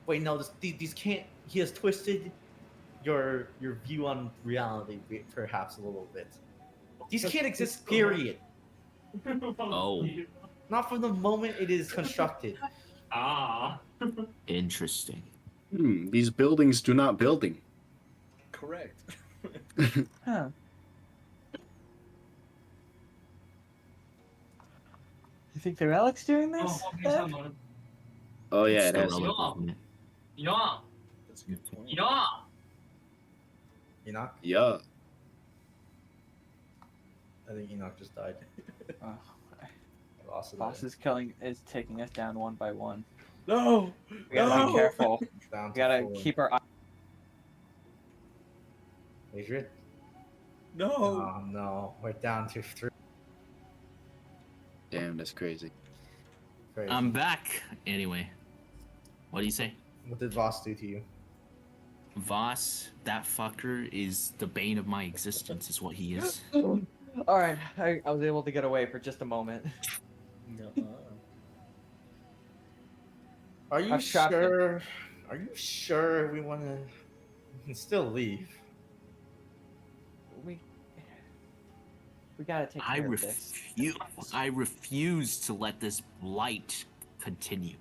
wait, no, these can't. He has twisted your view on reality perhaps a little bit. These can't exist. Period. Oh, Not from the moment it is constructed. interesting. These buildings do not building. Correct. Huh. You think the relic's doing this? Oh yeah, It's it the has. relic, isn't it? That's a good point. Enoch? Yeah. I think Enoch just died. Oh, Lost it. Boss is taking us down one by one. No! We gotta be No! careful. Down We to gotta 4. keep our eye. Adrian? No! Oh no, we're down to 3. Damn, that's crazy. Crazy. I'm back. Anyway, what do you say? What did Voss do to you? Voss, that fucker is the bane of my existence, is what he is. All right, I was able to get away for just a moment. Nuh-uh. Are you I've trapped him. sure? Are you sure we want to? We can still leave. We gotta take I care of this. refuse to let this blight continue.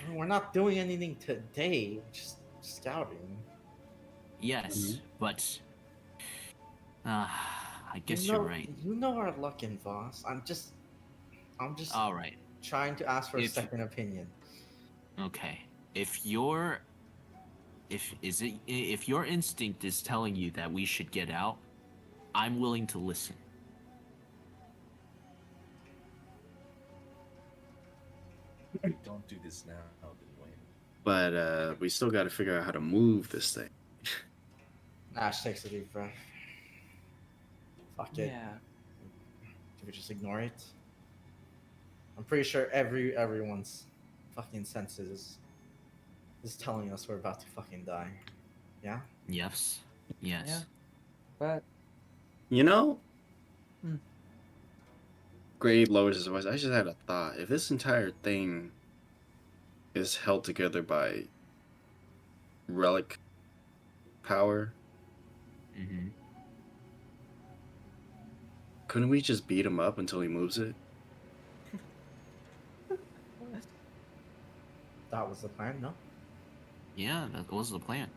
I mean, we're not doing anything today. We're just scouting. Yes, but I guess you know, you're right. You know our luck in Voss. I'm just All right. trying to ask for a If- second opinion. Okay. If your instinct is telling you that we should get out, I'm willing to listen. Don't do this now, then Wayne. But we still got to figure out how to move this thing. Ash takes a deep breath. Fuck it. Yeah. Do we just ignore it? I'm pretty sure everyone's fucking senses is telling us we're about to fucking die. Yeah? Yes. Yes. Yeah. But You know? Hmm. Gray lowers his voice. I just had a thought. If this entire thing is held together by relic power, Mm-hmm. couldn't we just beat him up until he moves it? That was the plan, no? Yeah, that was the plan.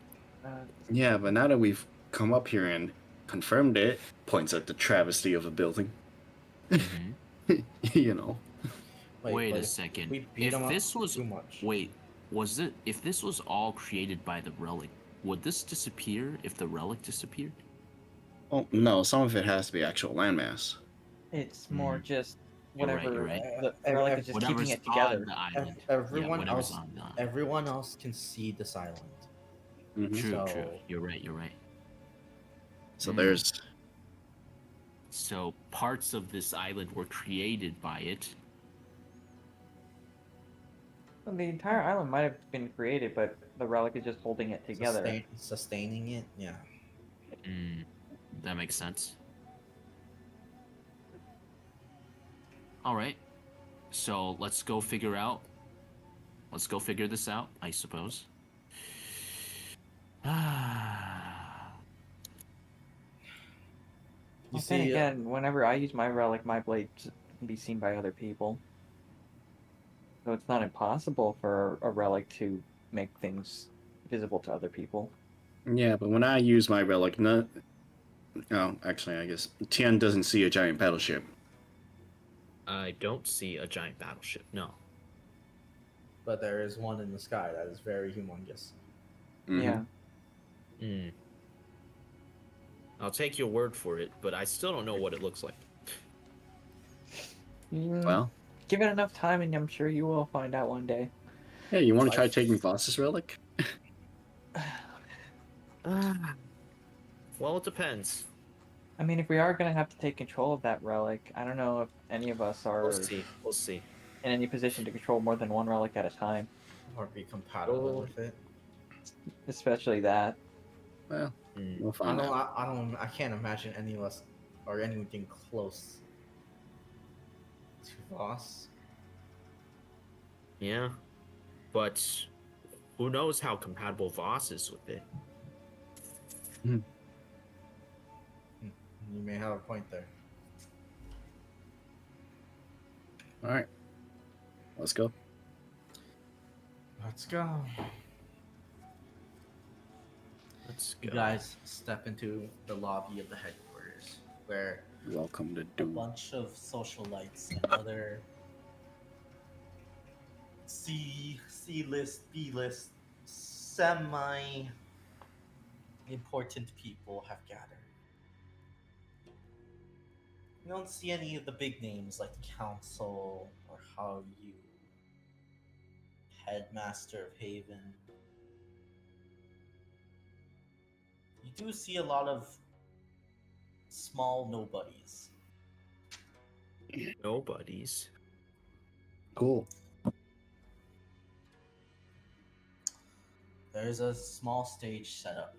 Yeah, but now that we've come up here and confirmed it, points at the travesty of a building. Mm-hmm. You know. Wait but a if second. we beat If him up this was too much. wait, was it if this was all created by the relic, would this disappear if the relic disappeared? Oh no, some of it has to be actual landmass. it's more just You're right, whatever. you're right. The relic is just keeping Whatever's it together. on the island. Everyone whatever's else on the island. everyone else can see this island. Mhm. True, So- true. You're right, you're right. So Mm. there's So parts of this island were created by it. The entire island might have been created, but the relic is just holding it together. Sustaining it, yeah. That makes sense. All right. So let's go figure this out, I suppose. You Well, then see, again, whenever I use my relic, my blade can be seen by other people. So it's not impossible for a relic to make things visible to other people. Yeah, but when I use my relic, no. Oh, actually, I guess Tian doesn't see a giant battleship. I don't see a giant battleship. No. but there is one in the sky that is very humongous. Mhm. Yeah. Hmm. I'll take your word for it, but I still don't know what it looks like. Well, Give it enough time, and I'm sure you will find out one day. hey, you want to try taking Voss's relic? Well, it depends. I mean, if we are going to have to take control of that relic, I don't know if any of us are We'll see. We'll see. in any position to control more than one relic at a time, Or be compatible Oh. with it. especially that. Well, Hmm. we'll find out. I can't imagine any of us or anything close to Voss. Yeah. But who knows how compatible Voss is with it? You may have a point there. All right, let's go. Let's go. Let's You go. guys step into the lobby of the headquarters, where Welcome to a Doom. bunch of socialites and other C-list, B-list, semi-important people have gathered. You don't see any of the big names like the Council or How You, Headmaster of Haven. You do see a lot of small nobodies. Nobodies. Cool. There's a small stage set up.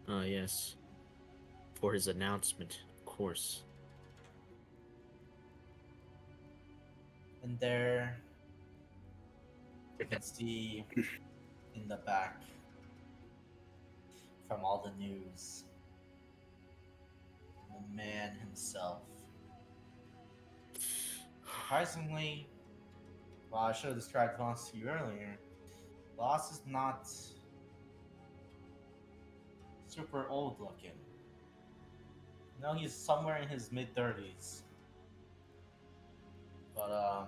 Ah, yes. For his announcement, of course. And there, you can see in the back from all the news, the man himself. Surprisingly, well, I should have described Voss to you earlier. Voss is not super old looking. No, he's somewhere in his mid 30s. But,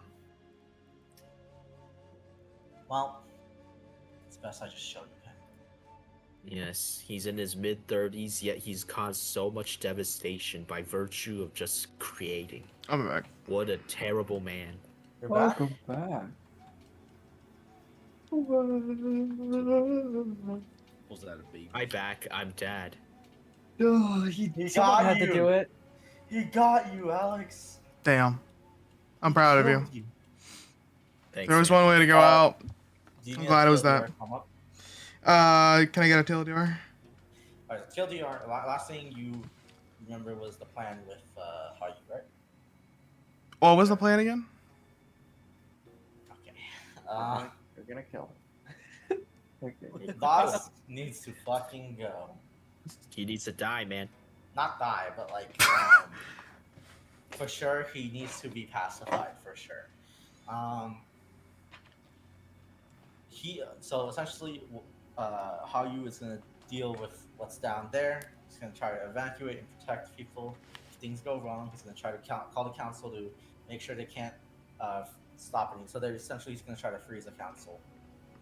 well, it's best I just show you him. Yes, he's in his mid-30s, yet he's caused so much devastation by virtue of just creating. I'm back. What a terrible man. You're back? back. Pulls out a baby. I'm back. I'm dad. Oh, He someone got had to you. do it. He got you, Alex. Damn. I'm proud of you. Killed you. Thanks. There was man. one way to go out. Do you I'm need glad a it was TLDR that. come up? Can I get a TLDR? Alright, TLDR, last thing you remember was the plan with Hardy, right? What was the plan again? Okay. You're gonna kill him. Okay. Voss needs to fucking go. He needs to die, man. Not die, but like, for sure he needs to be pacified, for sure. So essentially, how you is gonna deal with what's down there. He's gonna try to evacuate and protect people. If things go wrong, he's gonna try to call the council to make sure they can't stop anything. So they're essentially he's gonna try to freeze the council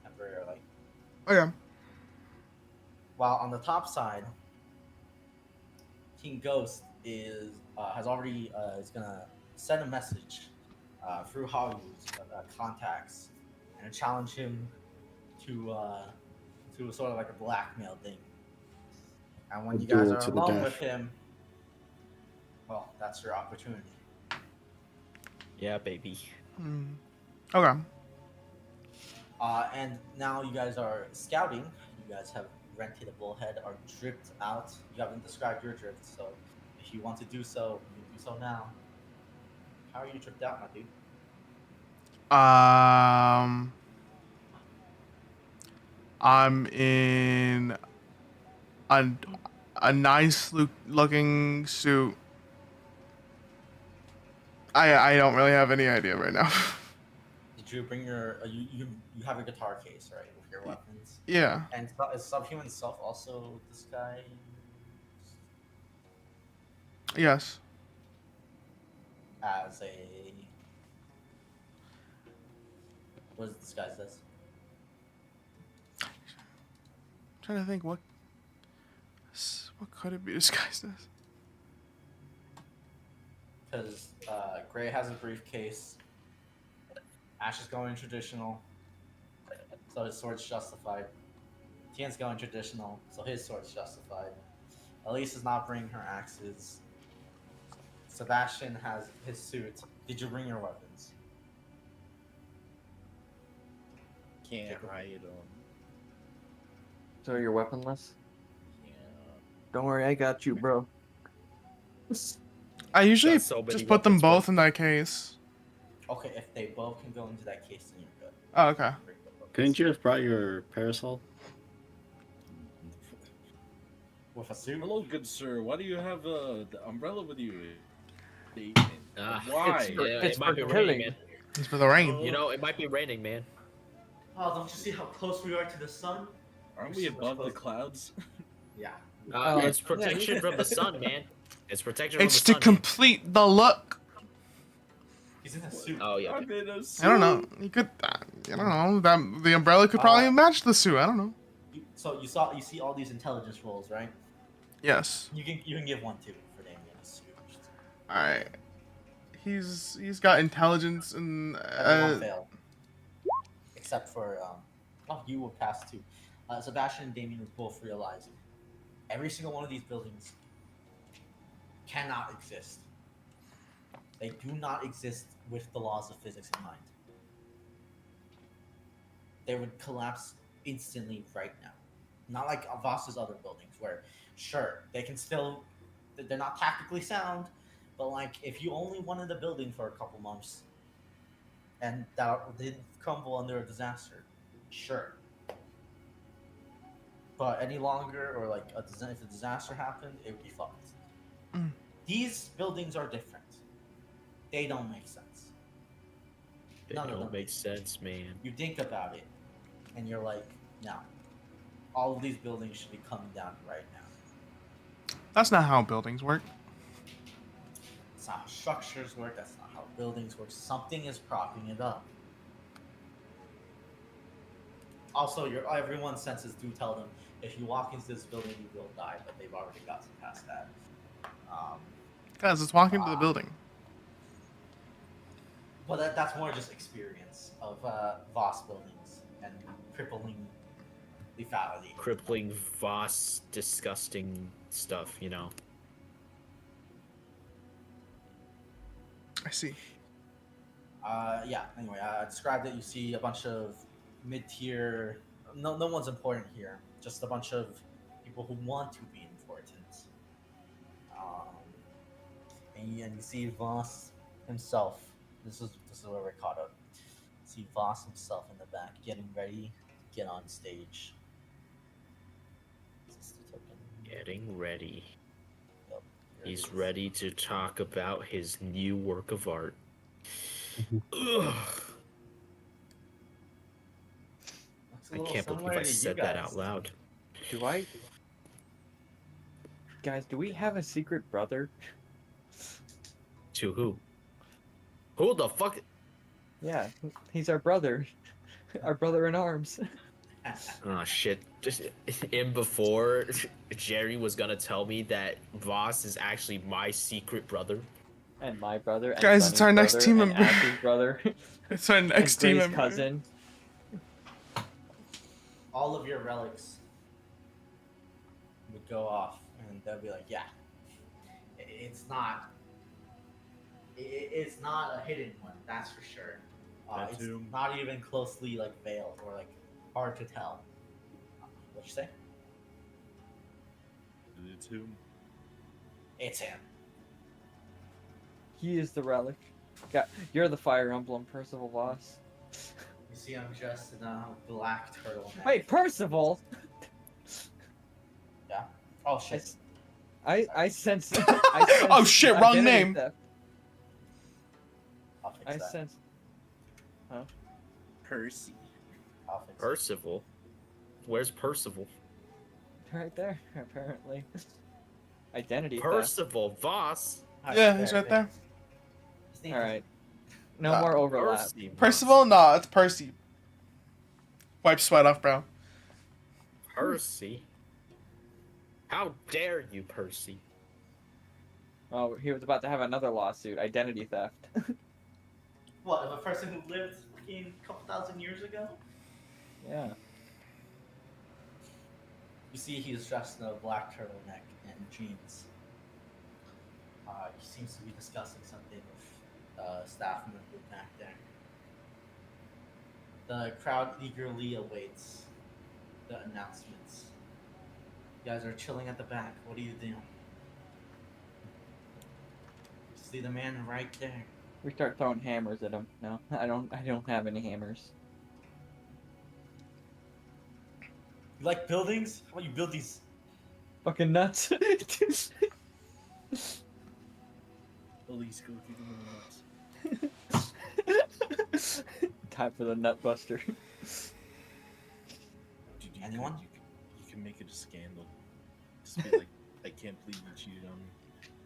temporarily. Okay. While on the top side, King Ghost has already is gonna send a message through Hollywood's contacts and challenge him to sort of like a blackmail thing. And when A you guys duel are to the alone death. with him, well, that's your opportunity. Yeah, baby. Okay. And now you guys are scouting. You guys have rented a bullhead, are dripped out. You haven't described your drift, so if you want to do so, you can do so now. How are you dripped out, my dude? I'm in a, a nice looking suit. I don't really have any idea right now. Did you bring your you have a guitar case, right, with your weapons? Yeah. And is subhuman self also disguised Yes. as a what is it disguised as? Trying to think what could it be disguised as? Because Gray has a briefcase. Ash is going traditional, so his sword's justified. Tien's going traditional, so his sword's justified. Elise is not bringing her axes. Sebastian has his suit. Did you bring your weapons? Can't Jacob. hide them. So you're weaponless? Yeah. Don't worry, I got you, bro. I usually Got so many just put them weapons, bro. both in that case. Okay, if they both can go into that case, then you're good. Oh, okay. Bring the weapons. Couldn't you have brought your parasol? With a suit? Hello, good sir. Why do you have the umbrella with you? Why? It's for- Yeah, it's it might for be killing. raining, man. It's for the rain. You know, it might be raining, man. Oh, don't you see how close we are to the sun? Aren't we above the clouds? Yeah. It's protection from the sun, man. It's protection It's from to the sun. complete the look. He's in a suit. Man. Oh yeah. I'm in a suit. I don't know. You could. I don't know. That the umbrella could probably match the suit. I don't know. So you see all these intelligence rolls, right? Yes. You can give one too for Damien. All right. He's got intelligence and Everyone failed, except for you will pass too. Sebastian and Damien would both realize every single one of these buildings cannot exist. They do not exist with the laws of physics in mind. They would collapse instantly right now. Not like Voss's other buildings, where sure they can still, they're not tactically sound, but like if you only wanted a building for a couple months, and that didn't crumble under a disaster, sure. But any longer, or like if a disaster happened, it would be fucked. Mm. These buildings are different. They don't make sense. It None of don't them make do. sense, man. You think about it, and you're like, no. All of these buildings should be coming down right now. That's not how buildings work. That's not how structures work. That's not how buildings work. Something is propping it up. Also, everyone's senses do tell them if you walk into this building, you will die. But they've already gotten past that. Guys, let's walk into the building. Well, that's more just experience of Voss buildings and crippling lethality. Crippling, Voss, disgusting stuff, you know. I see. Yeah. Anyway, I described it. You see a bunch of mid-tier. No one's important here. Just a bunch of people who want to be important. And you see Voss himself. This is where we're caught up. See Voss himself in the back, getting ready to get on stage. Is this the token? Getting ready. Yep, here it He's is. ready to talk about his new work of art. Ugh. Looks a I little can't believe similar I to you said that guys. out loud. Do I? Guys, do we have a secret brother? To who? Who the fuck? Yeah, he's our brother. Our brother in arms. Oh shit. Just in before, Jerry was gonna tell me that Voss is actually my secret brother. And my brother. And Guys, Sonny's it's our next brother, team and member. Ash's brother. It's our next and team Gray's member. cousin. All of your relics would go off, and they'll be like, "Yeah, it's not. It's not a hidden one, that's for sure. That It's too. not even closely like veiled or like hard to tell." What'd you say? It's him. It's him. He is the relic. Yeah, you're the Fire Emblem, Percival Voss. You see I'm dressed in a black turtleneck. Wait, Percival. Yeah. Oh shit. I sense. I sense Oh shit, wrong identity name. theft. I'll fix I that. sense. Percy. I'll fix it. Percival? Where's Percival? Right there, apparently. Identity theft. Percival Voss? Yeah, he's right there. Just need All to- right. No more overlap. Percy Voss. Percival? Nah, it's Percy. Wipe sweat off, bro. Percy? How dare you, Percy? Oh, he was about to have another lawsuit. Identity theft. What, of a person who lived fucking a couple thousand years ago? Yeah. You see he's dressed in a black turtleneck and jeans. He seems to be discussing something with staff member back there. The crowd eagerly awaits the announcements. You guys are chilling at the back. What are you doing? See the man right there. We start throwing hammers at him. No, I don't have any hammers. You like buildings? How about you build these? Fucking nuts. Elise, go kick him in the nuts. Time for the nut buster. Dude, you Anyone? You can make it a scandal. Just be like, I can't believe you cheated on me.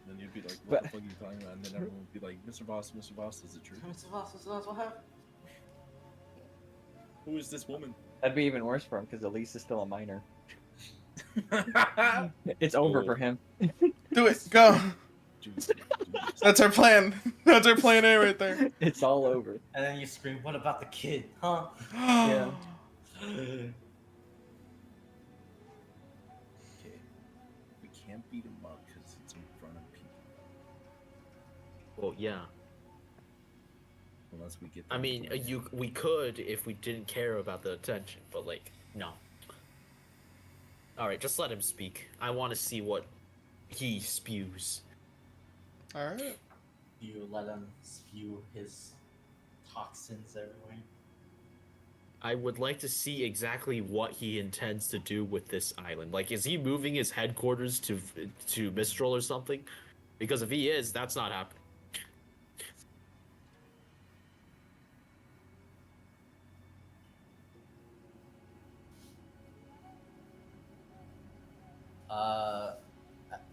Then you'd be like, what the fuck are you talking about? And then everyone would be like, Mr. Boss, is it true? Mr. Voss, what happened? Who is this woman? That'd be even worse for him because Elise is still a minor. It's over for him. Do it. Go. Dude, That's our plan. That's our plan A right there. It's all over. And then you scream, what about the kid, huh? Yeah. Okay. We can't beat him up because it's in front of people. Well, yeah. Unless we get. I mean, we could if we didn't care about the attention, but like, no. All right, just let him speak. I want to see what he spews. All right. You let him spew his toxins everywhere. I would like to see exactly what he intends to do with this island. Like, is he moving his headquarters to Mistral or something? Because if he is, that's not happening.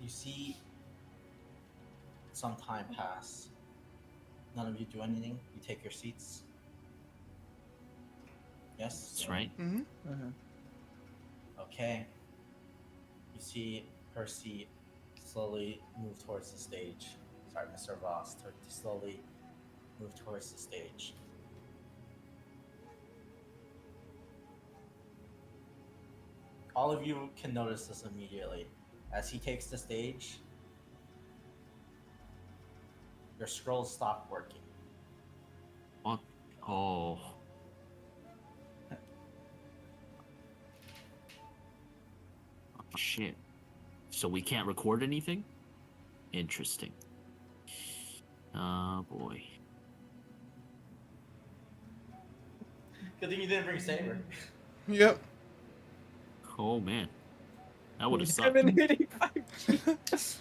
You see some time pass. None of you do anything. You take your seats. Yes? That's right. Mm-hmm. Okay. You see Percy slowly move towards the stage. Sorry, Mr. Voss, to slowly move towards the stage. All of you can notice this immediately. As he takes the stage, your scrolls stop working. What? Oh. Oh, shit. So we can't record anything? Interesting. Oh boy. Good thing you didn't bring Saber. Yep. Oh man. That would have sucked. 785.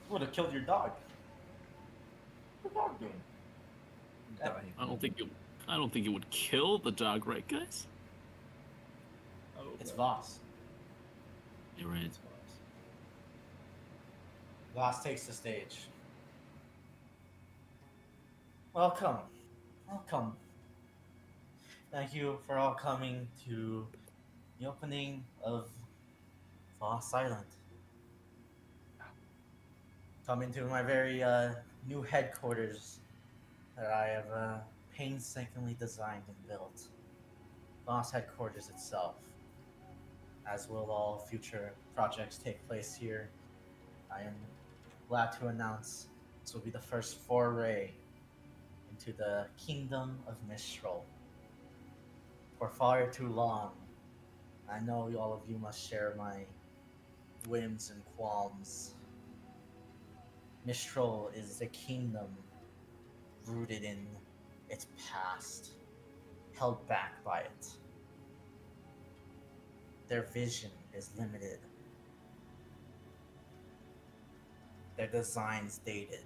Would have killed your dog. What's the dog doing? dying. I don't think it would kill the dog, right, guys? Oh, It's well, Voss. You're right. it's Voss. Voss takes the stage. Welcome. Welcome. Thank you for all coming to the opening of Voss Island. Coming to my very new headquarters that I have painstakingly designed and built. Voss headquarters itself. As will all future projects take place here. I am glad to announce this will be the first foray into the kingdom of Mistral. For far too long, I know all of you must share my whims and qualms. Mistral is a kingdom rooted in its past, held back by it. Their vision is limited. Their designs dated.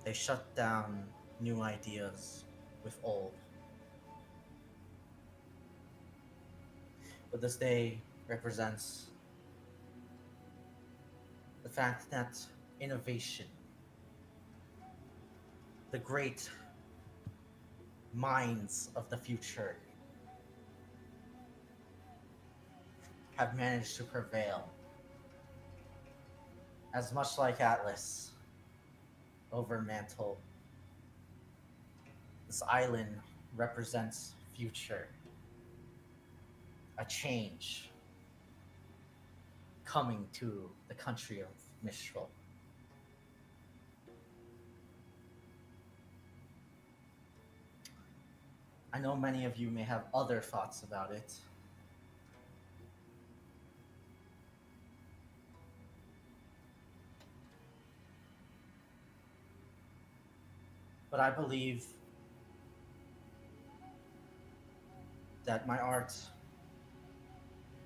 They shut down new ideas with old. But this day represents the fact that innovation, the great minds of the future, have managed to prevail. As much like Atlas over Mantle, this island represents future, a change coming to the country of Mistral. I know many of you may have other thoughts about it. But I believe that my art,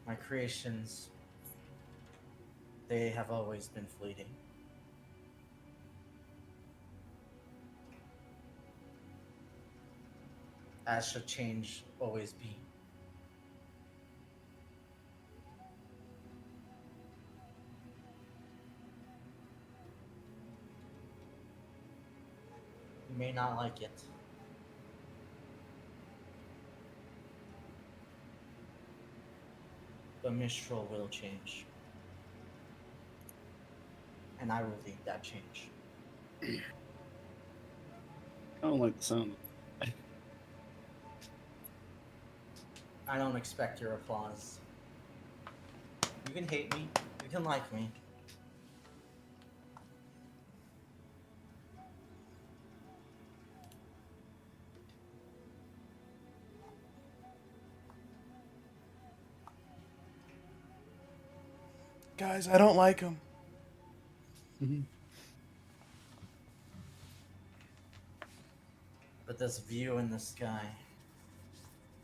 my creations, they have always been fleeting. As should change always be. You may not like it. But Mistral will change. And I will lead that change. I don't like the sound. I don't expect your applause. You can hate me, you can like me. Guys, I don't like him. But this view in the sky,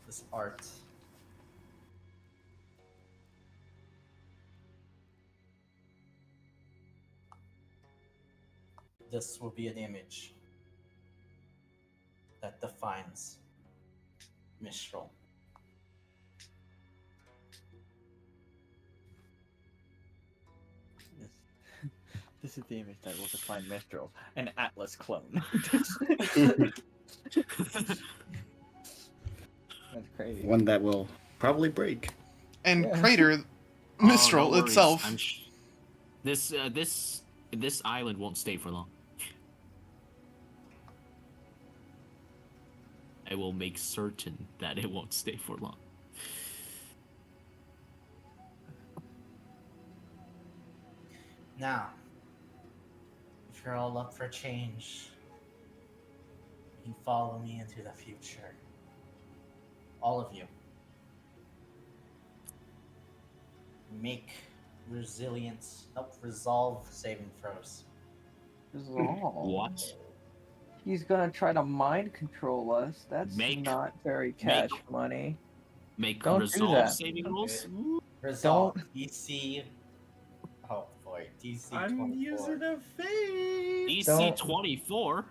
this art, this will be an image that defines Mistral. This is the image that will define Mistral, an Atlas clone. That's crazy. One that will probably break. And Yeah. Crater, Oh, Mistral no worries. itself. This island won't stay for long. I will make certain that it won't stay for long. Now, if you're all up for change, you can follow me into the future. All of you. Make resolve saving throws. Resolve. What? He's gonna try to mind control us. That's Make- not very cash money. Make Don't do resolve that. saving rolls? Resolve. DC. Oh boy. DC I'm 24. using a fade. DC Don't- 24?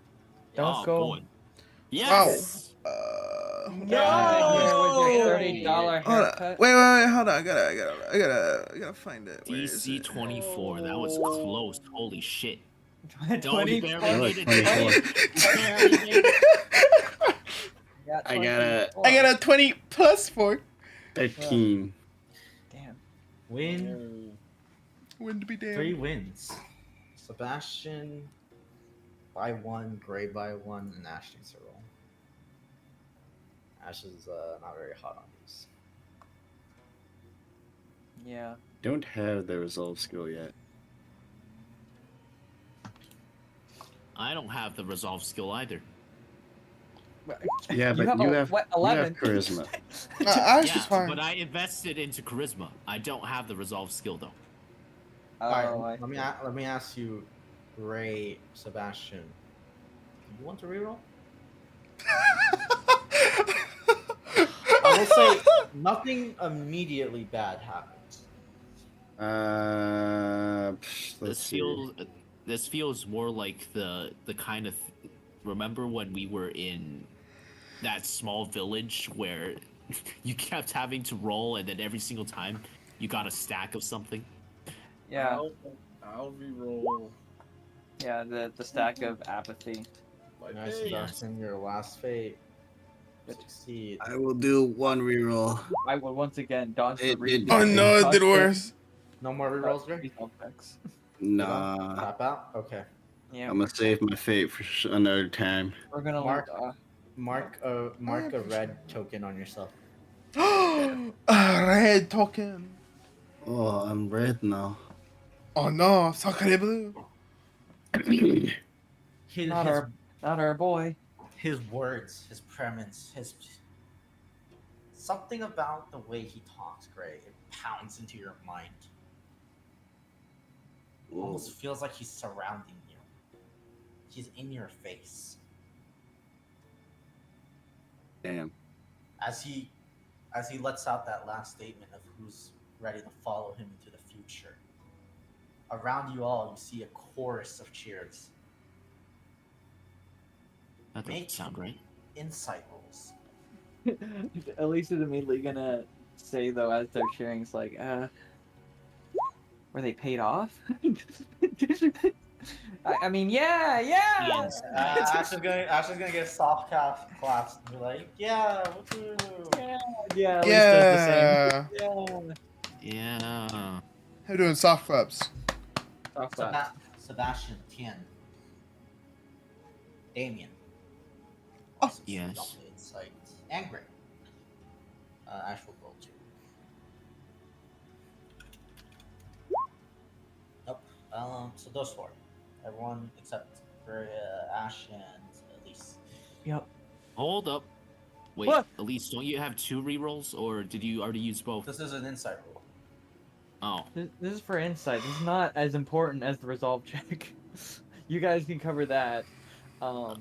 Don't Oh, go. boy. Yes! No! With your $30 Hold on. haircut. Wait, hold on. I gotta find it. Where is DC it? 24. That was close. Holy shit. 20. you barely like needed 24. You barely needed- I got a- I got a 20 plus 4. 13. Damn. Win. Win to be damned. 3 wins. Sebastian by 1, Gray by 1, and Ash needs to roll. Ash is not very hot on these. Yeah. Don't have the resolve skill yet. I don't have the resolve skill either. Yeah, but have you a have, what, you have 11? charisma. Ash Yeah, is fine. but I invested into charisma. I don't have the resolve skill though. Oh, Alright, I let me ask you, Ray, Sebastian. You want to reroll? I will say nothing immediately bad happens. Let's This see. feels this feels more like the kind of remember when we were in that small village where you kept having to roll and then every single time you got a stack of something. Yeah, I'll re-roll yeah, the stack of apathy. my Nice, fate. Sebastian. Your last fate. Good. Succeed. I will do one reroll. I will once again dodge the It reach. did- Oh no, it dodge did the- worse. No more rerolls, Greg? resolve checks. Nah, Tap out? Okay. Yeah, I'm gonna save my fate for another time. we're gonna Mark. leave, Mark a red token on yourself. A red token. Oh, I'm red now. Oh no, sacre bleu. His, not our boy. his words, his premise, his something about the way he talks, Gray, it pounds into your mind. It almost feels like he's surrounding you. He's in your face. Damn. As he lets out that last statement of who's ready to follow him into the future. Around you all, you see a chorus of cheers. That doesn't Make sound right. insight rolls. Elisa's immediately gonna say though as they're cheering, it's like, were they paid off? I mean, yeah. Yes. Ash is gonna get soft claps and be like, yeah, woohoo. Yeah, Elise does the same. Yeah. Yeah. Yeah. How you doing soft claps? Soft clap. Sebastian, Tien, Damien. Oh, Also, yes. don't play insight. And Gray. Ash will roll too. Nope. So those four. Everyone except for Ash and Elise. Yep. Hold up. Wait, What? Elise, don't you have 2 rerolls, or did you already use both? This is an insight roll. Oh, This is for insight. This is not as important as the resolve check. You guys can cover that. My No,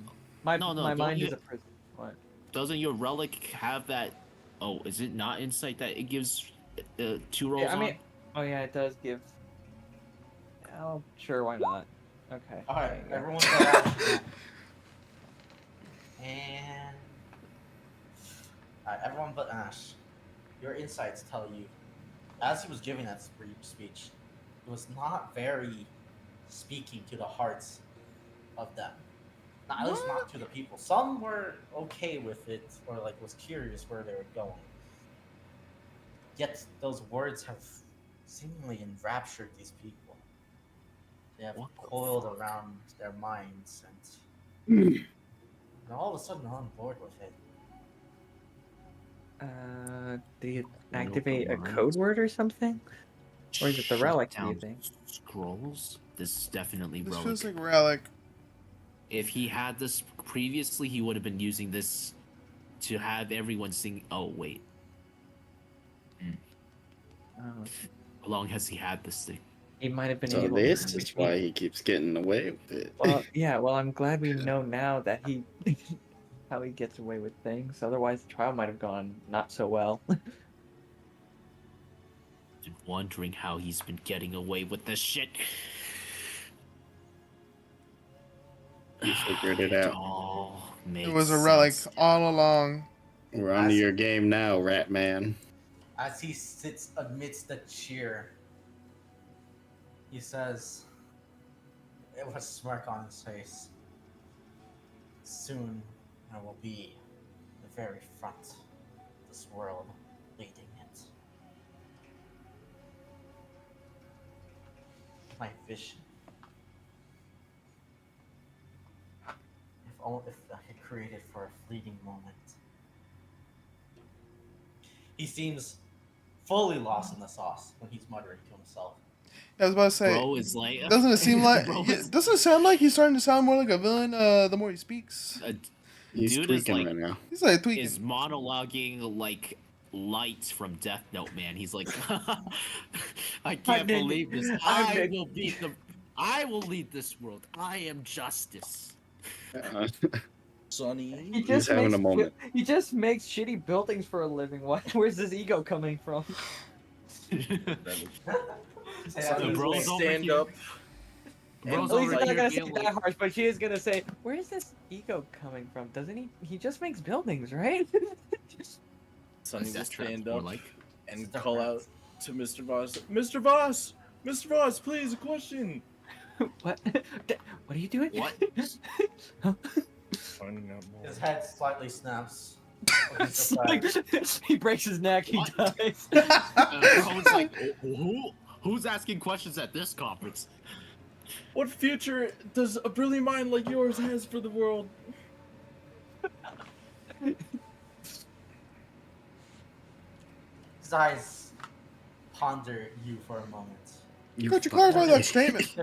my don't mind you- is a prison. What? doesn't your relic have that? Oh, is it not insight that it gives 2 rolls Yeah, I mean, on? oh yeah, it does give. Oh, sure, why not? Okay. Alright, there you go. everyone but Ash. And everyone but Ash. Your insights tell you, as he was giving that speech, it was not very speaking to the hearts of them. Not, at least not to the people. Some were okay with it, or like was curious where they were going. Yet those words have seemingly enraptured these people. They have What the coiled fuck? around their minds, and they're all of a sudden on board with it. Do you Coiled activate a around. code word or something? Or is it the Shut relic, do you down think? Scrolls? This is definitely This relic. feels like relic. If he had this previously, he would have been using this to have everyone sing. Oh, wait. How long has he had this thing? He might have been So able this to. is why he keeps getting away with it. Well, yeah. Well, I'm glad we know now that he, how he gets away with things. Otherwise, the trial might have gone not so well. Been wondering how he's been getting away with this shit. You figured it out. all It makes was a relic sense. all along. We're onto your game now, Rat Man. As he sits amidst the cheer, he says, with a smirk on his face, soon I will be the very front of this world, leading it. My vision. If I could create it for a fleeting moment. He seems fully lost in the sauce when he's muttering to himself. I was about to say, Bro is like. doesn't it seem like? Bro Yeah, is- doesn't it sound like he's starting to sound more like a villain? The more he speaks, He's Dude is tweaking like- right now. he's like tweaking. is monologuing like Light from Death Note, man. He's like, I can't did- believe this. I I did- will be the. I will lead this world. I am justice. Uh, Sonny. He He's just having makes a moment. he just makes shitty buildings for a living. Where's his ego coming from? Sonny will bro's over stand here. up. Bro's At least over he's not here gonna say being that like, harsh, but she is gonna say, "Where's this ego coming from? Doesn't he? He just makes buildings, right?" Sonny will that's stand more up like. and call out to Mr. Voss. Mr. Voss! Mr. Voss, please, a question. What? What are you doing? What? Finding out more. His head slightly snaps. It's like, he breaks his neck. He What? dies. Bro's like, who's asking questions at this conference? What future does a brilliant mind like yours has for the world? His eyes ponder you for a moment. Could you clarify that statement?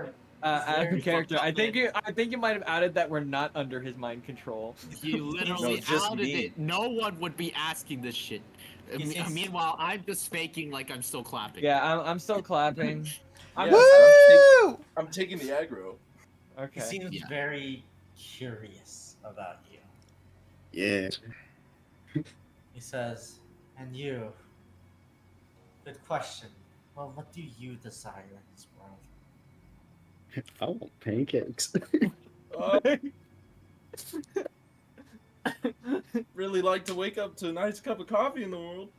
Out Very of character, fucked up, I think you might have added that we're not under his mind control. You literally No, just outed me. it. No one would be asking this shit. He seems- Meanwhile, I'm just faking like I'm still clapping. Yeah, I'm still clapping. I'm Yes, Woo! I'm taking the aggro. He okay. seems Yeah. very curious about you. Yeah. He says, and you? Good question. Well, what do you desire in this world? I want pancakes. Really like to wake up to a nice cup of coffee in the world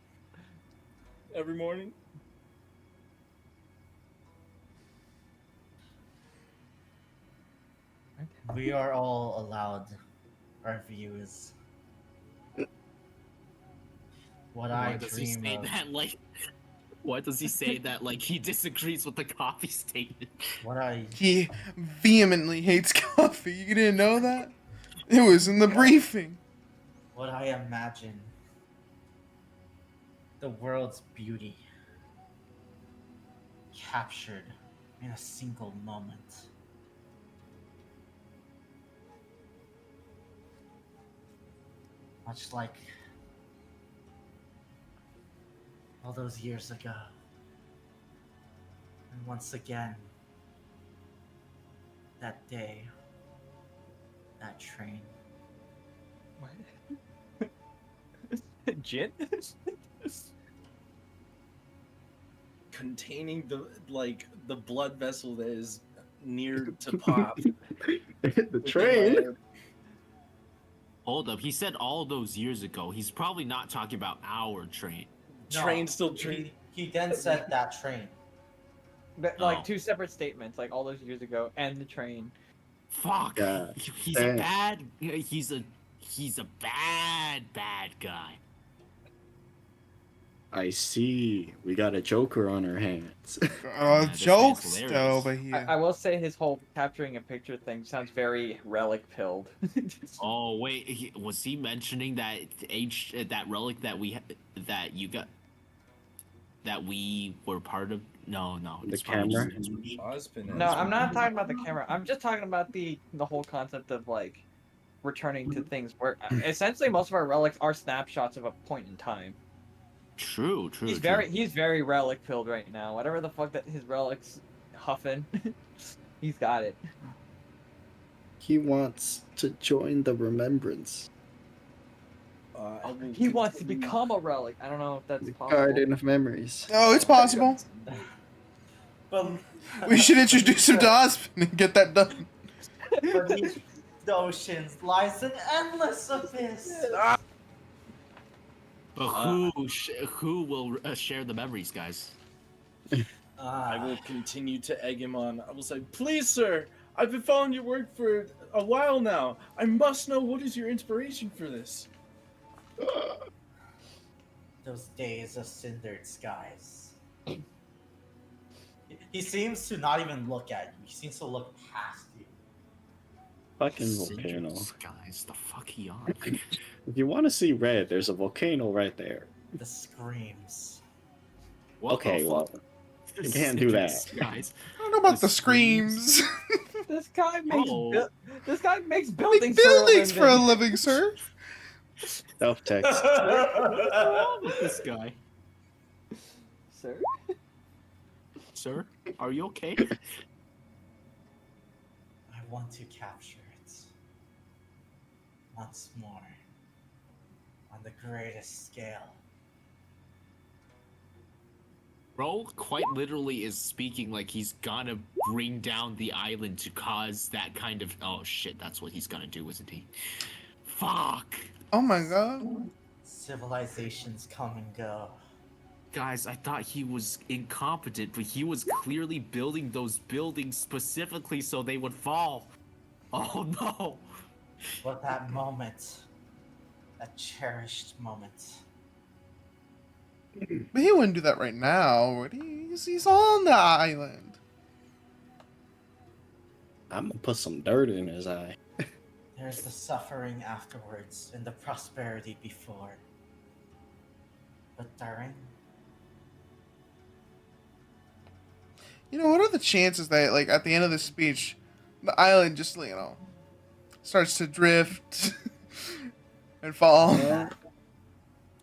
every morning. We are all allowed our views. What Why I does he dream say of, that like? Why does he say that like he disagrees with the coffee statement? what I He vehemently hates coffee. You didn't know that? It was in the briefing. what I imagine the world's beauty captured in a single moment. Much like all those years ago. And once again, that day, that train. What? Jin? Containing the blood vessel that is near to pop. The train. Hold up, he said all those years ago. He's probably not talking about our train. Train still train. He then said that train. But, Oh. like two separate statements, like all those years ago, and the train. Fuck. Yeah, He's dang. a bad. He's a bad guy. I see. We got a Joker on our hands. Yeah, this man's Jokes hilarious. over here. I will say his whole capturing a picture thing sounds very relic pilled. Oh wait, was he mentioning that that relic that that you got, that we were part of? No, The it's probably just camera? an inspiration. Ozpin No, has I'm one. not talking about the camera. I'm just talking about the whole concept of like returning to things where essentially most of our relics are snapshots of a point in time. True. He's very relic filled right now. Whatever the fuck that his relics huffing, he's got it. He wants to join the remembrance. I will He wants to continue- become a relic. I don't know if that's The possible. Garden of Memories. Oh, it's possible. But We should introduce him to Osmond and get that done. beneath the oceans lies an endless abyss. But who will share the memories, guys? I will continue to egg him on. I will say, please, sir, I've been following your work for a while now. I must know what is your inspiration for this. Those days of cindered skies. He seems to not even look at you. He seems to look past you. Fucking Cinder volcano. Skies, the fuck he on? If you want to see red, there's a volcano right there. The screams. What Okay, the well, fuck? you can't do that. Skies. I don't know about The the screams. This guy makes Oh. this guy makes Make buildings, buildings for a living. living, sir. Self-text. What's wrong with this guy? Sir? Sir, are you okay? I want to capture it. once more on the greatest scale. Bro quite literally is speaking like he's gonna bring down the island to cause that kind of. Oh shit, that's what he's gonna do, isn't he? Fuck! Oh my god. Civilizations come and go. Guys, I thought he was incompetent, but he was clearly building those buildings specifically so they would fall. Oh no! But that moment, a cherished moment. But he wouldn't do that right now, would he? He's on the island. I'm gonna put some dirt in his eye. There's the suffering afterwards and the prosperity before. But during, You know, what are the chances that, like, at the end of the speech, the island just, you know, starts to drift and fall? What Yeah.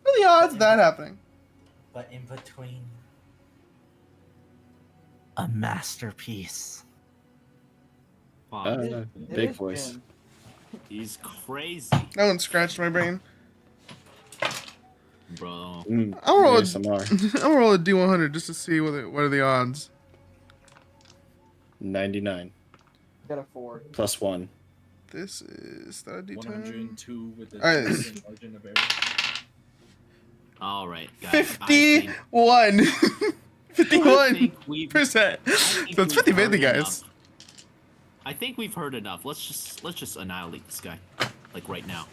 are the odds of that happening? but in between, a masterpiece. Fuck. Big is voice. Jim. He's crazy, That one scratched my brain. bro. I'll roll a, ASMR. I'll roll a D100 just to see what are the odds. 99 Got a 4. plus 1. This is that a D10? 102 with the Alright. 2% margin of error. All right, guys. I think 51. 51%. we've- So it's 50-50, heard guys. enough. I think we've heard enough. Let's just annihilate this guy, like right now.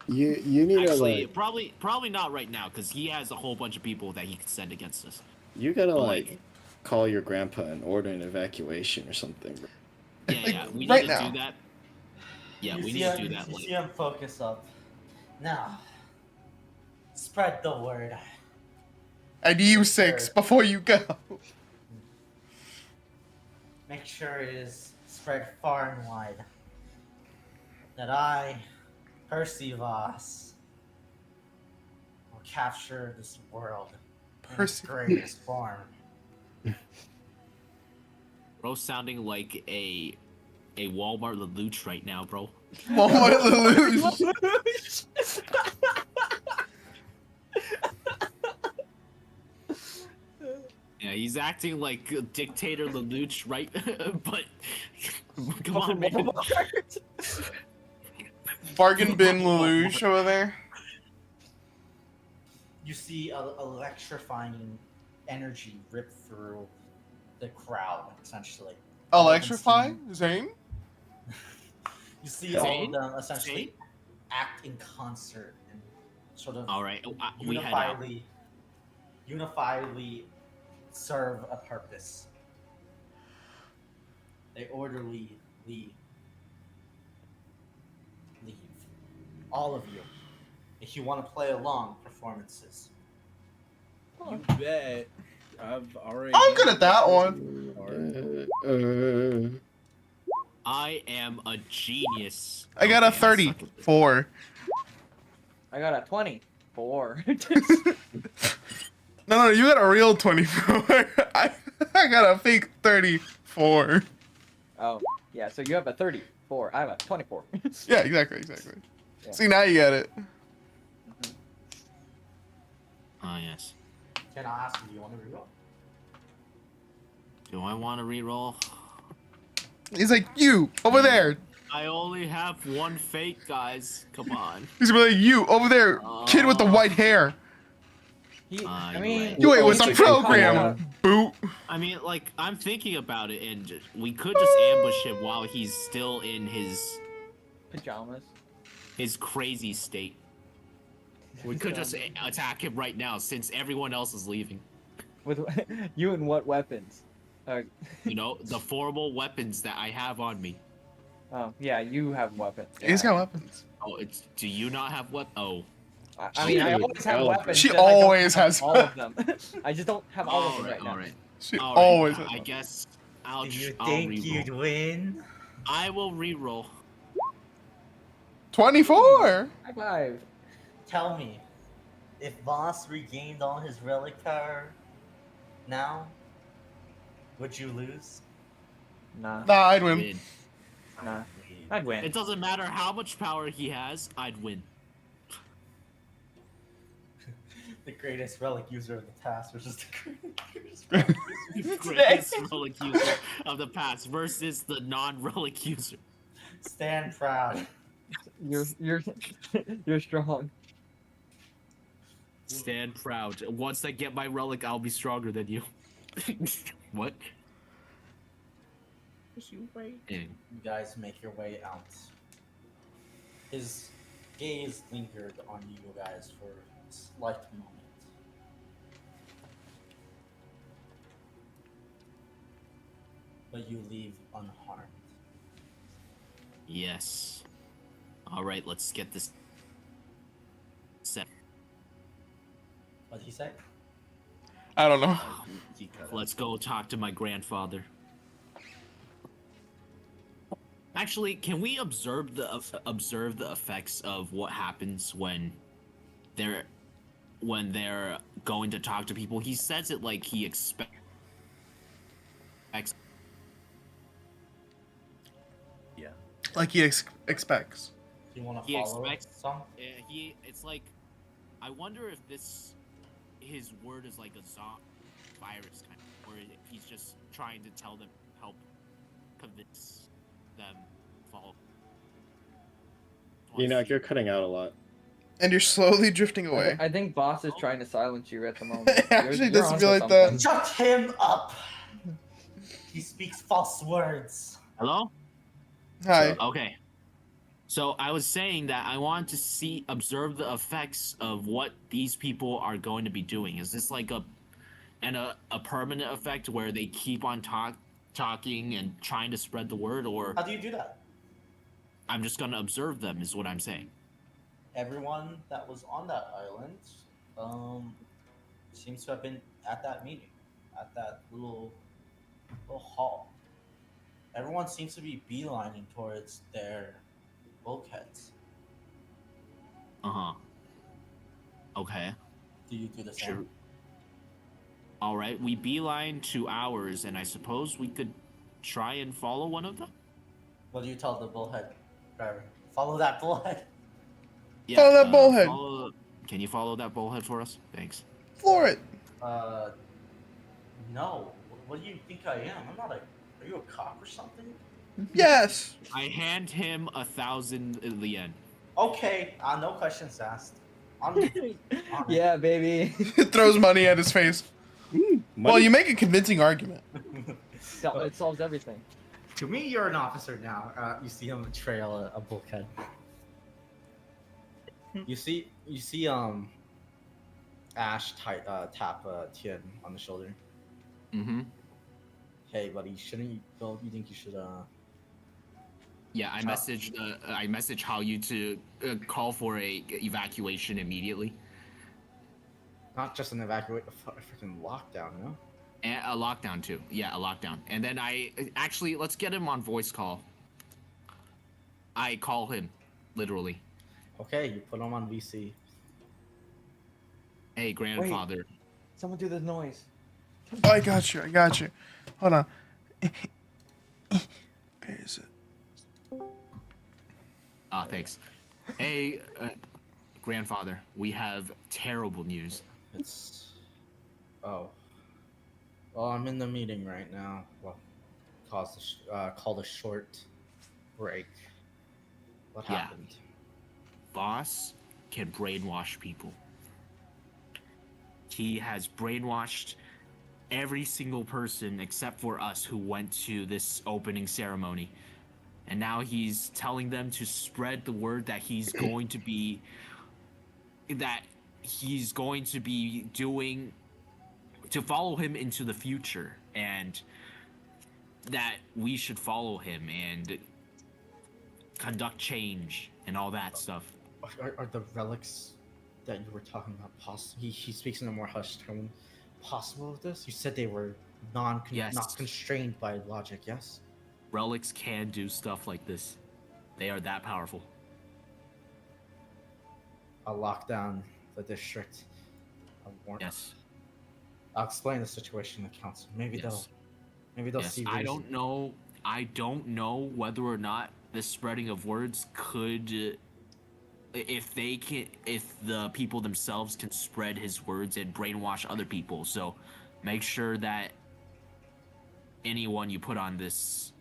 You need Actually, to like probably not right now, because he has a whole bunch of people that he could send against us. you gotta But, like call your grandpa and order an evacuation or something. Yeah, Like, yeah, we right need to now. do that. Yeah, You we see need to him- do that. You Like, see him focus up. Now, spread the word. And you 6 before you go. Make sure it is spread far and wide. That I, Percy Voss, will capture this world in its Percy. greatest form. bro, sounding like a Walmart Lelouch right now, bro. Walmart Lelouch. Yeah, he's acting like dictator Lelouch, right? But come on, man. Bargain bin Lelouch over there. You see electrifying energy rip through the crowd, essentially. Electrify? Zane? You see all Zane? of them essentially Zane? act in concert and sort of All right, we head out. unifiedly serve a purpose. They orderly leave. All of you. If you want to play along, performances. You bet. I've already. I'm good at that one. I am a genius. I got a Okay, suck at this. 34. I got a 24. No, you got a real 24. I got a fake 34. Oh, yeah, so you have a 34. I have a 24. Yeah, exactly. Yeah. See, now you get it. Ah, yes. Can I ask you, do you want to reroll? Do I want to reroll? He's like, you, over there. I only have one fate, guys. Come on. He's gonna be like, you, over there, kid with the white hair. I you're mean, right. You ain't with Oh, the it's a good program, one. boot. I mean, like, I'm thinking about it, and we could just ambush him while he's still in his pajamas. crazy state. We could just attack him right now, since everyone else is leaving. With you and what weapons? You know, the formal weapons that I have on me. Oh, yeah, you have weapons. He's got weapons. Oh, do you not have what? Oh. I mean, I always have weapons. She just I don't always have has all of them. I just don't have all of them right now. Alright. She Alright, always has I weapons. guess I'll Do you I'll think reroll. you'd win? I will reroll. 24. High five. Tell me, if Voss regained all his relic power now, would you lose? Nah, Nah, I'd win. Win. nah. I'd win. It doesn't matter how much power he has, I'd win. The greatest relic user of the past versus the greatest relic user Greatest relic user of the past versus the non-relic user. Stand proud. You're you're strong. Stand proud. Once I get my relic, I'll be stronger than you. What? Yeah. You guys make your way out. His gaze lingered on you guys for a slight moment. But you leave unharmed. Yes. All right, let's get this set. What did he say? I don't know. He cut Let's go talk to my grandfather. Actually, can we observe the effects of what happens when they're going to talk to people? He says it like he expects. Yeah. Like he expects. Do you want to He follow expects- some? It's like, I wonder if his word is like a virus kind of, or if he's just trying to tell them, help convince them follow. Enoch, you're cutting out a lot. And you're slowly drifting away. I think Boss is trying to silence you at the moment. It actually You're doesn't feel onto like that. something. Shut him up! He speaks false words. Hello? Hi. Okay. So I was saying that I want to observe the effects of what these people are going to be doing. Is this like a permanent effect where they keep on talking and trying to spread the word, or How do you do that? I'm just gonna observe them? Is what I'm saying. Everyone that was on that island seems to have been at that meeting, at that little hall. Everyone seems to be beelining towards their bulkheads. Okay. Do you do the same? Sure. All right. We beeline to ours, and I suppose we could try and follow one of them. What do you tell the bullhead driver? Follow that bullhead. Yeah. Follow that bullhead. Can you follow that bullhead for us? Thanks. Floor it. No. What do you think I am? I'm not a. Are you a cop or something? Yes. I hand him 1,000 yen. Okay. No questions asked. On it. Yeah, baby. Throws money at his face. Well, Money- you make a convincing argument. It solves everything. To me, you're an officer now. You see him trail a bulkhead. You see, Ash tap Tien on the shoulder. Mm-hmm. Hey, buddy, shouldn't you go? You think you should Yeah, I messaged how you to call for a evacuation immediately. not just an evacuate, a freaking lockdown, no? And a lockdown too. Yeah, a lockdown. And then let's get him on voice call. I call him, literally. Okay, you put him on VC. Hey, grandfather. Someone do this noise. Oh, I got you. Hold on. Where is it? Thanks. Hey, grandfather, we have terrible news. It's well, I'm in the meeting right now. Well, called a short break. What Yeah. happened? Boss can brainwash people. He has brainwashed every single person except for us who went to this opening ceremony. And now he's telling them to spread the word that he's going to be doing to follow him into the future, and that we should follow him and conduct change and all that stuff. Are the relics that you were talking about possible? He speaks in a more hushed tone. Possible of this? You said they were not constrained by logic. Yes. Relics can do stuff like this. They are that powerful. I'll lock down the district. Yes. I'll explain the situation to the council. Maybe Yes. they'll Yes. see. I don't know whether or not this spreading of words could, if the people themselves can spread his words and brainwash other people. So make sure that anyone you put on this,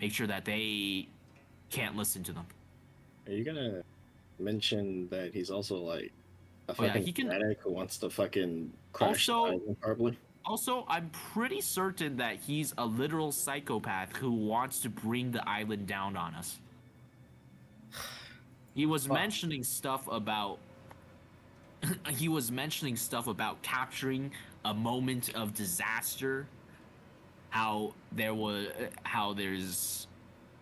make sure that they can't listen to them. Are you gonna mention that he's also like a Oh, yeah, fucking he can- fanatic who wants to fucking crash Also- the island, probably? Also, I'm pretty certain that he's a literal psychopath who wants to bring the island down on us. He was Fuck. mentioning stuff about capturing a moment of disaster, how there's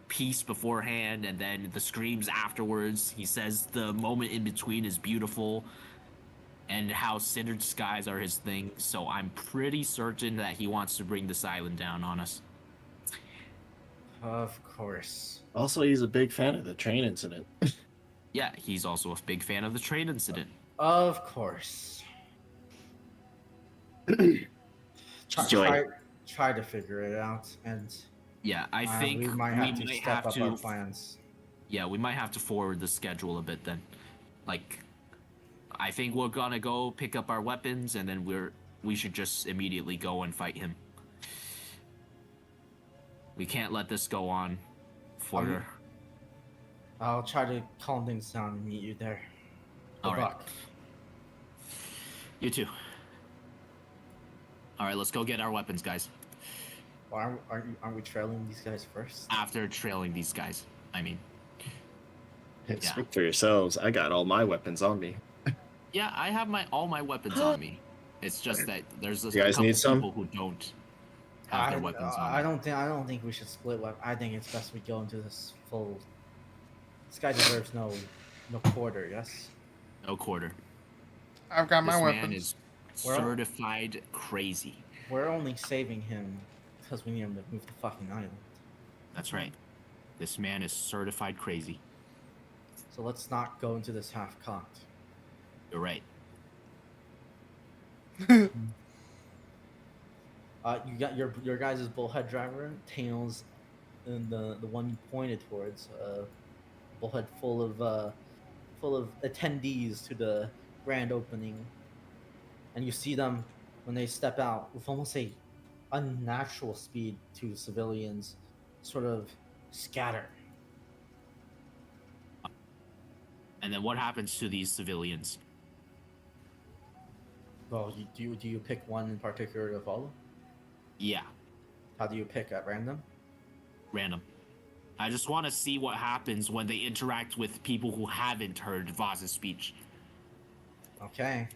peace beforehand and then the screams afterwards. He says the moment in between is beautiful, and how centered skies are his thing. So I'm pretty certain that he wants to bring this island down on us. Of course. Also, he's a big fan of the train incident. Yeah, he's also a big fan of the train incident. Of course. Joy. Try to figure it out, and Yeah, I think we might have to step up our plans. Yeah, we might have to forward the schedule a bit then. Like, I think we're gonna go pick up our weapons, and then we should just immediately go and fight him. We can't let this go on for. I'll try to calm things down and meet you there. Good All right. luck. You too. All right, let's go get our weapons, guys. Well, aren't we trailing these guys first? After trailing these guys, I mean. Yeah. Speak for yourselves. I got all my weapons on me. Yeah, I have all my weapons on me. It's just that there's a You guys couple need some? people who don't have their weapons on. I don't think we should split weapons. I think it's best we go into this full. This guy deserves no quarter. Yes. No quarter. I've got my This man weapons. is Well- certified crazy. We're only saving him because we need him to move the fucking island. That's right. This man is certified crazy. So let's not go into this half-cocked. You're right. You got your guys' bullhead driver, Tails, and the one you pointed towards. Bullhead full of attendees to the grand opening, and you see them when they step out with almost a unnatural speed to civilians, sort of scatter. And then what happens to these civilians? Well, do you pick one in particular to follow? Yeah, How do you pick at random? random. I just want to see what happens when they interact with people who haven't heard Vaz's speech. Okay.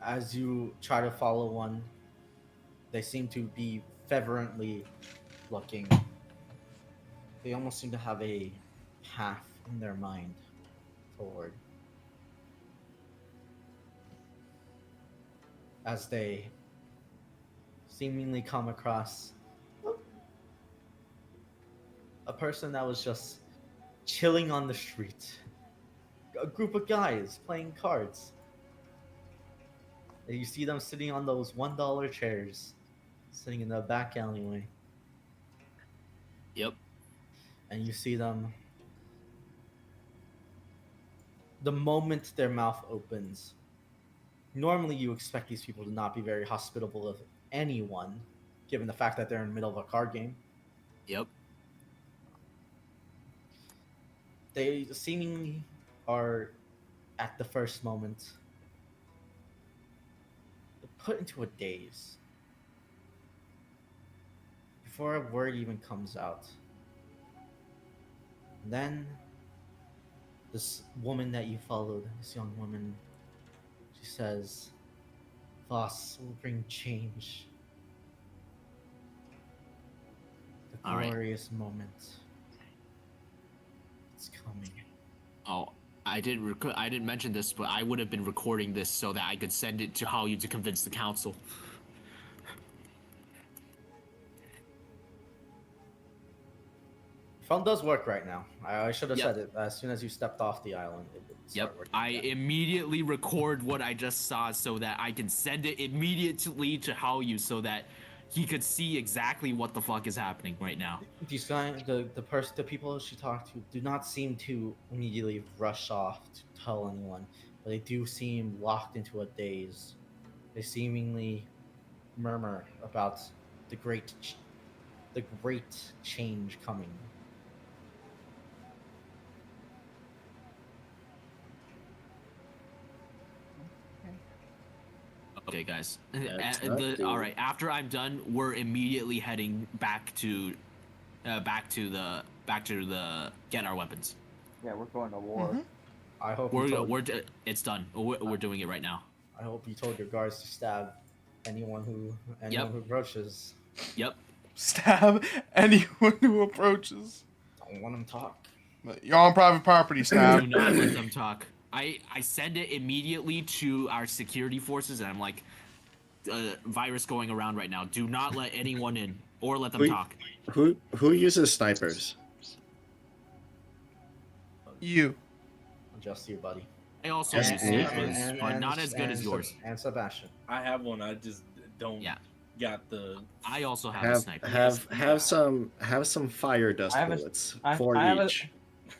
As you try to follow one, they seem to be fervently looking. They almost seem to have a path in their mind forward. As they seemingly come across a person that was just chilling on the street. A group of guys playing cards. And you see them sitting on those $1 chairs, sitting in the back alleyway. Yep. And you see them. The moment their mouth opens, normally you expect these people to not be very hospitable of anyone, given the fact that they're in the middle of a card game. Yep. They seemingly are, at the first moment, put into a daze. Before a word even comes out. And then, this woman that you followed, this young woman, she says, Voss will bring change. The All right. glorious moment. It's coming. Oh, I didn't mention this, but I would have been recording this so that I could send it to Haoyu to convince the council. Phone does work right now. I should have Yep. said it as soon as you stepped off the island. It would start Yep. working I again. immediately record what I just saw so that I can send it immediately to Haoyu so that he could see exactly what the fuck is happening right now. These guys, the people she talked to, do not seem to immediately rush off to tell anyone, but they do seem locked into a daze. They seemingly murmur about the the great change coming. Okay, guys. That's not good. All right. After I'm done, we're immediately heading back to the get our weapons. Yeah, we're going to war. Mhm. I hope you told, It's done. We're doing it right now. I hope you told your guards to stab anyone who who approaches. Yep. Stab anyone who approaches. Don't want them to talk. But you're on private property, Do Stab. not let them talk. I send it immediately to our security forces, and I'm like, virus going around right now. Do not let anyone in or let them Wait. talk. Who uses snipers? You. Just you, buddy. I also Yes, use and- snipers, but not as good as yours. And Sebastian. I have one. I just don't Yeah. got the. I also have a Have sniper. have some fire dust I have a- bullets I- for I have a- each.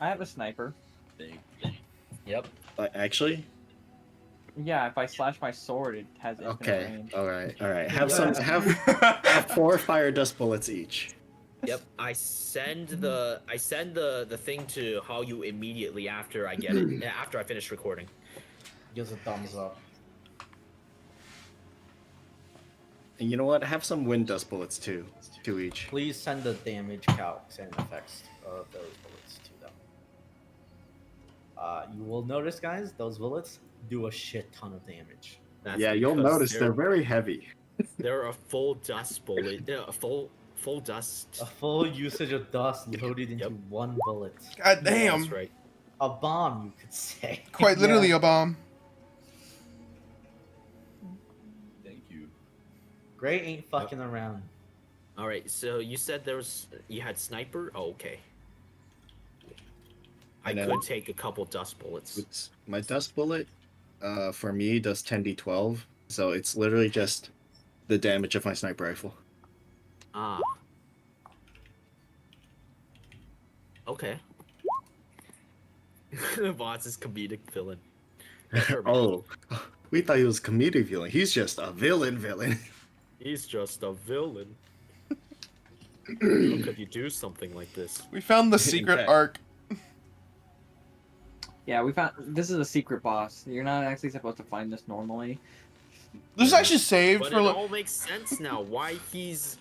I have a sniper. thing. Yep. Actually, Yeah, if I slash my sword, it has infinite okay, range. all right. Have 4 fire dust bullets each. Yep, I send the thing to Hayu immediately after I get it. After I finish recording. Gives a thumbs up. And you know what? Have some wind dust bullets too, 2 each. Please send the damage calcs and effects of those bullets to them. You will notice, guys, those bullets do a shit ton of damage. That's Yeah, you'll because notice they're very heavy. they're a full dust bullet. They're a full dust. A full usage of dust loaded into Yep. one bullet. God damn. That's right. A bomb, you could say. Quite literally a bomb. Thank you. Gray ain't fucking around. All right. So you said you had sniper. Oh, okay. I And then- could take a couple dust bullets. It's, my dust bullet, for me does 10d12, so it's literally just the damage of my sniper rifle. Ah. Okay. Voss is comedic villain. Oh, we thought he was comedic villain. He's just a villain. He's just a villain. How could you do something like this? We found the secret fact. arc. Yeah, we found this is a secret boss. You're not actually supposed to find this normally. This is actually saved But for it like, all makes sense now. Why his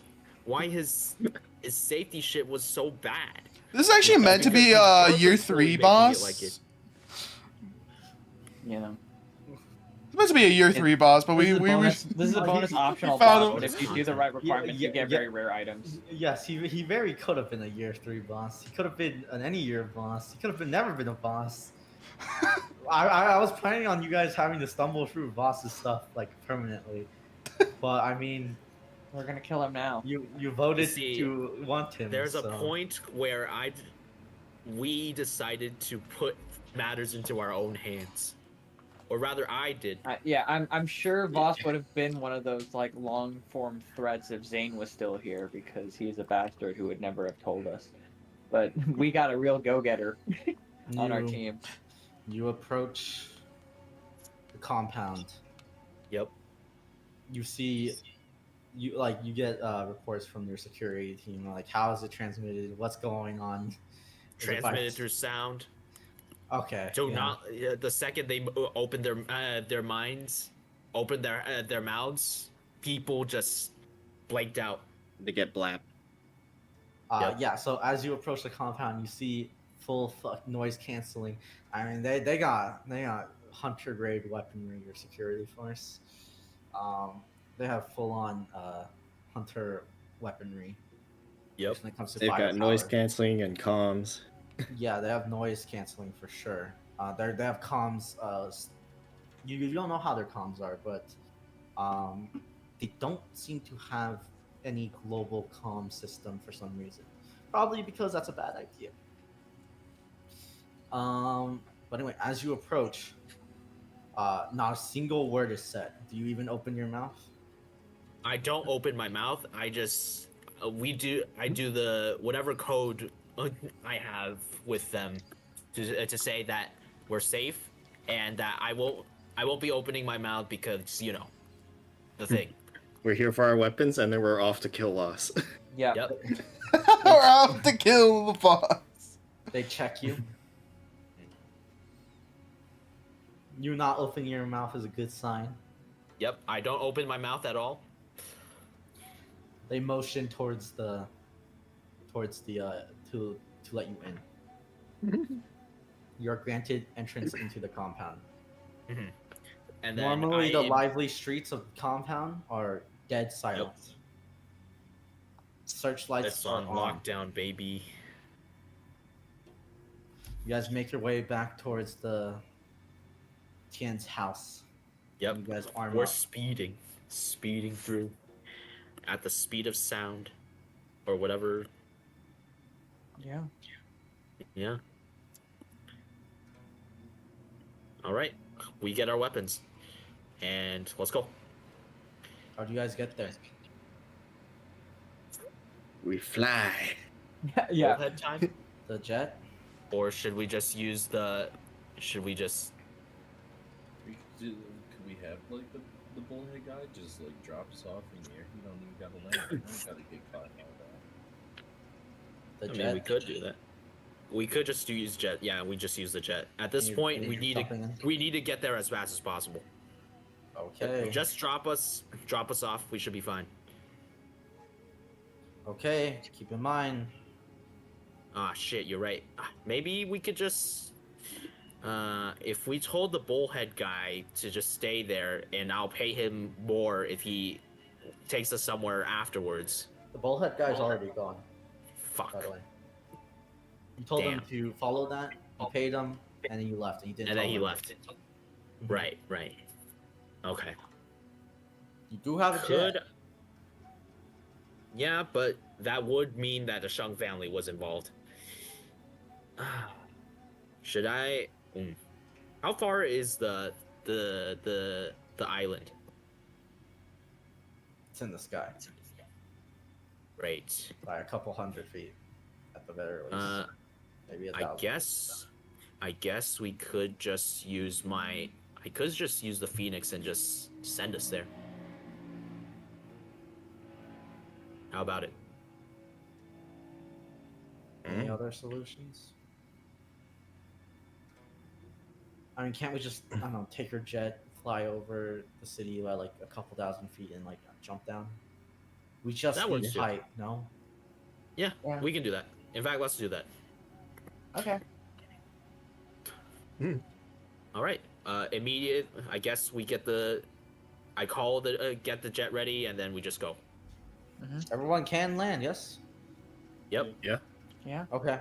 safety shit was so bad. this is actually meant to be Because a he's year purposefully 3 making it boss. like it. You know. It's meant to be a year 3 boss, but This is a bonus, this is a Oh, bonus he optional found boss, him. but if you do the right requirements, you get very rare items. Yes, he very could have been a year 3 boss. He could have been an any year boss. He could have never been a boss. I was planning on you guys having to stumble through boss's stuff like permanently, but I mean, We're gonna kill him now. you voted See, to want him. There's a so- point where we decided to put matters into our own hands, or rather, I did. Yeah, I'm sure Voss would have been one of those like long form threats if Zane was still here because he's a bastard who would never have told us. But we got a real go getter on our You- team. You approach the compound. Yep. You see, you get reports from your security team. Like, how is it transmitted? What's going on? Is it by- Transmitted through sound. Okay. Do yeah. not. The second they open their minds, open their mouths, people just blanked out. They get blap. Yep. Yeah. So as you approach the compound, you see full noise canceling. I mean, they got hunter grade weaponry. Your security force. They have full on hunter weaponry. Yep. When it comes to They've got firepower. noise canceling and comms. Yeah, they have noise canceling for sure. They have comms. You don't know how their comms are, but they don't seem to have any global comm system for some reason. Probably because that's a bad idea. But anyway, as you approach, not a single word is said. Do you even open your mouth? I don't open my mouth. I just I do the whatever code I have with them to say that we're safe and that I won't be opening my mouth because you know the thing. We're here for our weapons, and then we're off to kill Loss. Yeah. Yep. We're off to kill the boss. They check you. You not opening your mouth is a good sign. Yep. I don't open my mouth at all. They motion towards the to let you in. You're granted entrance into the compound. Mhm. And then Normally, I the lively streets of the compound are dead silent. Searchlights it's are on on. lockdown, baby. You guys make your way back towards the Tian's house. Yep. You guys arm We're up. speeding through at the speed of sound or whatever. Yeah. Yeah. All right. We get our weapons. And let's go. How do you guys get there? We fly. Yeah. Bullhead time? The jet? Or should we just use the should we just Could we have like the bullhead guy just like drop us off in the air? You don't even gotta land. You don't gotta get caught in all that. The I jet? mean we could do that. We could just use jet. Yeah, we just use the jet. At this You're point, getting jumping in? we need to get there as fast as possible. Okay. Just drop us off. We should be fine. Okay. Keep in mind. Ah, shit, you're right. Maybe we could just if we told the bullhead guy to just stay there and I'll pay him more if he takes us somewhere afterwards. The bullhead guy's already gone, Fuck. by the way. You told him Damn. to follow that, you paid him, and then you left. And you didn't And then tell he him. left. Right. Okay. You do have a Could jet. Yeah, but that would mean that the Shung family was involved. Should I? How far is the island? It's in the sky Right. by a couple 100 feet at the very least. Maybe 1,000. I guess we could just use I could just use the Phoenix and just send us there. How about it? Any other solutions? I mean, can't we just, I don't know, take your jet, fly over the city by like a couple thousand feet and like jump down? We just That need works, too. height, no? Yeah, Yeah. we can do that. In fact, let's do that. Okay. All right. Immediate. I guess we get I call get the jet ready, and then we just go. Everyone can land, yes? Yep. Yeah. Okay.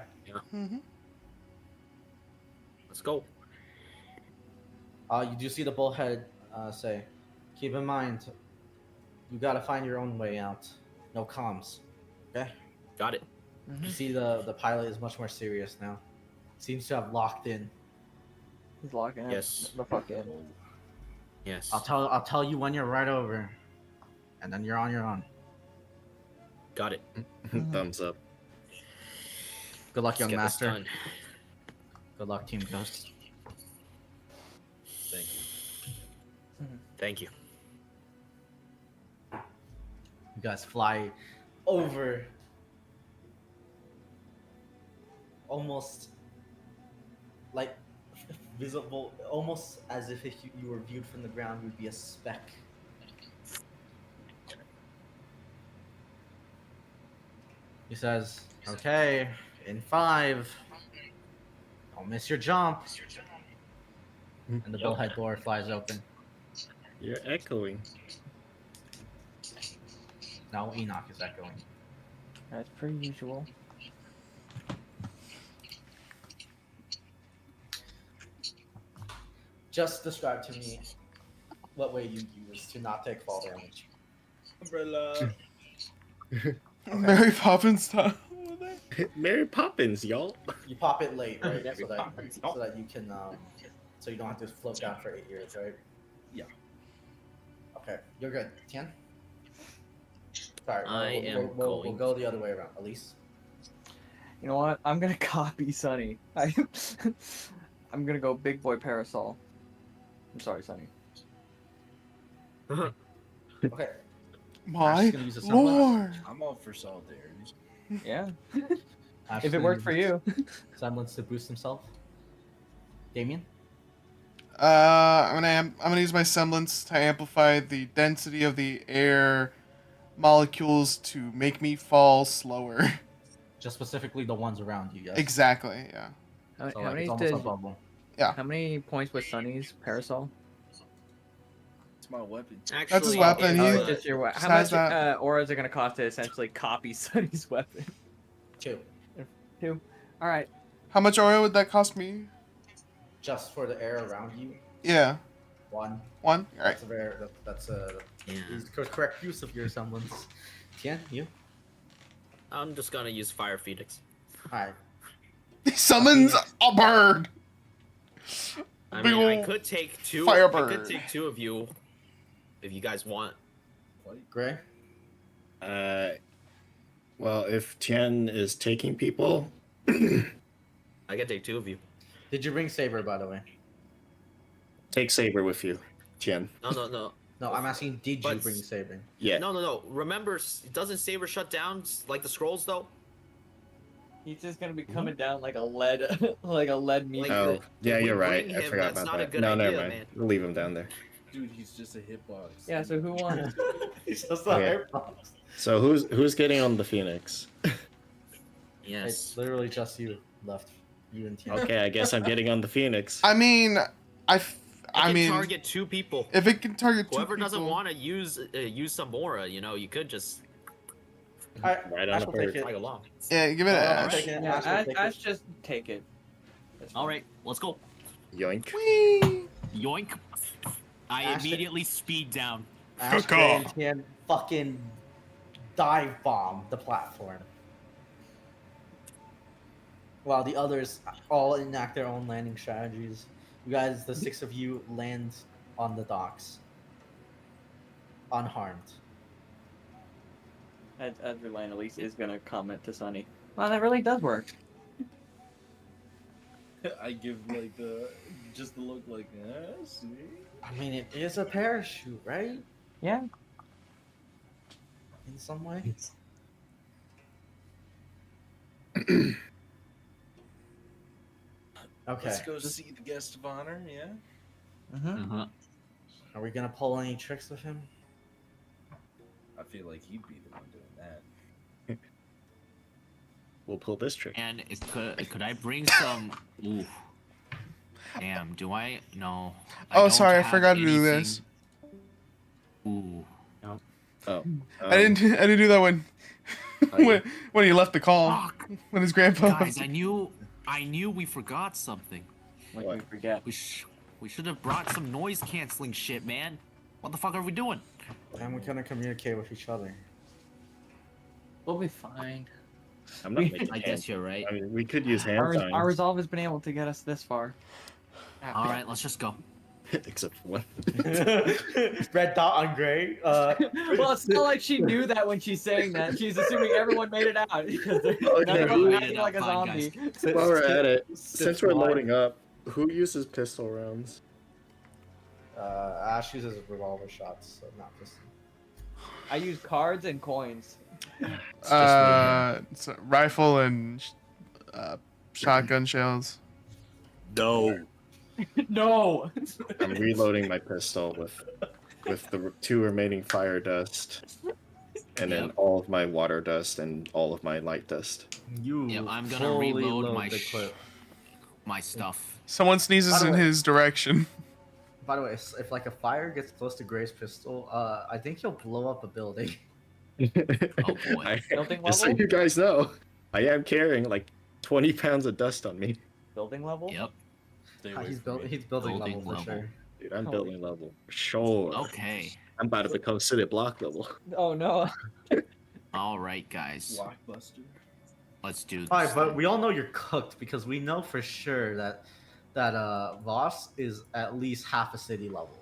Mm-hmm. Let's go. You do see the bullhead say, keep in mind, you gotta find your own way out. No comms. Okay? Got it. You see the pilot is much more serious now. Seems to have locked in. He's locking Yes. the fuck in. Yes. I'll tell you when you're right over. And then you're on your own. Got it. Thumbs up. Good luck, Let's young get this master. done. Good luck, Team Ghost. Thank you. Thank you. You guys fly over almost like visible, almost as if you were viewed from the ground, you would be a speck. He says, okay, in 5, don't miss your jump. And the bullhead door flies open. You're echoing. Now Enoch is echoing. That's per usual. Just describe to me what way you use to not take fall damage. Umbrella. Mary Poppins style. Mary Poppins, y'all. You pop it late, right? So that you can so you don't have to float down for 8 years, right? Yeah. Okay, you're good. Tian? Sorry, I am we'll going go the other way around. Elise. You know what? I'm gonna copy Sunny. I'm gonna go big boy parasol. I'm sorry, Sunny. Okay. Ash My is gonna use a semblance. lord. I'm all for solidarity. Yeah. Ash If is it gonna worked for use you. semblance to boost himself. Damien. I'm gonna use my semblance to amplify the density of the air molecules to make me fall slower. Just specifically the ones around you. Yes. Exactly. Yeah. How, So how like, many it's almost a did? bubble. How many points was Sunny's parasol? It's my weapon. Actually, That's his weapon. if, He- Oh, uh, it's just your weapon. just How has much that. aura is it gonna cost to essentially copy Sunny's weapon? 2. 2. All right. How much oil would that cost me? Just for the air around you. Yeah. 1. 1. All right. That's a very. That's a. yeah. Is the correct use of your semblance. Tien, you. I'm just gonna use Fire Phoenix. Alright. He summons a bird. I Big mean, I ol' could take two. I Firebird. could take 2 of you, if you guys want. Gray. Well, if Tien is taking people, I could take 2 of you. Did you bring Saber, by the way? take Saber with you, Tien. No. No, I'm asking, did you But- bring Saber? Yeah. No. Remember, doesn't Saber shut down like the scrolls though? He's just gonna be coming down like a lead, like a lead meter. Oh, If yeah, we you're right. bring I him, forgot that's about not a that. good No, idea, never mind. man. We'll leave him down there. Dude, he's just a hitbox. Yeah. So who won? It's just Okay. a box. So who's getting on the Phoenix? Yes. It's literally just you left. You and Tien. Okay, I guess I'm getting on the Phoenix. I mean, I It can mean, target 2 people. if it can target two Whoever doesn't people- want to use some aura, you could just Alright, Right on Ash the will bird. take it. tag along. Yeah, give it to Oh, Ash. okay. Yeah, Ash will Ash, take Ash it. just take it. That's All fine. right, let's go. Yoink. Whee! Yoink. I Ash- immediately speed down. Ash, Cook Gray, off. and Tien fucking dive bomb the platform. While the others all enact their own landing strategies. You guys, the 6 of you, land on the docks. Unharmed. As we land, Elise is gonna comment to Sunny. Wow, that really does work. I give like the look like, see. I mean, it is a parachute, right? Yeah. In some way. Okay. Let's go see the guest of honor. Yeah. Mm-hmm. Uh-huh. Are we gonna pull any tricks with him? I feel like he'd be the one doing that. We'll pull this trick. And could I bring some? Ooh. Damn. Do I? No. Oh, don't sorry, I have forgot to do this. Ooh. Oh. I didn't do that when Oh, yeah. when he left the call Fuck. when his grandpa. Guys, I knew we forgot something. What What? did we forget? We should have brought some noise canceling shit, man. What the fuck are we doing? And we kind of communicate with each other. We'll be fine. I'm not making I guess you're right. I mean, we could use hand Our signs. resolve has been able to get us this far. All right, let's just go. Except for one. Red dot on gray. Well, it's not like she knew that when she's saying that. She's assuming everyone made it out because they're Okay, none of who- them acting like a Fine, zombie. While we're at it, Sits since we're wide. loading up, who uses pistol rounds? Ash uses revolver shots, so not just. I use cards and coins. It's just It's a rifle and shotgun shells. No. No. I'm reloading my pistol with the 2 remaining fire dust, and then Yep. all of my water dust and all of my light dust. You. Yeah, I'm gonna fully reload load my the clip. my stuff. Someone sneezes By the in way- his direction. By the way, if like a fire gets close to Gray's pistol, I think he'll blow up a building. Oh boy. Building Just so level? you guys know, I am carrying like 20 pounds of dust on me. Building level? Yep. Stay away He's from me. he's building Building level for level. sure. Dude, I'm Oh. building level. For sure. Okay. I'm about to become city block level. Oh no. All right, guys. Blockbuster. Let's do this. All right, but we all know you're cooked because we know for sure that Voss is at least half a city level.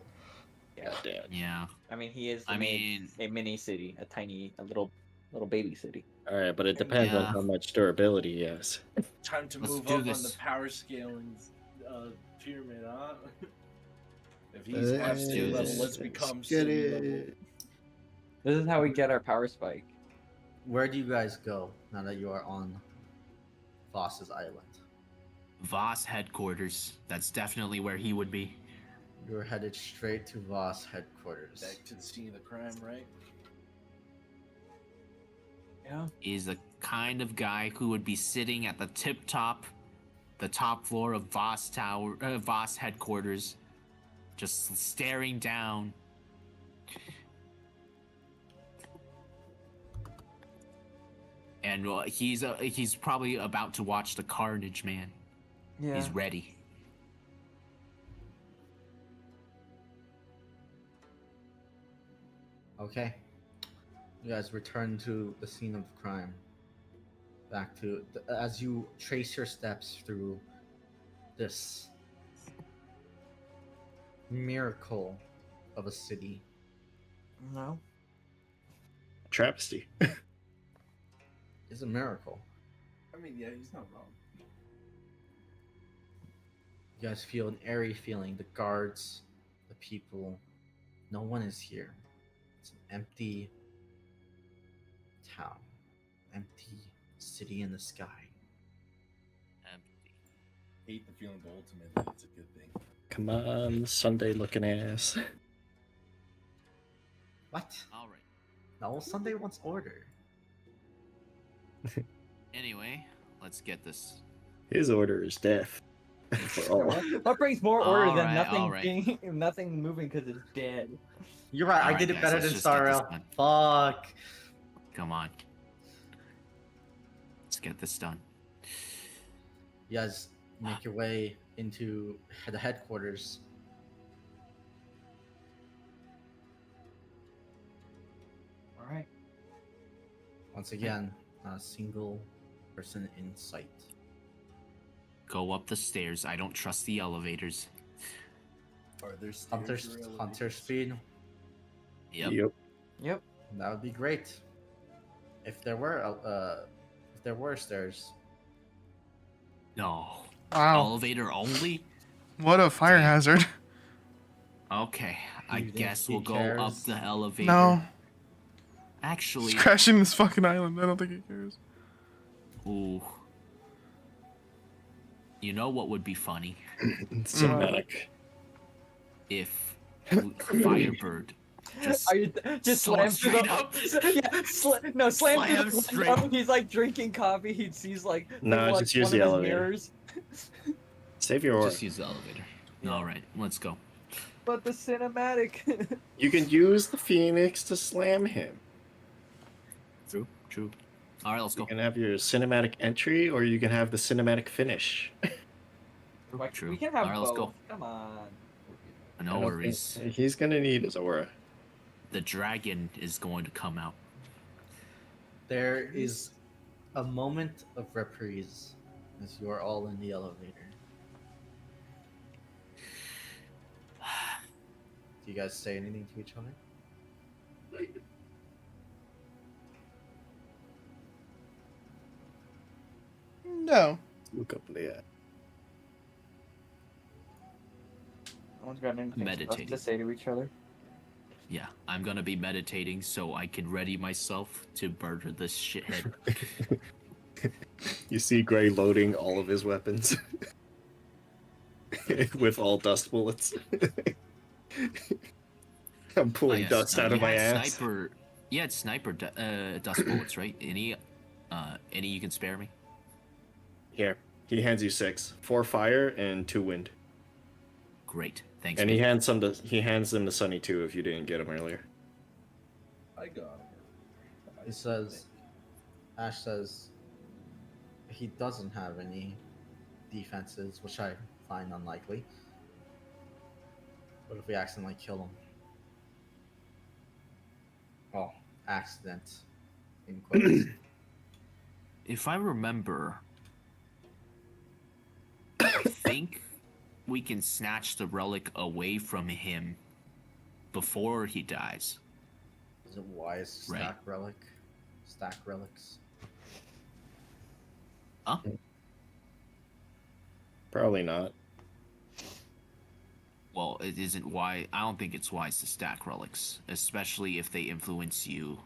Yeah, God damn. Yeah. I mean, he is I mean, a mini city, a little baby city. All right, but it depends on Yeah. how much durability he has. Time to Let's move do up on the this. power scaling pyramid, huh? If he's Let's FC do level, this. let's become Get city level. it. This is how we get our power spike. Where do you guys go now that you are on Voss's island? Voss headquarters. That's definitely where he would be. You're headed straight to Voss headquarters. Back to the scene of the crime, right? Yeah. He's the kind of guy who would be sitting at the top floor of Voss headquarters, just staring down. And he's probably about to watch the carnage, man. Yeah. He's ready. Okay. You guys return to the scene of the crime. Back to as you trace your steps through this miracle of a city. No. Travesty. It's a miracle. I mean, yeah, he's not wrong. You guys feel an airy feeling. The guards, the people, no one is here. It's an empty town, empty city in the sky. Empty. Hate the feeling, but ultimately, it's a good thing. Come on, Sunday looking ass. What? All right. No, Sunday wants order. Anyway, let's get this. His order is death. For all. What brings more order than Alright, nothing alright. being nothing moving because it's dead? You're right. I Alright, did it guys, better let's than just get this Starrel. done. Fuck. Come on. Let's get this done. You guys make your way into the headquarters. All right. Once again, not a single person in sight. Go up the stairs. I don't trust the elevators. Are there stairs Hunter, or elevators? Hunter speed. Yep. Yep. That would be great. If there were stairs. No. Wow. Elevator only? What a fire hazard. Okay. I You think guess he we'll go up cares? the elevator. No. Actually, He's crashing this fucking island. I don't think he cares. ooh. You know what would be funny? Cinematic. If Firebird just Are you just sword slam through straight the up. yeah, slam Slam through the straight window. up. He's like drinking coffee. He sees like No, like, just use one the of his elevator. mirrors. Save your aura. Just use the elevator. All right, let's go. But the cinematic. You can use the Phoenix to slam him. True. All right, let's go. You can have your cinematic entry, or you can have the cinematic finish. True. We can have All right, both. let's go. Come on. I No don't worries. think- He's gonna need his aura. The dragon is going to come out. There is a moment of reprise as you are all in the elevator. Do you guys say anything to each other? No. Look up there. No one's got anything else Meditating. to say to each other. Yeah, I'm gonna be meditating so I can ready myself to murder this shithead. You see Gray loading all of his weapons with all dust bullets. I'm pulling yes, dust out you of my had ass. Sniper. You had sniper dust bullets, right? Any you can spare me? Here, he hands you 6, 4 fire and 2 wind, Great, thanks. and he man. hands them to Sunny too if you didn't get him earlier. I got him. He says, Ash says, he doesn't have any defenses, which I find unlikely. What if we accidentally kill him? Well, accident. In quotes. If I remember, I think we can snatch the relic away from him before he dies. Is it wise to Right. stack relics? Huh? Probably not. Well, it isn't wise. I don't think it's wise to stack relics, especially if they influence you.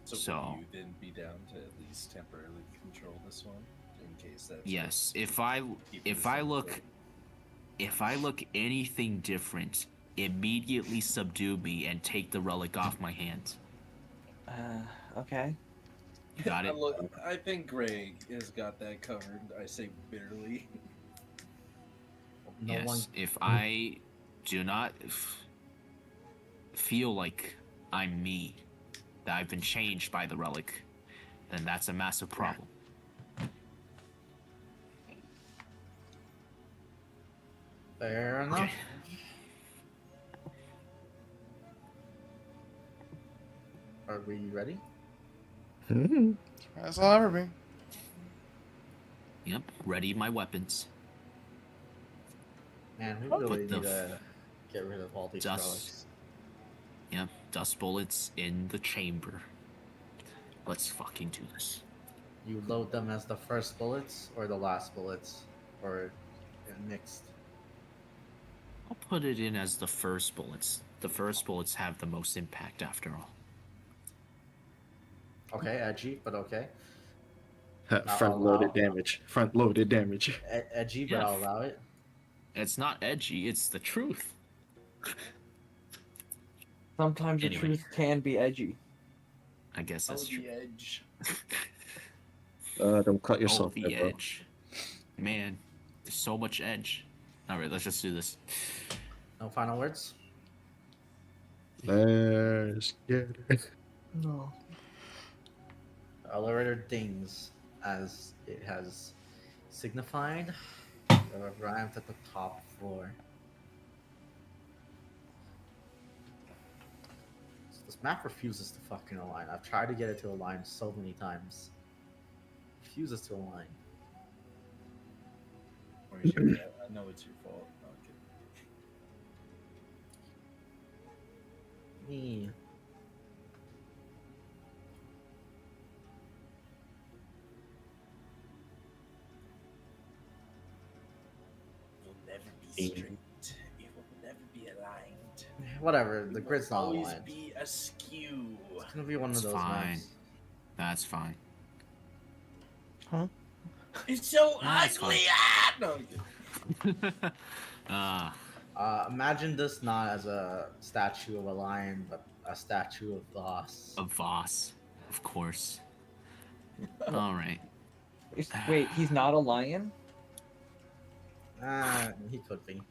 So would you then be down to at least temporarily control this one in case that's Yes, what's if I keeping if us I on look track? if I look anything different, immediately subdue me and take the relic off my hands. Okay. Got it? I think Greg has got that covered. I say bitterly. No Yes. one. If I do not feel like I'm me, that I've been changed by the relic, then that's a massive problem. Fair enough. Okay. Are we ready? As I'll ever be. Yep. Ready my weapons. Man, we Put really the need to get rid of all these dust. relics. Yep. Dust bullets in the chamber. Let's fucking do this. You load them as the first bullets or the last bullets, or mixed. I'll put it in as the first bullets. The first bullets have the most impact after all. Okay, edgy, but okay. Front loaded allow- damage. Front loaded damage. Edgy, but Yeah. I'll allow it. It's not edgy, it's the truth. Sometimes Anyway. the truth can be edgy. I guess that's the true. edge. Don't cut Oh, yourself the there, bro. edge. Man, there's so much edge. Alright, let's just do this. No final words? Let's get it. No. The elevator dings as it has signified. You have arrived at the top floor. So this map refuses to fucking align. I've tried to get it to align so many times. Refuses to align. Or you should- I know it's your fault. No, I'm kidding. Me. You'll never be straight. It will never be aligned. Whatever, the It will grid's not always aligned. be askew. It's gonna be one It's of those fine. maps. That's fine. It's so That's ugly. fine. Ah! No, I'm kidding. Imagine this not as a statue of a lion, but a statue of Voss. A Voss, of course. Alright. Wait, he's not a lion? He could be.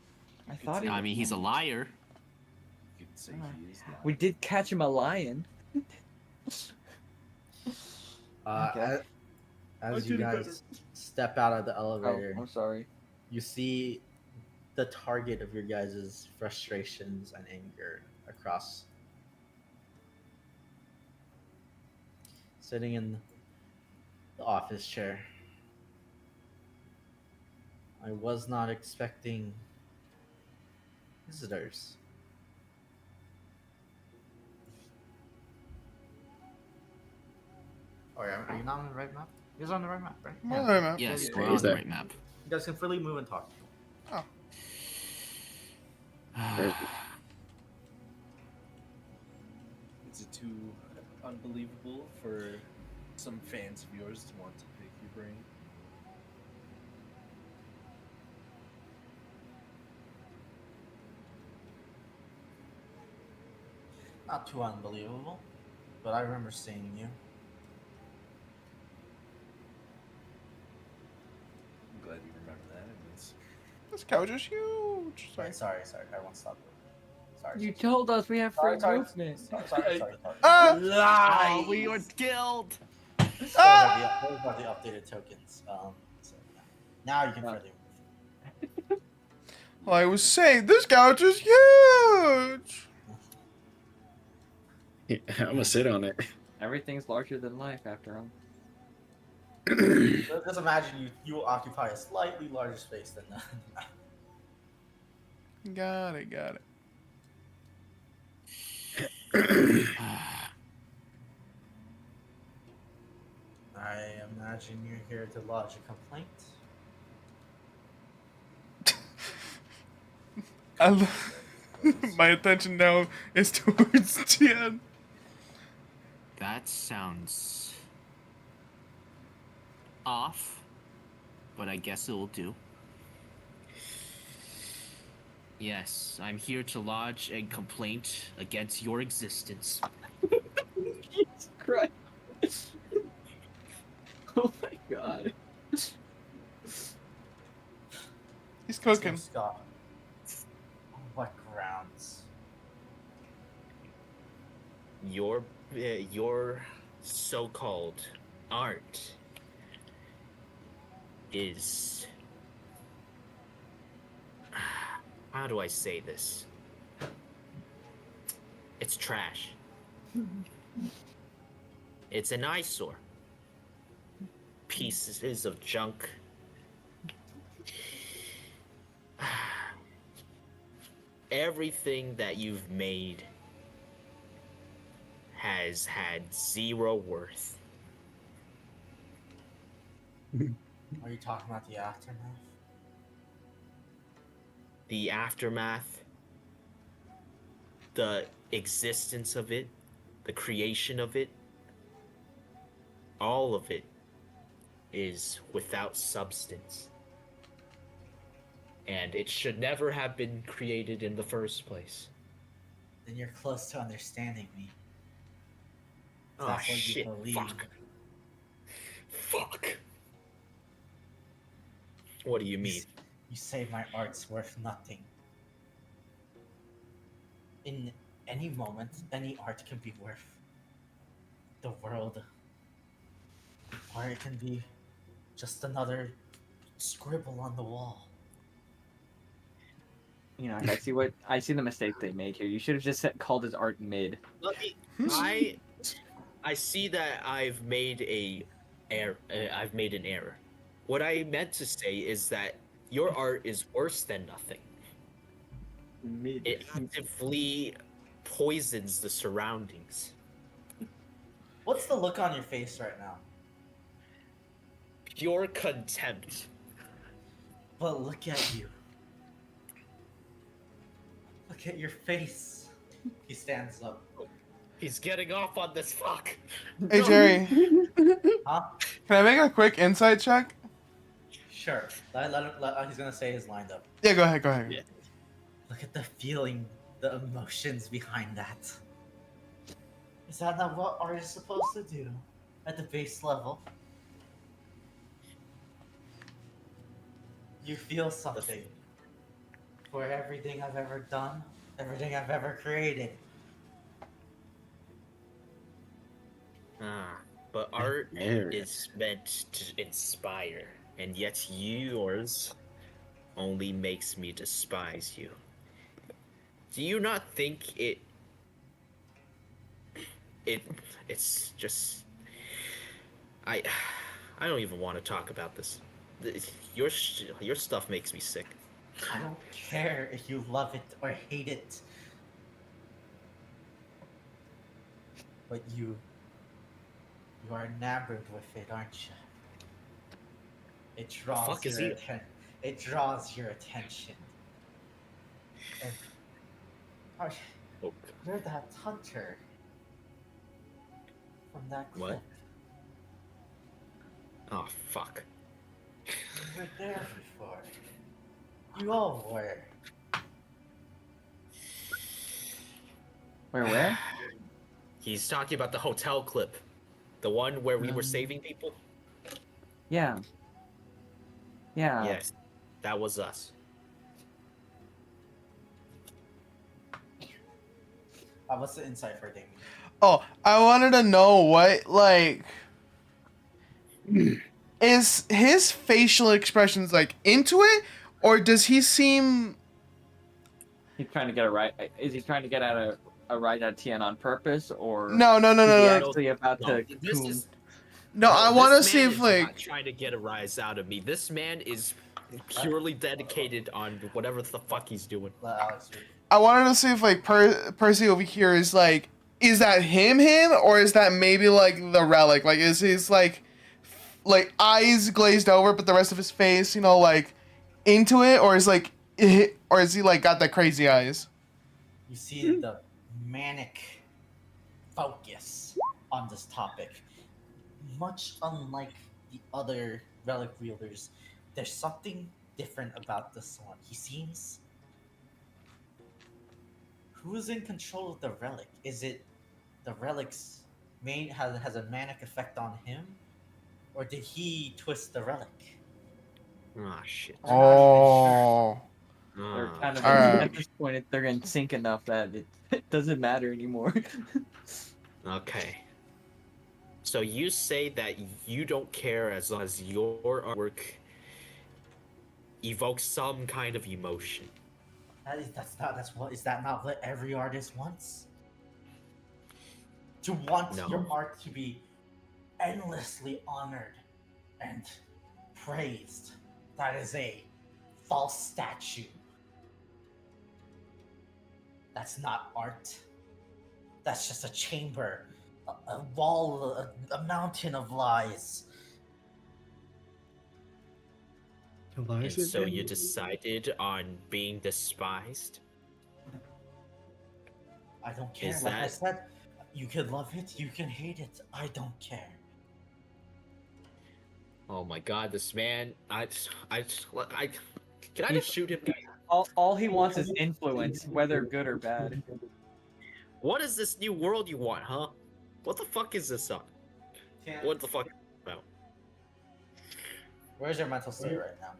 I thought he I was. mean, he's a liar. You could say he is not. We did catch him a lion. Okay. As you guys step out of the Oh, elevator, I'm sorry. you see the target of your guys' frustrations and anger across. Sitting in the office chair. I was not expecting visitors. Oh, yeah, are you not on the right map? You guys are on the right map, right? Well, right, man. Yes, Yeah, we're yeah, on is the that? right map. You guys can freely move and talk. Is it too unbelievable for some fans of yours to want to pick your brain? Not too unbelievable, but I remember seeing you. I'm glad you remember that. It means This couch is huge. Sorry. Sorry, I won't stop. Sorry. You told us we have free Sorry. movement. Sorry. Ah! Oh, we were killed! Those are the updated tokens. So yeah. Now you can freely move. I was saying, this couch is huge. Yeah, I'm gonna sit on it. Everything's larger than life after all. Just imagine you occupy a slightly larger space than that. Got it, got it. I imagine you're here to lodge a complaint. My attention now is towards Tian. That sounds off, but I guess it'll do. Yes, I'm here to lodge a complaint against your existence. Jesus Christ. Oh my god. He's cooking. So, Scott, on what grounds? Your so-called art is, how do I say this? It's trash. It's an eyesore. Pieces of junk. Everything that you've made has had zero worth. Are you talking about the aftermath? The aftermath, the existence of it, the creation of it, all of it is without substance. And it should never have been created in the first place. Then you're close to understanding me. Oh That's what you shit, believe. Fuck. What do you mean? You say my art's worth nothing. In any moment, any art can be worth the world. Or it can be just another scribble on the wall. You know, I see the mistake they made here. You should have just called his art mid. Let me. I see that I've made I've made an error. What I meant to say is that your art is worse than nothing. Mid. It actively poisons the surroundings. What's the look on your face right now? Pure contempt. But look at you. Look at your face. He stands up. He's getting off on this fuck. Hey, Jerry. Huh? Can I make a quick insight check? Sure. He's gonna say his lined up. Yeah, go ahead, go ahead. Yeah. Look at the feeling, the emotions behind that. Is that not what art is supposed to do at the base level? You feel something for everything I've ever done, everything I've ever created. But art Mary. is meant to inspire, and yet yours only makes me despise you. Do you not think it's just I don't even want to talk about this. Your stuff makes me sick. I don't care if you love it or hate it. But you are enamored with it, aren't you? It draws Fuck is your he? It draws your attention. And Oh, you're that hunter from that clip. What? oh fuck. You were there before. You all were. Where? He's talking about the hotel clip. The one where we were saving people? Yeah. Yeah. Yes. That was us. What's the insight for Damien? Oh, I wanted to know what, like, is his facial expressions, like, into it? Or does he seem... He's trying to get a right. Is he trying to get at a right at Tien on purpose, or No, is he no. actually about to? This is No, I want to this see man if, is like... not trying to get a rise out of me. This man is purely dedicated on whatever the fuck he's doing. Let Alex read. I wanted to see if like Percy over here is like, is that him, or is that maybe like the relic? Like, is his like eyes glazed over, but the rest of his face, like into it, or or is he like got that crazy eyes? You see the manic focus on this topic. Much unlike the other relic wielders, there's something different about this one. He seems. Who's in control of the relic? Is it the relic's has a manic effect on him, or did he twist the relic? Ah, shit. I'm not even Oh, They're Ah, kind of Alright. at this point they're in sync enough that it doesn't matter anymore. okay. So you say that you don't care as long as your artwork evokes some kind of emotion. Is that not what every artist wants? To want No. your art to be endlessly honored and praised. That is a false statue. That's not art. That's just a chamber, a wall, a mountain of lies. And so you decided on being despised? I don't care. Is Like I that- said, you can love it, you can hate it. I don't care. Oh my god, this man! Can I just shoot him? all he wants is influence, whether good or bad. What is this new world you want, huh? What the fuck is this on? What the fuck about? Where's your mental state right now?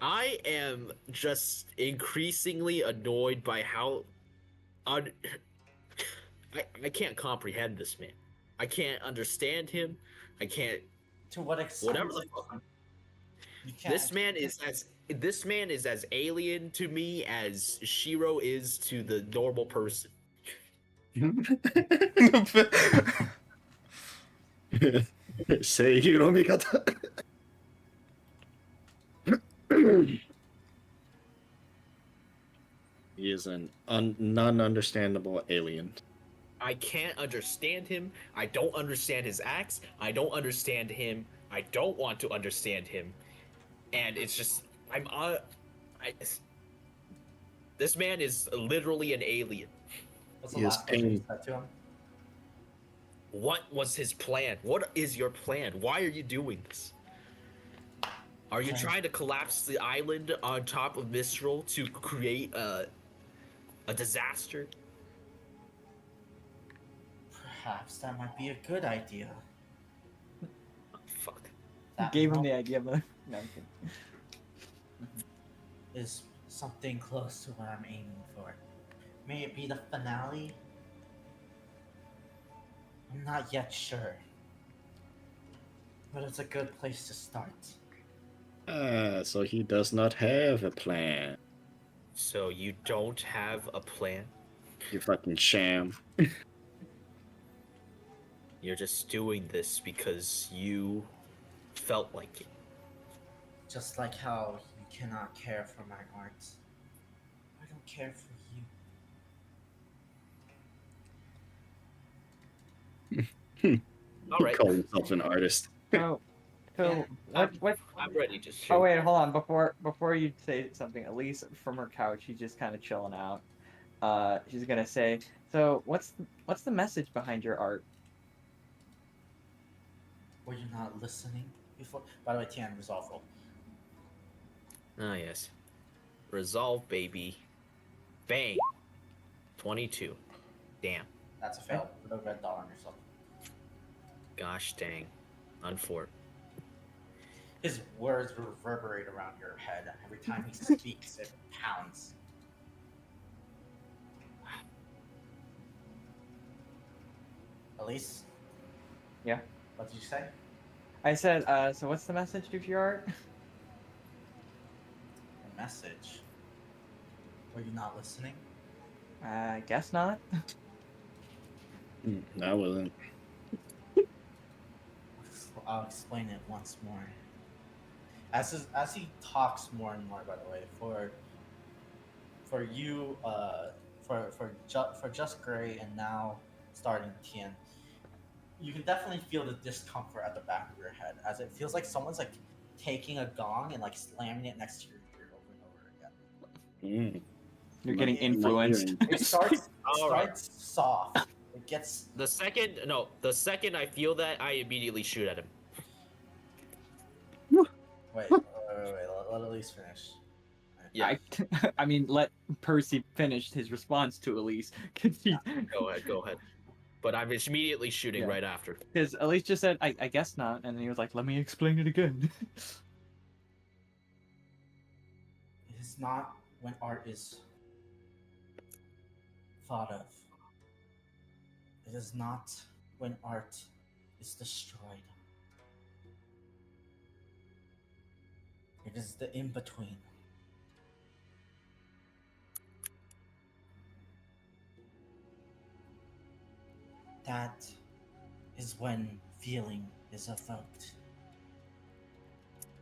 I am just increasingly annoyed by how I can't comprehend this man. I can't understand him. I can't. To what extent? Whatever the fuck. You can't. This man is as alien to me as Shiro is to the normal person. 声優の見方 He is an non-understandable alien. I can't understand him. I don't understand his acts. I don't understand him. I don't want to understand him. And it's just this man is literally an alien. What's the He is last thing you pain. said to him? What was his plan? What is your plan? Why are you doing this? Are you Okay. trying to collapse the island on top of Mistral to create a disaster? Perhaps that might be a good idea. Oh, fuck. That Gave him mo- the idea, but no, I'm kidding. is something close to what I'm aiming for. May it be the finale? I'm not yet sure. But it's a good place to start. So he does not have a plan. So you don't have a plan? You fucking sham. You're just doing this because you felt like it. Just like how you cannot care for my art. I don't care for you. All right, He called himself an artist. So, Yeah. what? I'm ready to shoot. Oh wait, hold on. Before you say something, Elise from her couch, she's just kind of chilling out. She's gonna say, so what's the message behind your art? Were you not listening before? By the way, Tian, resolve roll. Ah, yes. Resolve, baby. Bang. 22. Damn. That's a fail. Put a red dot on yourself. Gosh dang. Unfort. His words reverberate around your head. Every time he speaks, it pounds. Elise? Yeah. What did you say? I said, so what's the message of your art? A message. Were you not listening? I guess not. I wasn't. I'll explain it once more. as he talks more and more, by the way, for you, for just Gray, and now starting Tien, you can definitely feel the discomfort at the back of your head, as it feels like someone's like taking a gong and like slamming it next to your ear over and over again. You're My- getting It- influenced. It starts All right. soft. It gets The second I feel that, I immediately shoot at him. wait, let Elise finish. Yeah. I mean, let Percy finish his response to Elise. Go ahead. But I'm just immediately shooting Yeah. right after. Because Elise just said, I guess not. And then he was like, let me explain it again. It is not when art is thought of. It is not when art is destroyed. It is the in between. That is when feeling is evoked.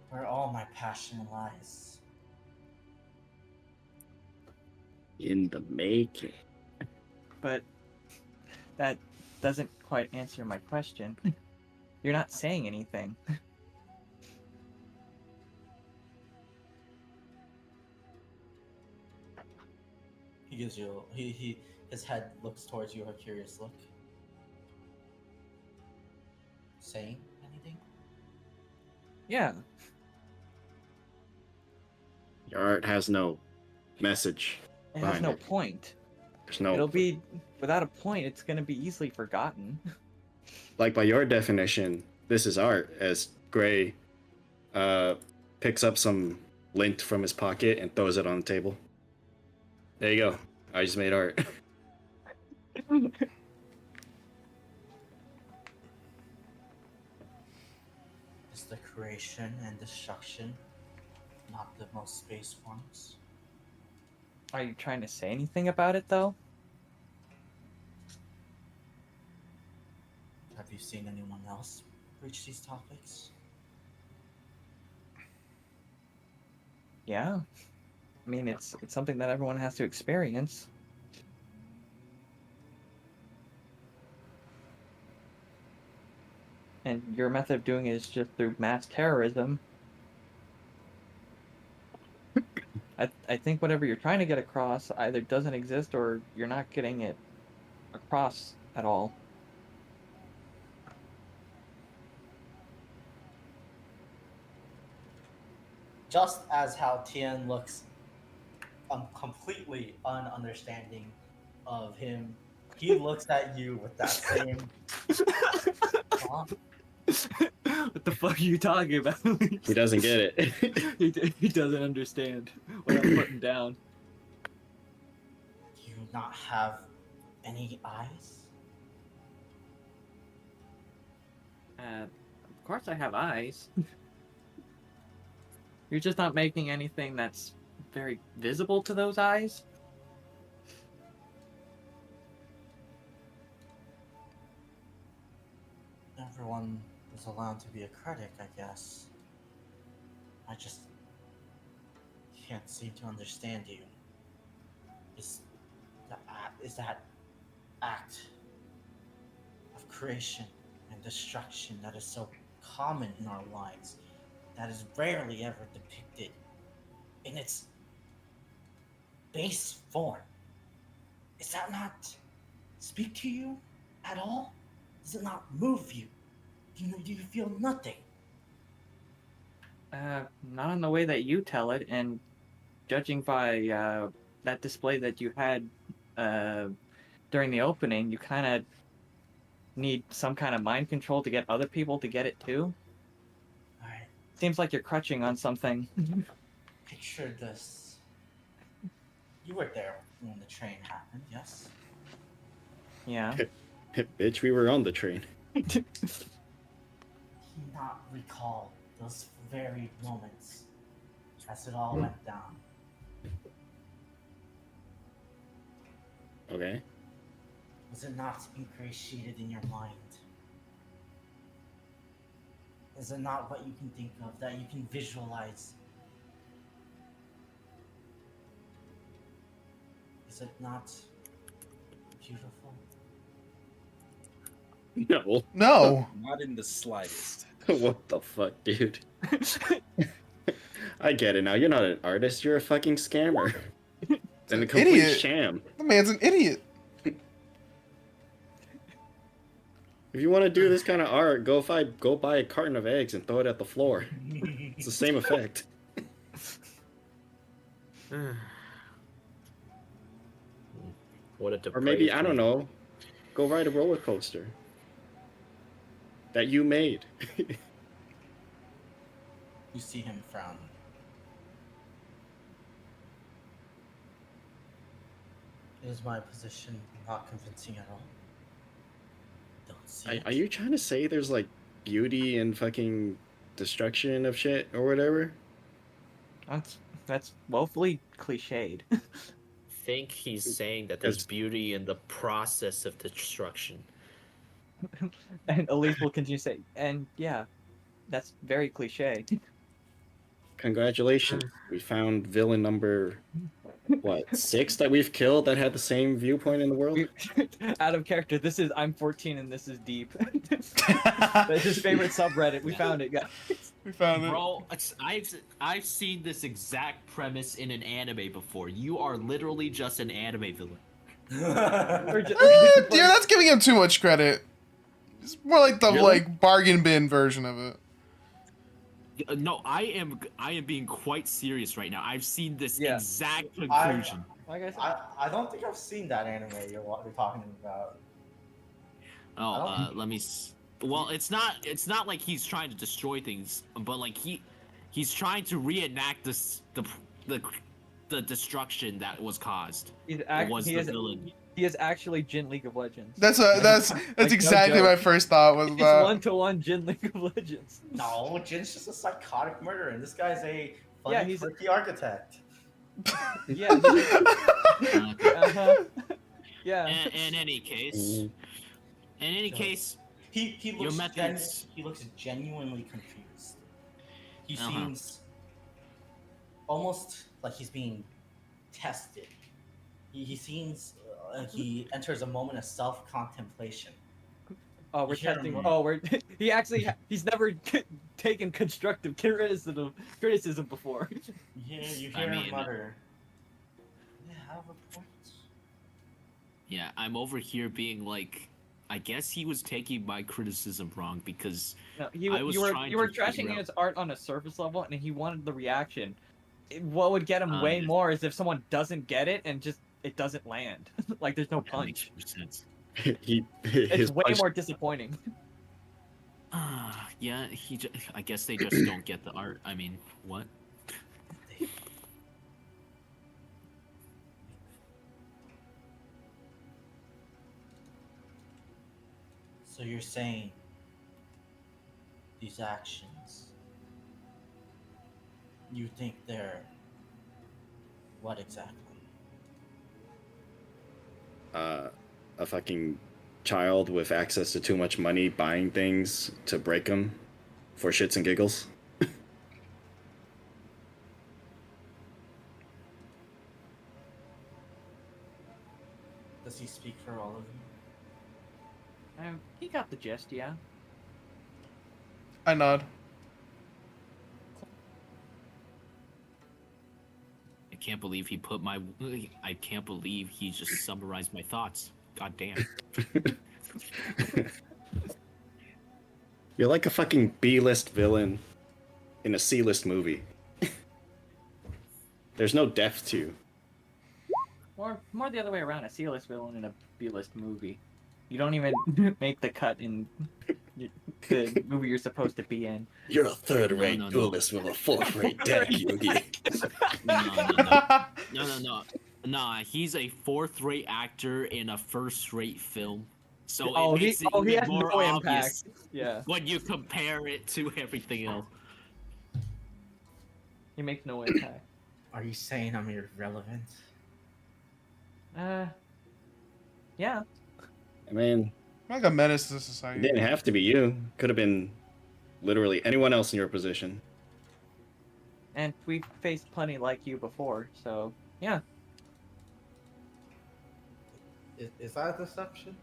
Where all my passion lies. In the making. But that doesn't quite answer my question. You're not saying anything. He gives you his head looks towards you with a curious look. Saying anything? Yeah. Your art has no message. It has Behind no it. point. There's no. It'll be, without a point, it's going to be easily forgotten. Like by your definition, this is art. As Gray picks up some lint from his pocket and throws it on the table. There you go. I just made art. Is the creation and destruction not the most base forms? Are you trying to say anything about it, though? Have you seen anyone else breach these topics? Yeah. I mean, it's something that everyone has to experience. And your method of doing it is just through mass terrorism. I think whatever you're trying to get across either doesn't exist or you're not getting it across at all. Just as how Tien looks completely ununderstanding of him, he looks at you with that same. Huh? What the fuck are you talking about? He doesn't get it. he doesn't understand what I'm putting down. Do you not have any eyes? Of course I have eyes. You're just not making anything that's very visible to those eyes. Everyone is allowed to be a critic, I guess. I just can't seem to understand you. Is that act of creation and destruction that is so common in our lives, that is rarely ever depicted in its base form? Is that not speak to you at all? Does it not move you? Do you feel nothing? Not in the way that you tell it, and judging by that display that you had during the opening, you kind of need some kind of mind control to get other people to get it too. Alright, Seems like you're crutching on something. picture this. You were there when the train happened, yes? Yeah. Bitch, we were on the train. He not recall those very moments as it all went down. Okay. Was it not ingratiated in your mind? Is it not what you can think of, that you can visualize? Is it not beautiful? No. No. Not in the slightest. What the fuck, dude? I get it now. You're not an artist. You're a fucking scammer. And a complete Idiot. sham. The man's an idiot. If you want to do this kind of art, go buy a carton of eggs and throw it at the floor. It's the same effect. What a Or maybe, depraved I don't man. know, go ride a roller coaster that you made. You see him frown. Is my position not convincing at all? Don't see it. Are you trying to say there's like beauty and fucking destruction of shit or whatever? That's woefully cliched. I think he's saying that there's It's- beauty in the process of destruction. And Elise will continue to say, and yeah, that's very cliche. Congratulations. We found villain number, what, 6 that we've killed that had the same viewpoint in the world? Out of character, this is I'm 14 and this is deep. That's his favorite subreddit. We found it, guys. We found it. Bro, I've seen this exact premise in an anime before. You are literally just an anime villain. Yeah, that's giving him too much credit. It's more like the Really? like bargain bin version of it. No, I am being quite serious right now. I've seen this Yeah. exact conclusion. Like I said, I don't think I've seen that anime you're talking about. Let me. Well, it's not like he's trying to destroy things, but like he's trying to reenact the destruction that was caused. he's It was he the is villain. he is actually Jin League of Legends. That's no exactly joke. my first thought was It's that. 1-to-1 Jin League of Legends. No, Jin's just a psychotic murderer, and this guy's a funny, Yeah, he's- quirky architect. Yeah. Uh-huh. Yeah. In any case, He Your looks methods- he looks genuinely confused. He Uh-huh. seems almost like he's being tested. He seems like he enters a moment of self-contemplation. Oh, we're You hear testing. him. Oh, he's never taken constructive criticism before. You hear I him mean- mutter. "You have a point." yeah, I'm over here being like, I guess he was taking my criticism wrong because No, I was you were trying to trashing figure out- his art on a surface level, and he wanted the reaction. What would get him way Yeah. more is if someone doesn't get it and just it doesn't land. Like there's no that makes punch. more sense. It's His way punch- more disappointing. Yeah, I guess they just don't get the art. I mean, what? So you're saying these actions, you think they're what exactly? A fucking child with access to too much money buying things to break them for shits and giggles. Does he speak for all of you? He got the gist, yeah. I nod. I can't believe he put my. I can't believe he just summarized my thoughts. God damn. You're like a fucking B-list villain in a C-list movie. There's no depth to you. More the other way around. A C-list villain in a B-list movie. You don't even make the cut in the movie you're supposed to be in. You're a third-rate No. duelist with a fourth-rate deck, Yugi. No. Nah, he's a fourth-rate actor in a first-rate film. So Oh, it makes it he even has more no obvious impact. Yeah, when you compare it to everything else. he makes no impact. Are you saying I'm irrelevant? Yeah. I mean, I'm like a menace to it society. didn't have to be you. Could have been literally anyone else in your position. And we've faced plenty like you before, so yeah. Is that a deception?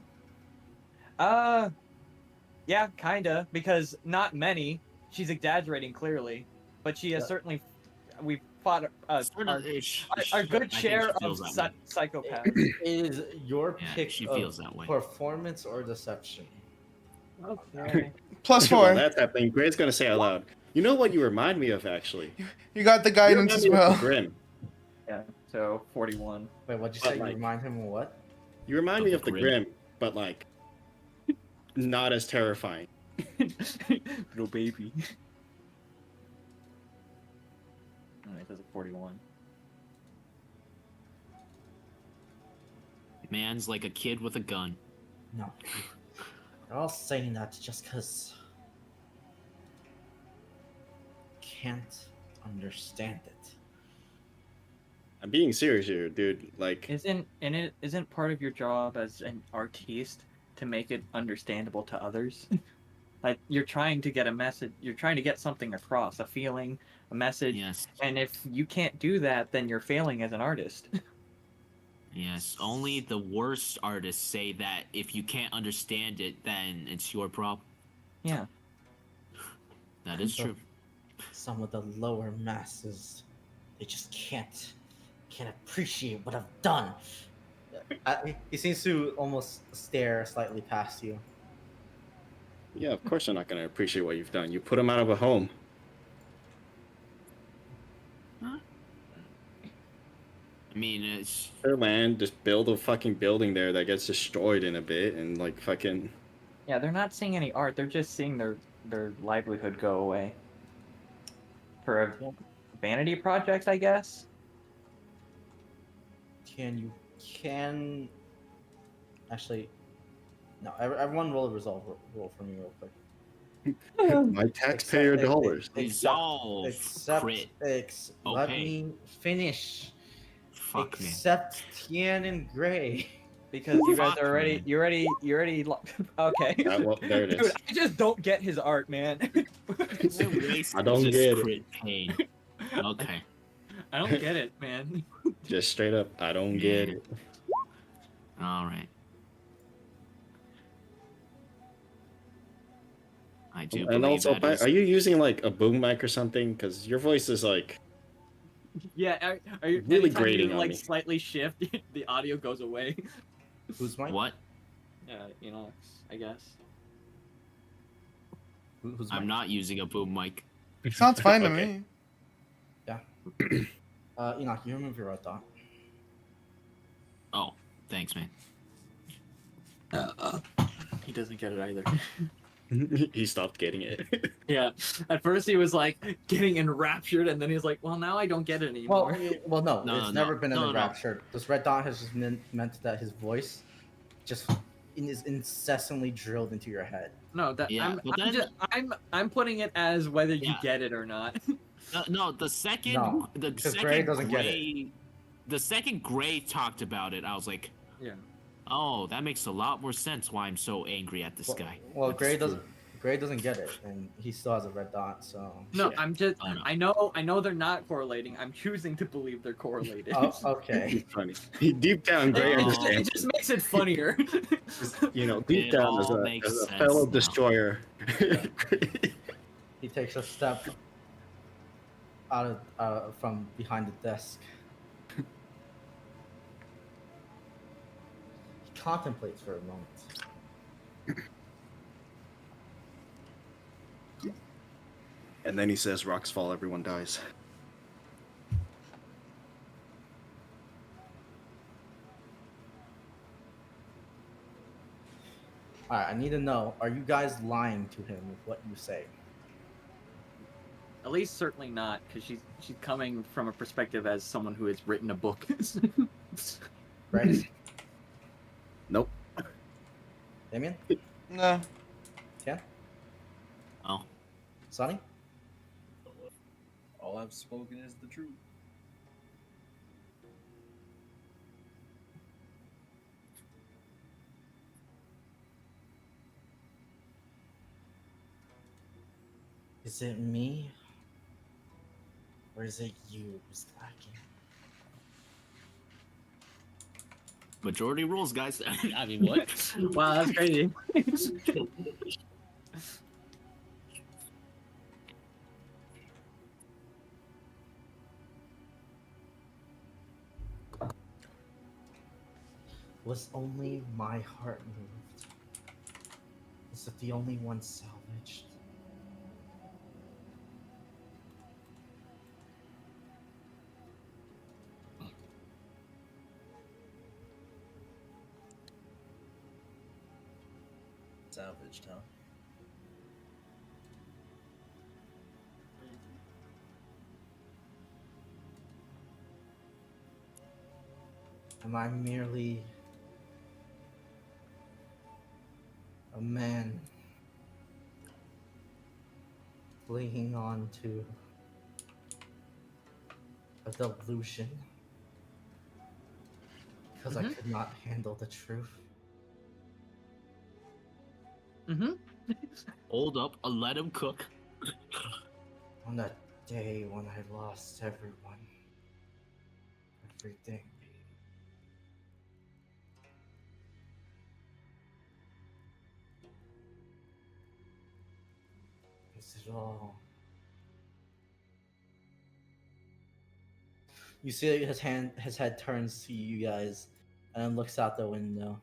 Yeah, kinda, because not many. She's exaggerating clearly, but she has Yeah. certainly. We've fought our good I think share she of feels that way. psychopaths. Is your Yeah, pick she of feels that way. performance or deception? Okay. Plus While 4. that's happening, Gray's gonna say out loud, "You know what you remind me of, actually? You got the You guidance remind as me of the well. Grim. Yeah. So 41. Wait, what'd you But, say? You like- remind him of what? You remind Of me the of the Grim. Grim, but like not as terrifying." Little baby. Alright, that's a 41. Man's like a kid with a gun. No. They're all saying that just because can't understand it. I'm being serious here, dude. Like, Isn't part of your job as an artiste to make it understandable to others? Like you're trying to get a message, you're trying to get something across, a feeling, a message, Yes. and if you can't do that, then you're failing as an artist. Yes. Only the worst artists say that if you can't understand it, then it's your problem. Yeah. That is true. Some of the lower masses, they just can't appreciate what I've done. He seems to almost stare slightly past you. yeah, of course they're not gonna appreciate what you've done. You put them out of a home. I mean, it's Their land, just build a fucking building there that gets destroyed in a bit, and like fucking. Yeah, they're not seeing any art, they're just seeing their livelihood go away. For a vanity project, I guess? Can actually no, everyone roll a resolve roll for me real quick. My taxpayer dollars. resolve Except crit. let Okay. me finish. Fuck man. Except Tian and Gray. Because you guys Fuck, are already, man. you already okay. Well, there it Dude, is. I just don't get his art, man. I don't Just get it. crit pain. Okay. I don't get it, man. Just straight up, I don't get it. All right. I do And believe also, that is... are you using like a boom mic or something? Because your voice is like. Yeah, are you Really anytime grating you on like me. slightly shift, the audio goes away. Who's Mike? What? I guess. Who's I'm Mike? not using a boom mic. Sounds fine to Okay. me. Enoch, you remove your red dot. Oh, thanks, man. He doesn't get it either. He stopped getting it. Yeah. At first he was like getting enraptured, and then he's like, "Well, now I don't get it anymore." No, No, it's no, never been an no, no. enraptured. This red dot has just meant that his voice just is incessantly drilled into your head. No, that Yeah, but I'm putting it as whether you Yeah. get it or not. No, the second No, the because second Gray doesn't get Gray, the second Gray talked about it, I was like, Yeah. oh, that makes a lot more sense why I'm so angry at this guy. Well, That's Gray true. doesn't get it, and he still has a red dot. So No, Yeah. I'm just. I I know they're not correlating. I'm choosing to believe they're correlated. oh, okay. Funny. Deep down, Gray Oh. It understands. just makes it funnier. You know, deep It down as all a, makes as a sense fellow now. destroyer. He takes a step out of from behind the desk. He contemplates for a moment. And then he says, "Rocks fall, everyone dies." All right, I need to know: are you guys lying to him with what you say? At least certainly not, because she's coming from a perspective as someone who has written a book. Right, Nope. Damien, No. Tian, Oh, Sonny. All I've spoken is the truth. Is it me? Or is it you who's lacking? Majority rules, guys. I mean, what? Wow, that's crazy. Was only my heart moved? Is it the only one salvaged? Salvaged, huh? Am I merely a man clinging on to a delusion because I could not handle the truth? Mm-hmm. Hold up, let him cook. On that day when I lost everyone, everything. Is it all? You see his head turns to you guys, and then looks out the window.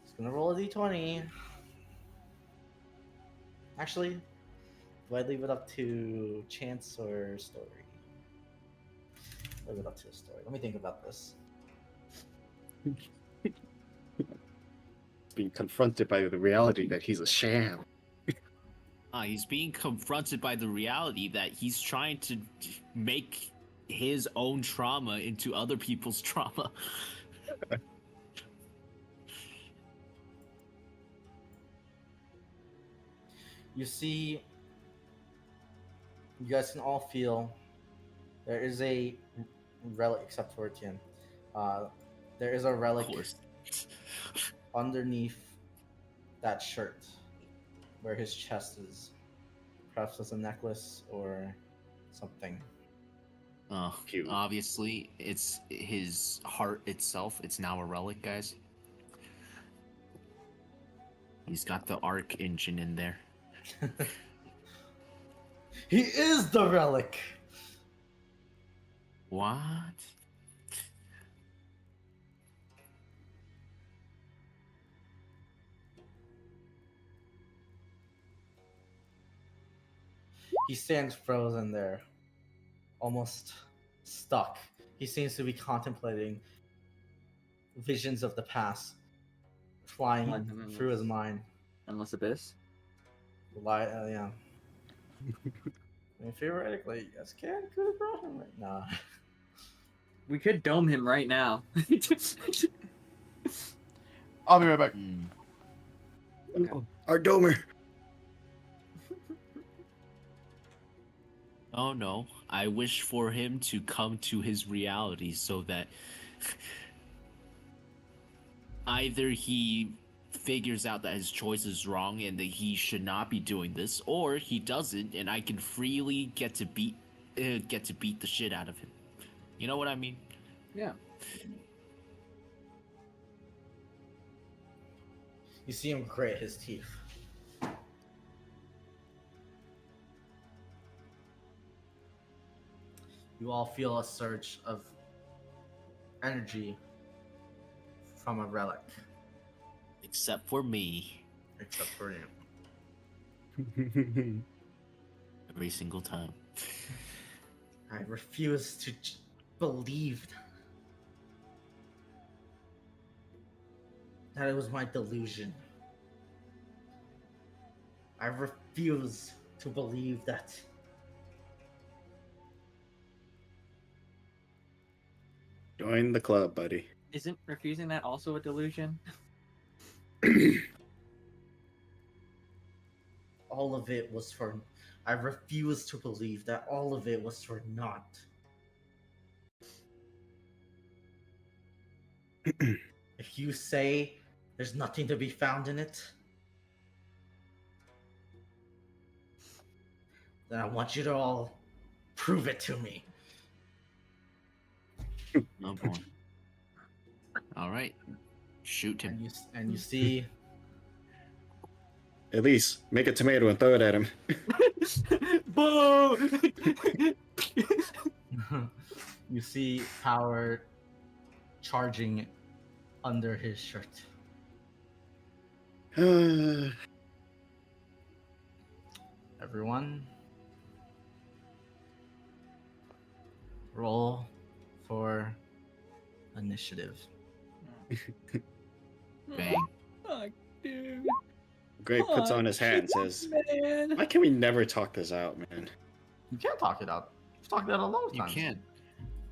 He's gonna roll a d20. Actually, do I leave it up to chance or story? Leave it up to the story. Let me think about this. Being confronted by the reality that he's a sham. He's being confronted by the reality that he's trying to make his own trauma into other people's trauma. You see, you guys can all feel there is a relic, except for Tien. There is a Of relic course. underneath that shirt where his chest is. Perhaps it's a necklace or something. Cute. Obviously, it's his heart itself. It's now a relic, guys. He's got the arc engine in there. He is the relic! What? He stands frozen there, almost stuck. He seems to be contemplating visions of the past flying through his mind. Endless abyss. Yeah. I mean, theoretically, you guys could have brought him right now. We could dome him right now. I'll be right back. Our domer. Oh no, I wish for him to come to his reality so that either he figures out that his choice is wrong and that he should not be doing this, or he doesn't, and I can freely get to beat the shit out of him. You know what I mean? Yeah. You see him grit his teeth. You all feel a surge of energy from a relic. Except for me. Except for you. Every single time. I refuse to believe that it was my delusion. I refuse to believe that. Join the club, buddy. Isn't refusing that also a delusion? all of it was for. I refuse to believe that all of it was for naught. If you say there's nothing to be found in it, then I want you to all prove it to me. Oh boy. All right. Shoot him. And you see, At least make a tomato and throw it at him. Boo! you see power charging under his shirt. Everyone, roll for initiative. Bang. Fuck, dude. Greg puts on his hat and says, Man. "Why can we never talk this out, man?" You can't talk it out. You've talked that a lot of You times. can.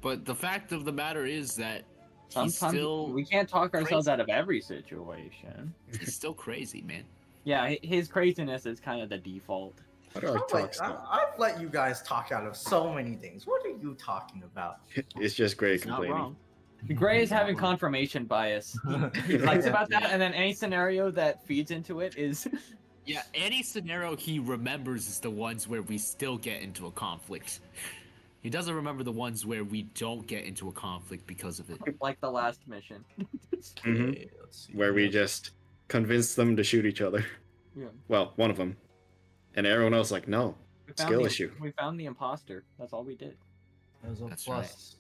But the fact of the matter is that Sometimes still we can't talk ourselves crazy. out of every situation. he's still crazy, man. Yeah, his craziness is kind of the default. How do I talk stuff? I've let you guys talk out of so many things. What are you talking about? It's just Greg He's not complaining. wrong. Gray is having Not wrong. confirmation bias. He thinks about that, and then any scenario that feeds into it is. Yeah, any scenario he remembers is the ones where we still get into a conflict. He doesn't remember the ones where we don't get into a conflict because of it. Like the last mission. Mhm. Okay, let's see. Where we just convince them to shoot each other. Yeah. Well, one of them. And everyone else like, no. We found Skill the, issue. We found the imposter. That's all we did. There's a That's plus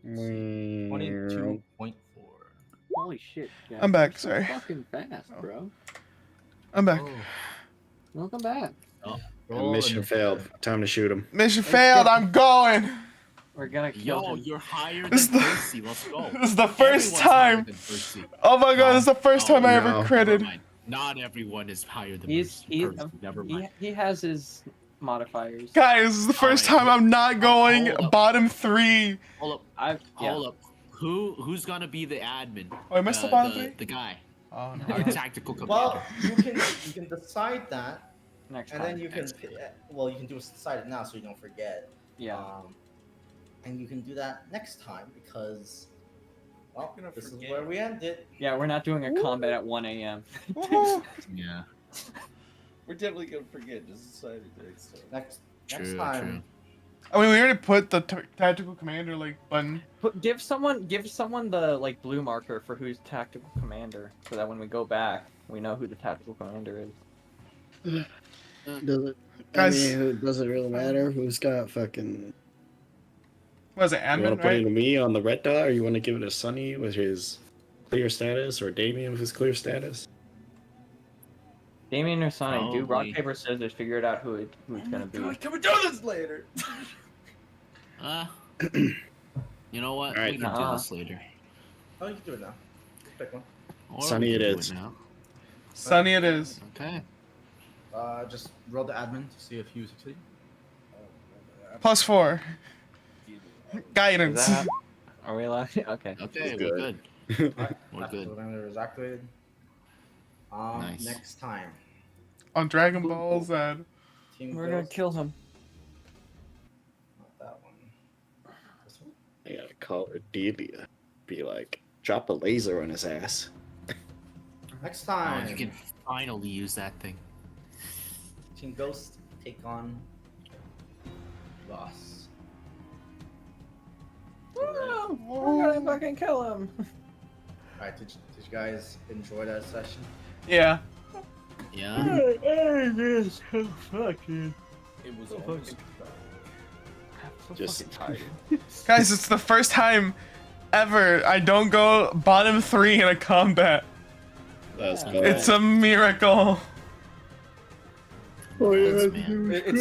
Mm, 22.4. Holy shit. Guys. I'm back, You're so sorry. Fucking fast, bro. I'm back. Oh, Welcome back. roll mission initiative. failed. Time to shoot him. Mission failed. I'm going. We're gonna kill Yo, him. you're higher than This is the- Percy. Let's go. This is the first Everyone's higher time. than Percy. Oh my god, this is the first Oh, time I no. ever Never critted. mind. Not everyone is higher than He's Percy. Never mind. he has his modifiers. Guys, this is the first Alright. time I'm not going Hold up. bottom 3. Hold up. Yeah. Hold up. Who's gonna be the admin? Oh, am I still bottom 3? The guy. Oh Our no. tactical commander. Well, you can decide that, Next and time. then you can you can decide it now so you don't forget. Yeah. And you can do that next time because, well, You're gonna this forget. is where we ended. Yeah, we're not doing a combat at 1 a.m. Woohoo. Yeah. We're definitely gonna forget. Just decide it next time. Next True. time. True. I mean, we already put the tactical commander like button. Give someone the like blue marker for who's tactical commander, so that when we go back, we know who the tactical commander is. Does it? Guys- it doesn't really matter who's got fucking. What is it, You want to admin, put it right? to me on the red dot, or you want to give it to Sunny with his clear status, or Damien with his clear status? Damien or Sonny, do rock Probably. paper scissors, figure it out who's gonna be. God, can we do this later? You know what? Alright. We can do this later. Oh, you can do it now. Pick one. Or Sunny we it can do is. now. Sunny it is. Okay. Just roll the admin to see if you succeed. Plus 4. Is Guidance. that- Are we allowed? Okay. Okay, That's we're good. good. We're Tactical good. commander is activated. Nice. Next time. On Dragon Ball Z. Team We're gonna Ghost. kill him. Not that one. This one? I gotta call her Delia. Be like, drop a laser on his ass. Next Oh, time. you can finally use that thing. Team Ghost take on Boss. No, we're gonna fucking kill him. Alright, did you guys enjoy that session? Yeah. Yeah. It was almost. Just Guys, it's the first time ever I don't go bottom 3 in a combat. that's Yeah. good. It's a miracle. Thanks, man. It's